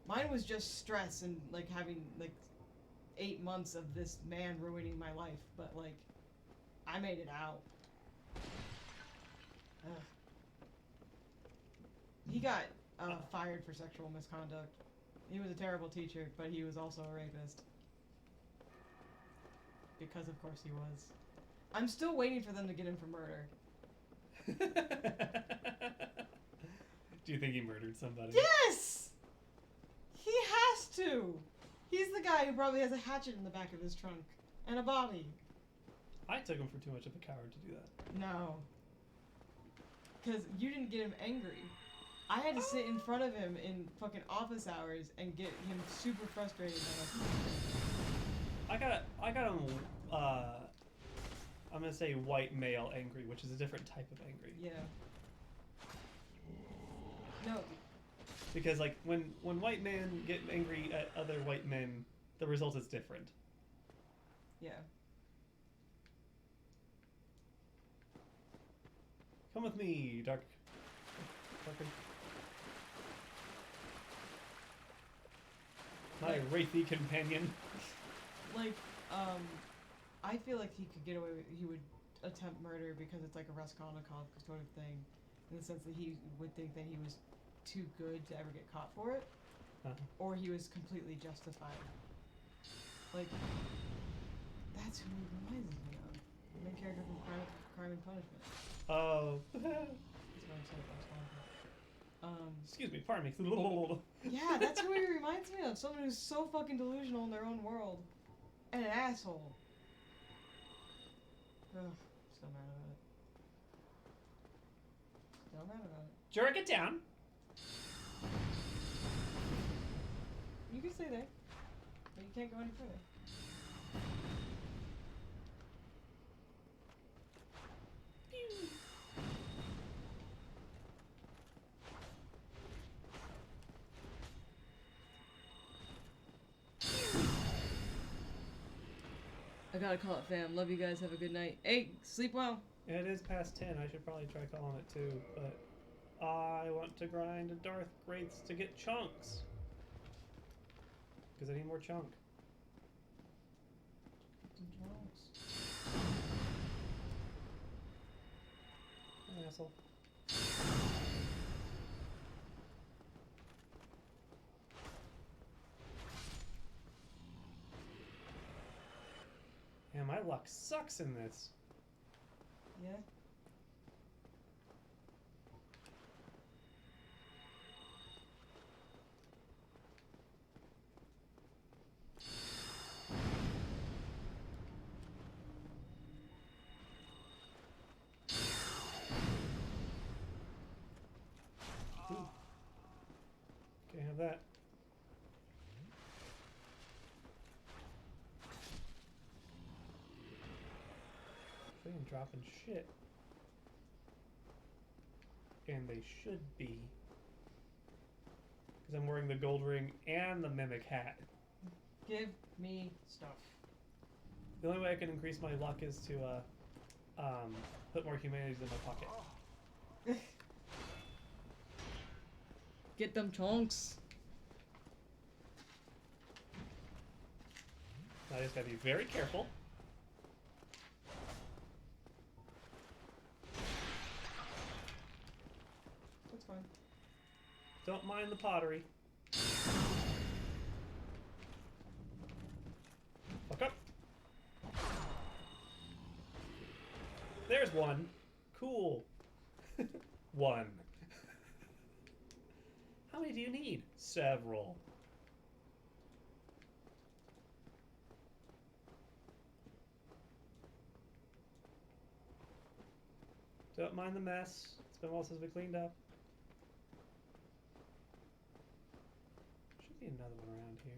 Mine was just stress and, like, having, like, 8 months of this man ruining my life. But, like, I made it out. Ugh. He got fired for sexual misconduct. He was a terrible teacher, but he was also a rapist. Because of course he was. I'm still waiting for them to get him for murder. Do you think he murdered somebody? Yes! He has to! He's the guy who probably has a hatchet in the back of his trunk. And a body. I took him for too much of a coward to do that. No. Because you didn't get him angry. I had to sit in front of him in fucking office hours and get him super frustrated. I got him, I'm gonna say white male angry, which is a different type of angry. Yeah. No. Because, like, when white men get angry at other white men, the result is different. Yeah. Come with me, Darker. My wraithy companion. Like, I feel like he could get away with, he would attempt murder because it's like a Raskolnikov sort of thing, in the sense that he would think that he was too good to ever get caught for it, or he was completely justified. Like, that's who he reminds me of. The main character from Crime and Punishment. Oh. That's what I'm saying, Raskolnikov. Excuse me, pardon me. Yeah, that's who he reminds me of. Someone who's so fucking delusional in their own world. And an asshole. Ugh, still mad about it. Still mad about it. Jerk it down. You can stay there. But you can't go any further. gotta call it, fam. Love you guys. Have a good night. Hey, sleep well. It is past 10. I should probably try calling it too, but I want to grind a Darth Wraiths to get chunks. Because I need more chunk. Asshole. Man, my luck sucks in this. Yeah. Ooh. Can't have that. They ain't dropping shit. And they should be. Because I'm wearing the gold ring and the mimic hat. Give me stuff. The only way I can increase my luck is to put more humanities in my pocket. Get them chunks. I just gotta be very careful. That's fine. Don't mind the pottery. Fuck up. There's one. Cool. One. How many do you need? Several. Don't mind the mess. It's been a while since we cleaned up. Should be another one around here.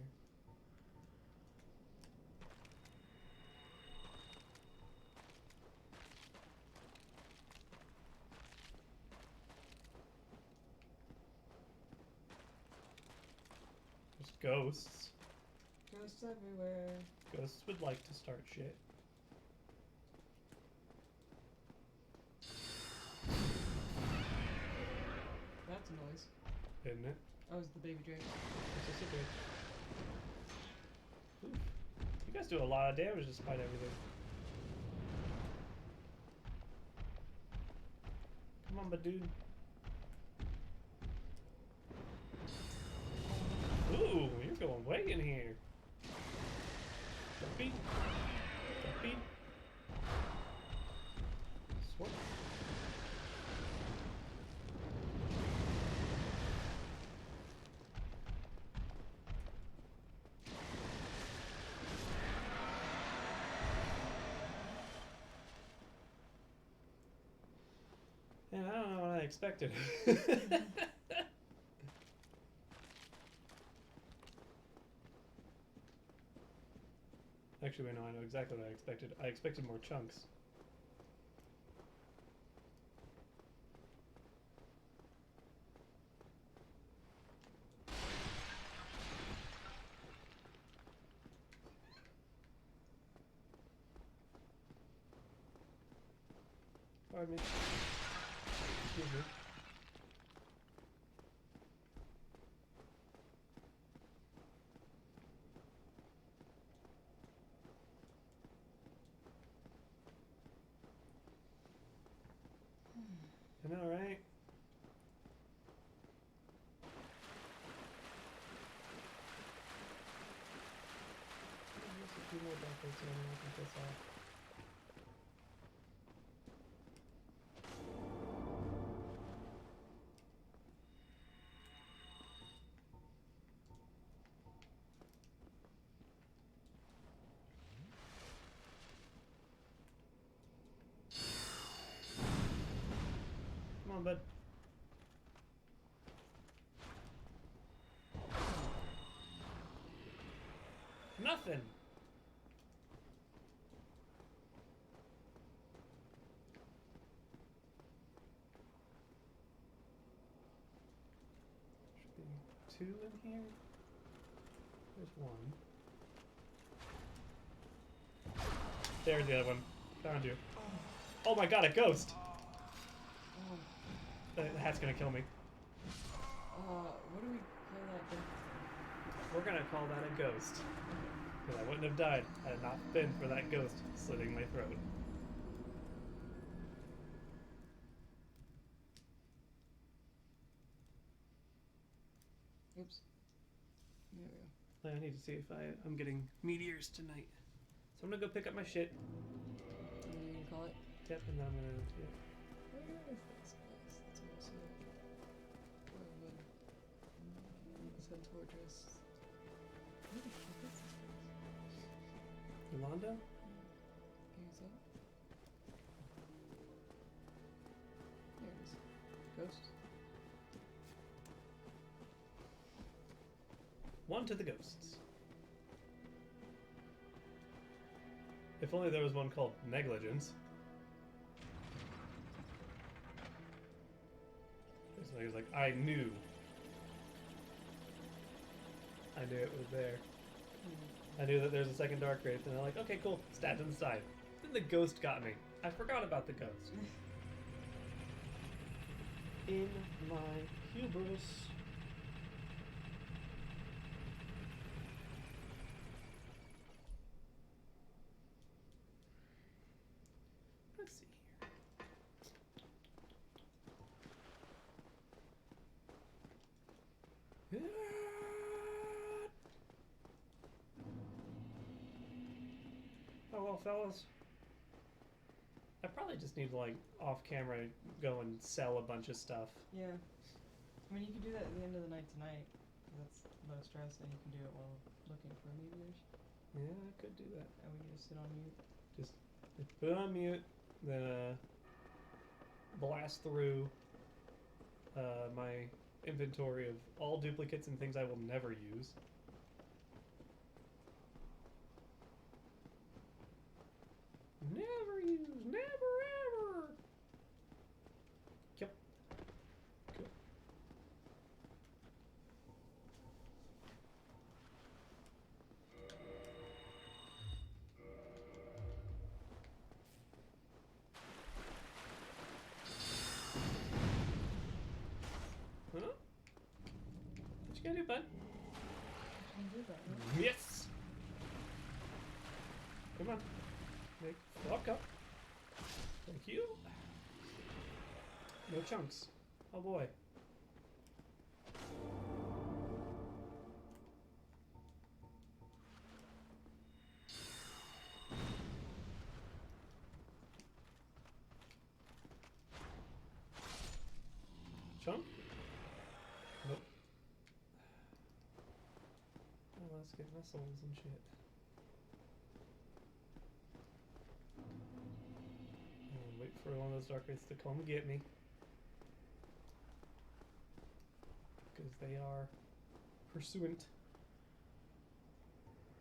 There's ghosts. Ghosts everywhere. Ghosts would like to start shit. That's a noise. Isn't it? That was the baby drake. It's just a bit. Ooh. You guys do a lot of damage despite everything. Come on, dude. Ooh, you're going way in here. Don't beat. Don't beat. Sword. Yeah, I don't know what I expected. Actually, wait, no, I know exactly what I expected. I expected more chunks. Pardon me. Excuse me. I know, right? There's a few more buffers here, I can piss off. Come on, bud. Nothing. Should be 2 in here. There's 1. There's the other one. Found you. Oh my god, a ghost! Oh. The hat's gonna kill me. What do we call that thing? We're gonna call that a ghost. Because I wouldn't have died had it not been for that ghost slitting my throat. Oops. There we go. I need to see if I'm getting meteors tonight. So I'm gonna go pick up my shit. And then you can call it. Yep, and then I'm gonna. Yeah. Where is this place? It's almost like. Where would. Said Tortoise. Where the fuck is this place? Yolanda? Is that? There it is. Ghost. One to the ghosts. If only there was one called negligence. Somebody's like, I knew it was there. I knew that there's a second dark wraith, and they're like, okay, cool, stabbed in the side. Then the ghost got me. I forgot about the ghost. In my hubris. Let's see here. Oh well, fellas. I probably just need to, like, off camera go and sell a bunch of stuff. Yeah. I mean, you could do that at the end of the night tonight. 'Cause that's low stress, and you can do it while looking for meteors. Yeah, I could do that. And we can just sit on mute. Just put it on mute, then blast through my inventory of all duplicates and things I will never use. Never use, never ever. Yep. Cool. Huh? What you gonna do, bud? You can do that, right? Yes! Come on. Make fuck up. Thank you. No chunks. Oh boy. Chunk? Nope. Oh, let's get missiles and shit. And wait for one of those dark wraiths to come get me. Because they are pursuant.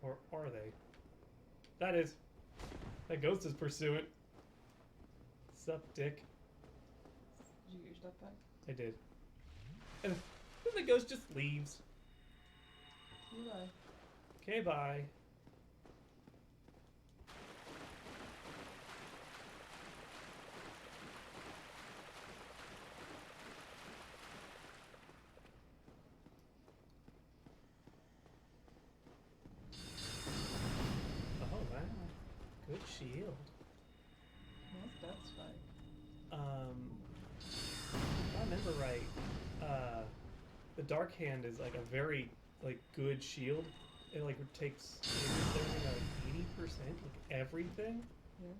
Or are they? That is. That ghost is pursuant. Sup, dick? Did you get your stuff back? I did. And then the ghost just leaves. See you bye. Okay, bye. Oh, wow. Good shield. That's fine. If I remember right, the Dark Hand is like a very good shield. It takes everything 80%, everything. Yeah.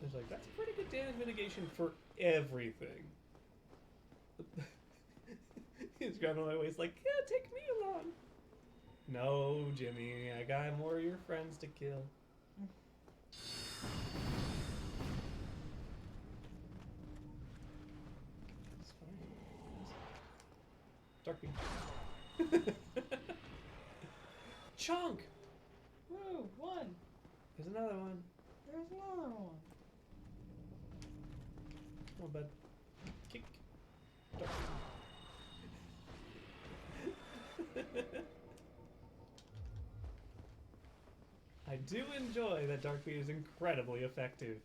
It's that's pretty good damage mitigation for everything. He's grabbing my waist yeah, take me along. No, Jimmy, I got more of your friends to kill. It's fine. Dark beam. Chunk! Woo! One! There's another one. There's another one. Come on, bud. Kick. Dark. I do enjoy that Darkbeat is incredibly effective.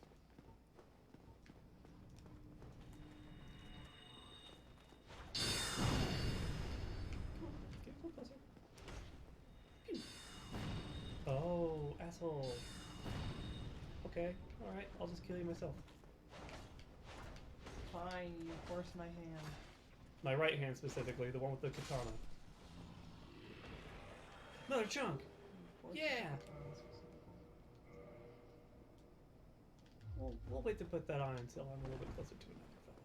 Get a little closer. Pew. Oh, asshole. Okay, alright, I'll just kill you myself. Fine, you forced my hand. My right hand specifically, the one with the katana. Another chunk! Forced Yeah. my hand specifically. We'll wait to put that on until I'm a little bit closer to another fella.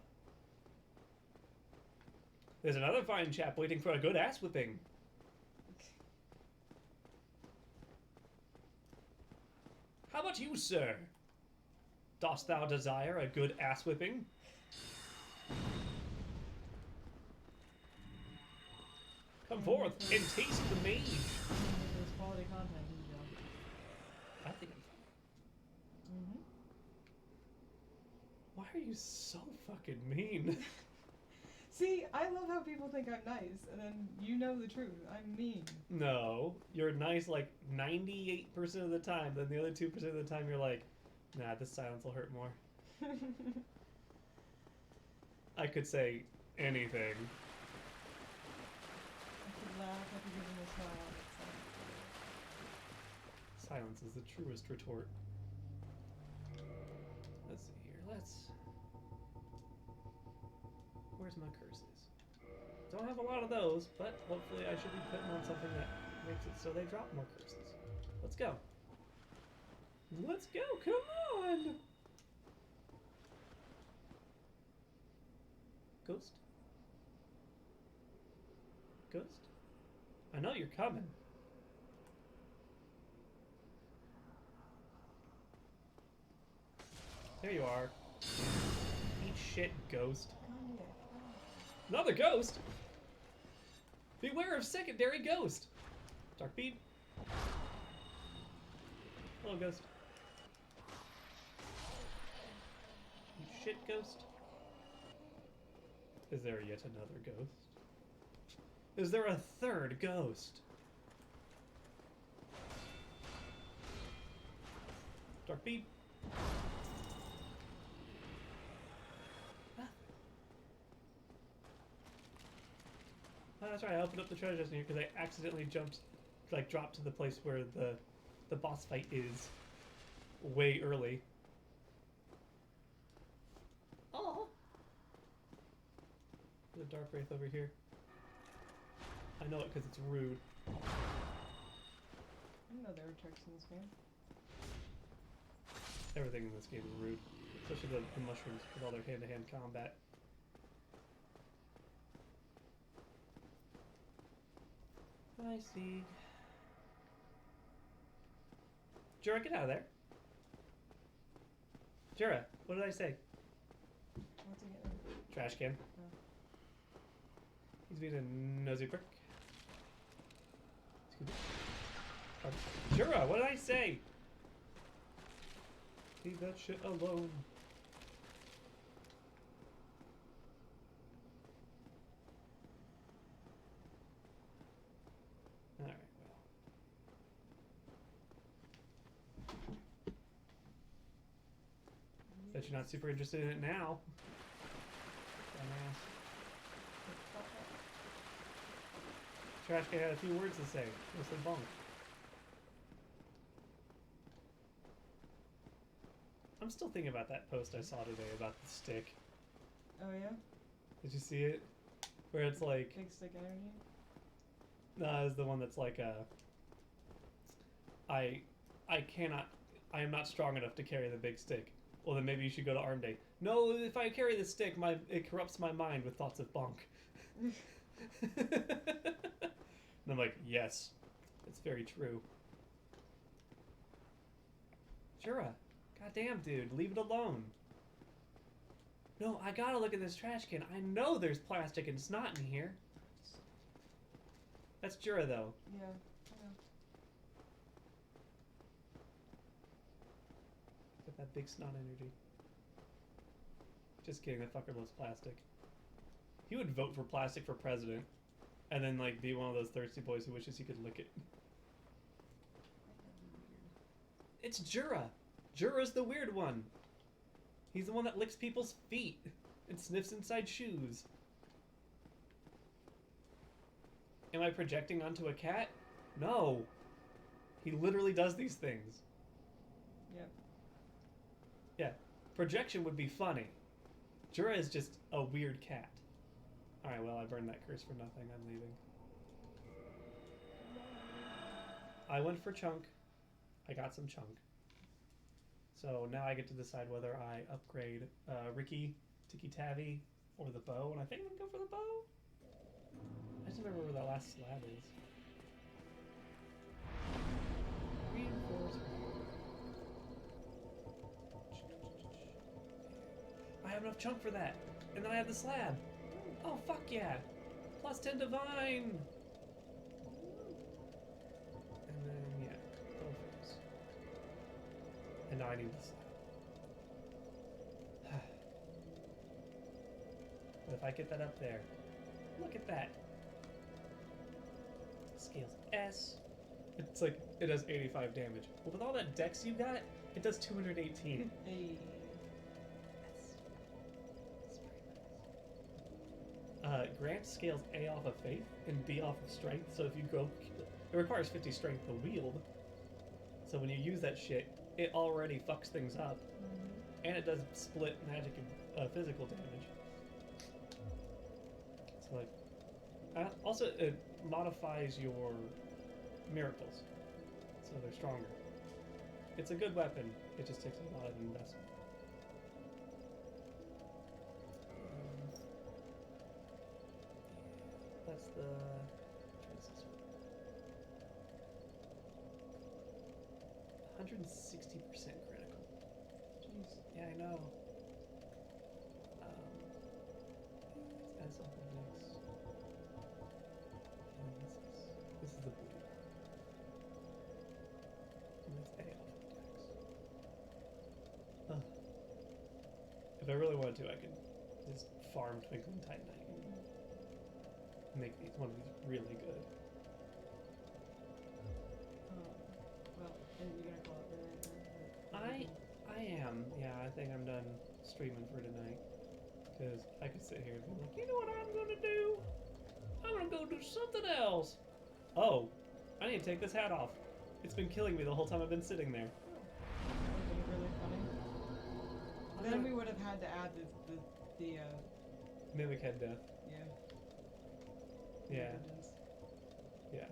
There's another fine chap waiting for a good ass whipping. How about you, sir? Dost thou desire a good ass whipping? Come forth and taste the mage. There's quality content in the job. I think I'm fine. Why are you so fucking mean? See, I love how people think I'm nice, and then you know the truth. I'm mean. No, you're nice like 98% of the time. Then the other 2% of the time you're like, nah, this silence will hurt more. I could say anything. I could laugh, I could give him a smile. Silence is the truest retort. Let's see here. Where's my curses? Don't have a lot of those, but hopefully I should be putting on something that makes it so they drop more curses. Let's go. Let's go, come on! Ghost? Ghost? I know you're coming. There you are. Eat shit, ghost. Another ghost? Beware of secondary ghost! Darkbeat. Hello, ghost. You shit, ghost. Is there yet another ghost? Is there a third ghost? Darkbeat. Oh, that's right, I opened up the treasure chest in here because I accidentally dropped to the place where the boss fight is way early. Oh! There's a dark wraith over here. I know it because it's rude. I didn't know there were tricks in this game. Everything in this game is rude. Especially the mushrooms with all their hand-to-hand combat. I see. Jura, get out of there. Jura, what did I say? What's he getting? Trash can. Oh. He's being a nosy prick. Excuse me. Jura, what did I say? Leave that shit alone. Alright, well. Bet you're not super interested in it now. Dumbass. Trash can had a few words to say. Mostly bunk. I'm still thinking about that post I saw today about the stick. Oh yeah? Did you see it? Where it's like... Big stick energy? No, it's the one that's like I am not strong enough to carry the big stick. Well, then maybe you should go to Arm Day. No, if I carry the stick, it corrupts my mind with thoughts of bunk. And I'm like, yes, it's very true. Jura, goddamn, dude, leave it alone. No, I gotta look at this trash can. I know there's plastic and snot in here. That's Jura, though. Yeah, I know. Got that big snot energy. Just kidding, that fucker loves plastic. He would vote for plastic for president, and then like be one of those thirsty boys who wishes he could lick it. It's Jura. Jura's the weird one. He's the one that licks people's feet and sniffs inside shoes. Am I projecting onto a cat? No. He literally does these things. Yep. Yeah. Projection would be funny. Jura is just a weird cat. Alright, well, I burned that curse for nothing. I'm leaving. I went for chunk. I got some chunk. So now I get to decide whether I upgrade Ricky, Tiki Tavi, or the bow. And I think I'm going to go for the bow. I just remember where that last slab is. Reinforce. I have enough chunk for that. And then I have the slab. Oh, fuck yeah. Plus 10 divine. And then, yeah, both. And now I need the slab. But if I get that up there, look at that. Scales S. It's like, it does 85 damage. But with all that dex you got, it does 218. Hey. Grant scales A off of faith and B off of strength, so if you go... It requires 50 strength to wield. So when you use that shit, it already fucks things up. Mm-hmm. And it does split magic and physical damage. So like... also, it modifies your miracles. So they're stronger. It's a good weapon, it just takes a lot of investment. That's the... Which one is this one? 160% critical. Jeez. Yeah, I know. Let's add something next. And this is the blue. And that's A off of dex. Huh. If I really wanted to, I could just farm Twinkling Titanite and make one of these really good. Well, are you gonna call it for night then? I am. Yeah, I think I'm done streaming for tonight. Because I could sit here and be like, you know what I'm gonna do? I'm gonna go do something else. Oh, I need to take this hat off. It's been killing me the whole time I've been sitting there. That would have been really funny. Then we would have had to add the Mimic head death. yeah. Yeah. Vengeance. Yeah.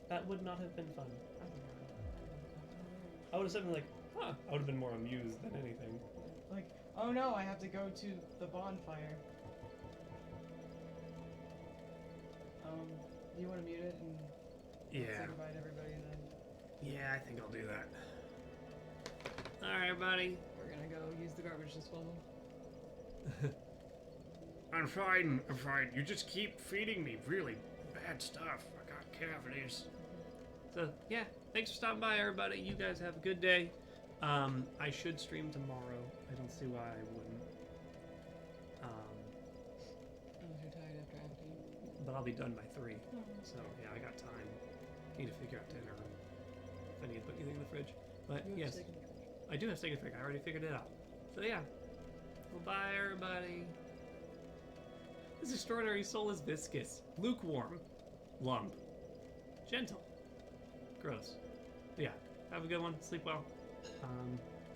That would not have been fun. I would have said like, huh. I would have been more amused than anything. Like, oh no, I have to go to the bonfire. You want to mute it and say goodbye to everybody then? Yeah, I think I'll do that. Alright, buddy. We're gonna go use the garbage disposal. I'm fine. I'm fine. You just keep feeding me really bad stuff. I got cavities. So, yeah. Thanks for stopping by, everybody. You guys have a good day. I should stream tomorrow. I don't see why I wouldn't. Unless you're tired after acting. But I'll be done by 3. So, yeah, I got time. Need to figure out dinner. If I need to put anything in the fridge. But, yes. I do have steak and frig. I already figured it out. So, yeah. Well, bye, everybody. This extraordinary soul is viscous, lukewarm, lump, gentle, gross. But yeah, have a good one, sleep well,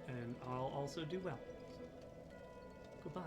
and I'll also do well. So, goodbye.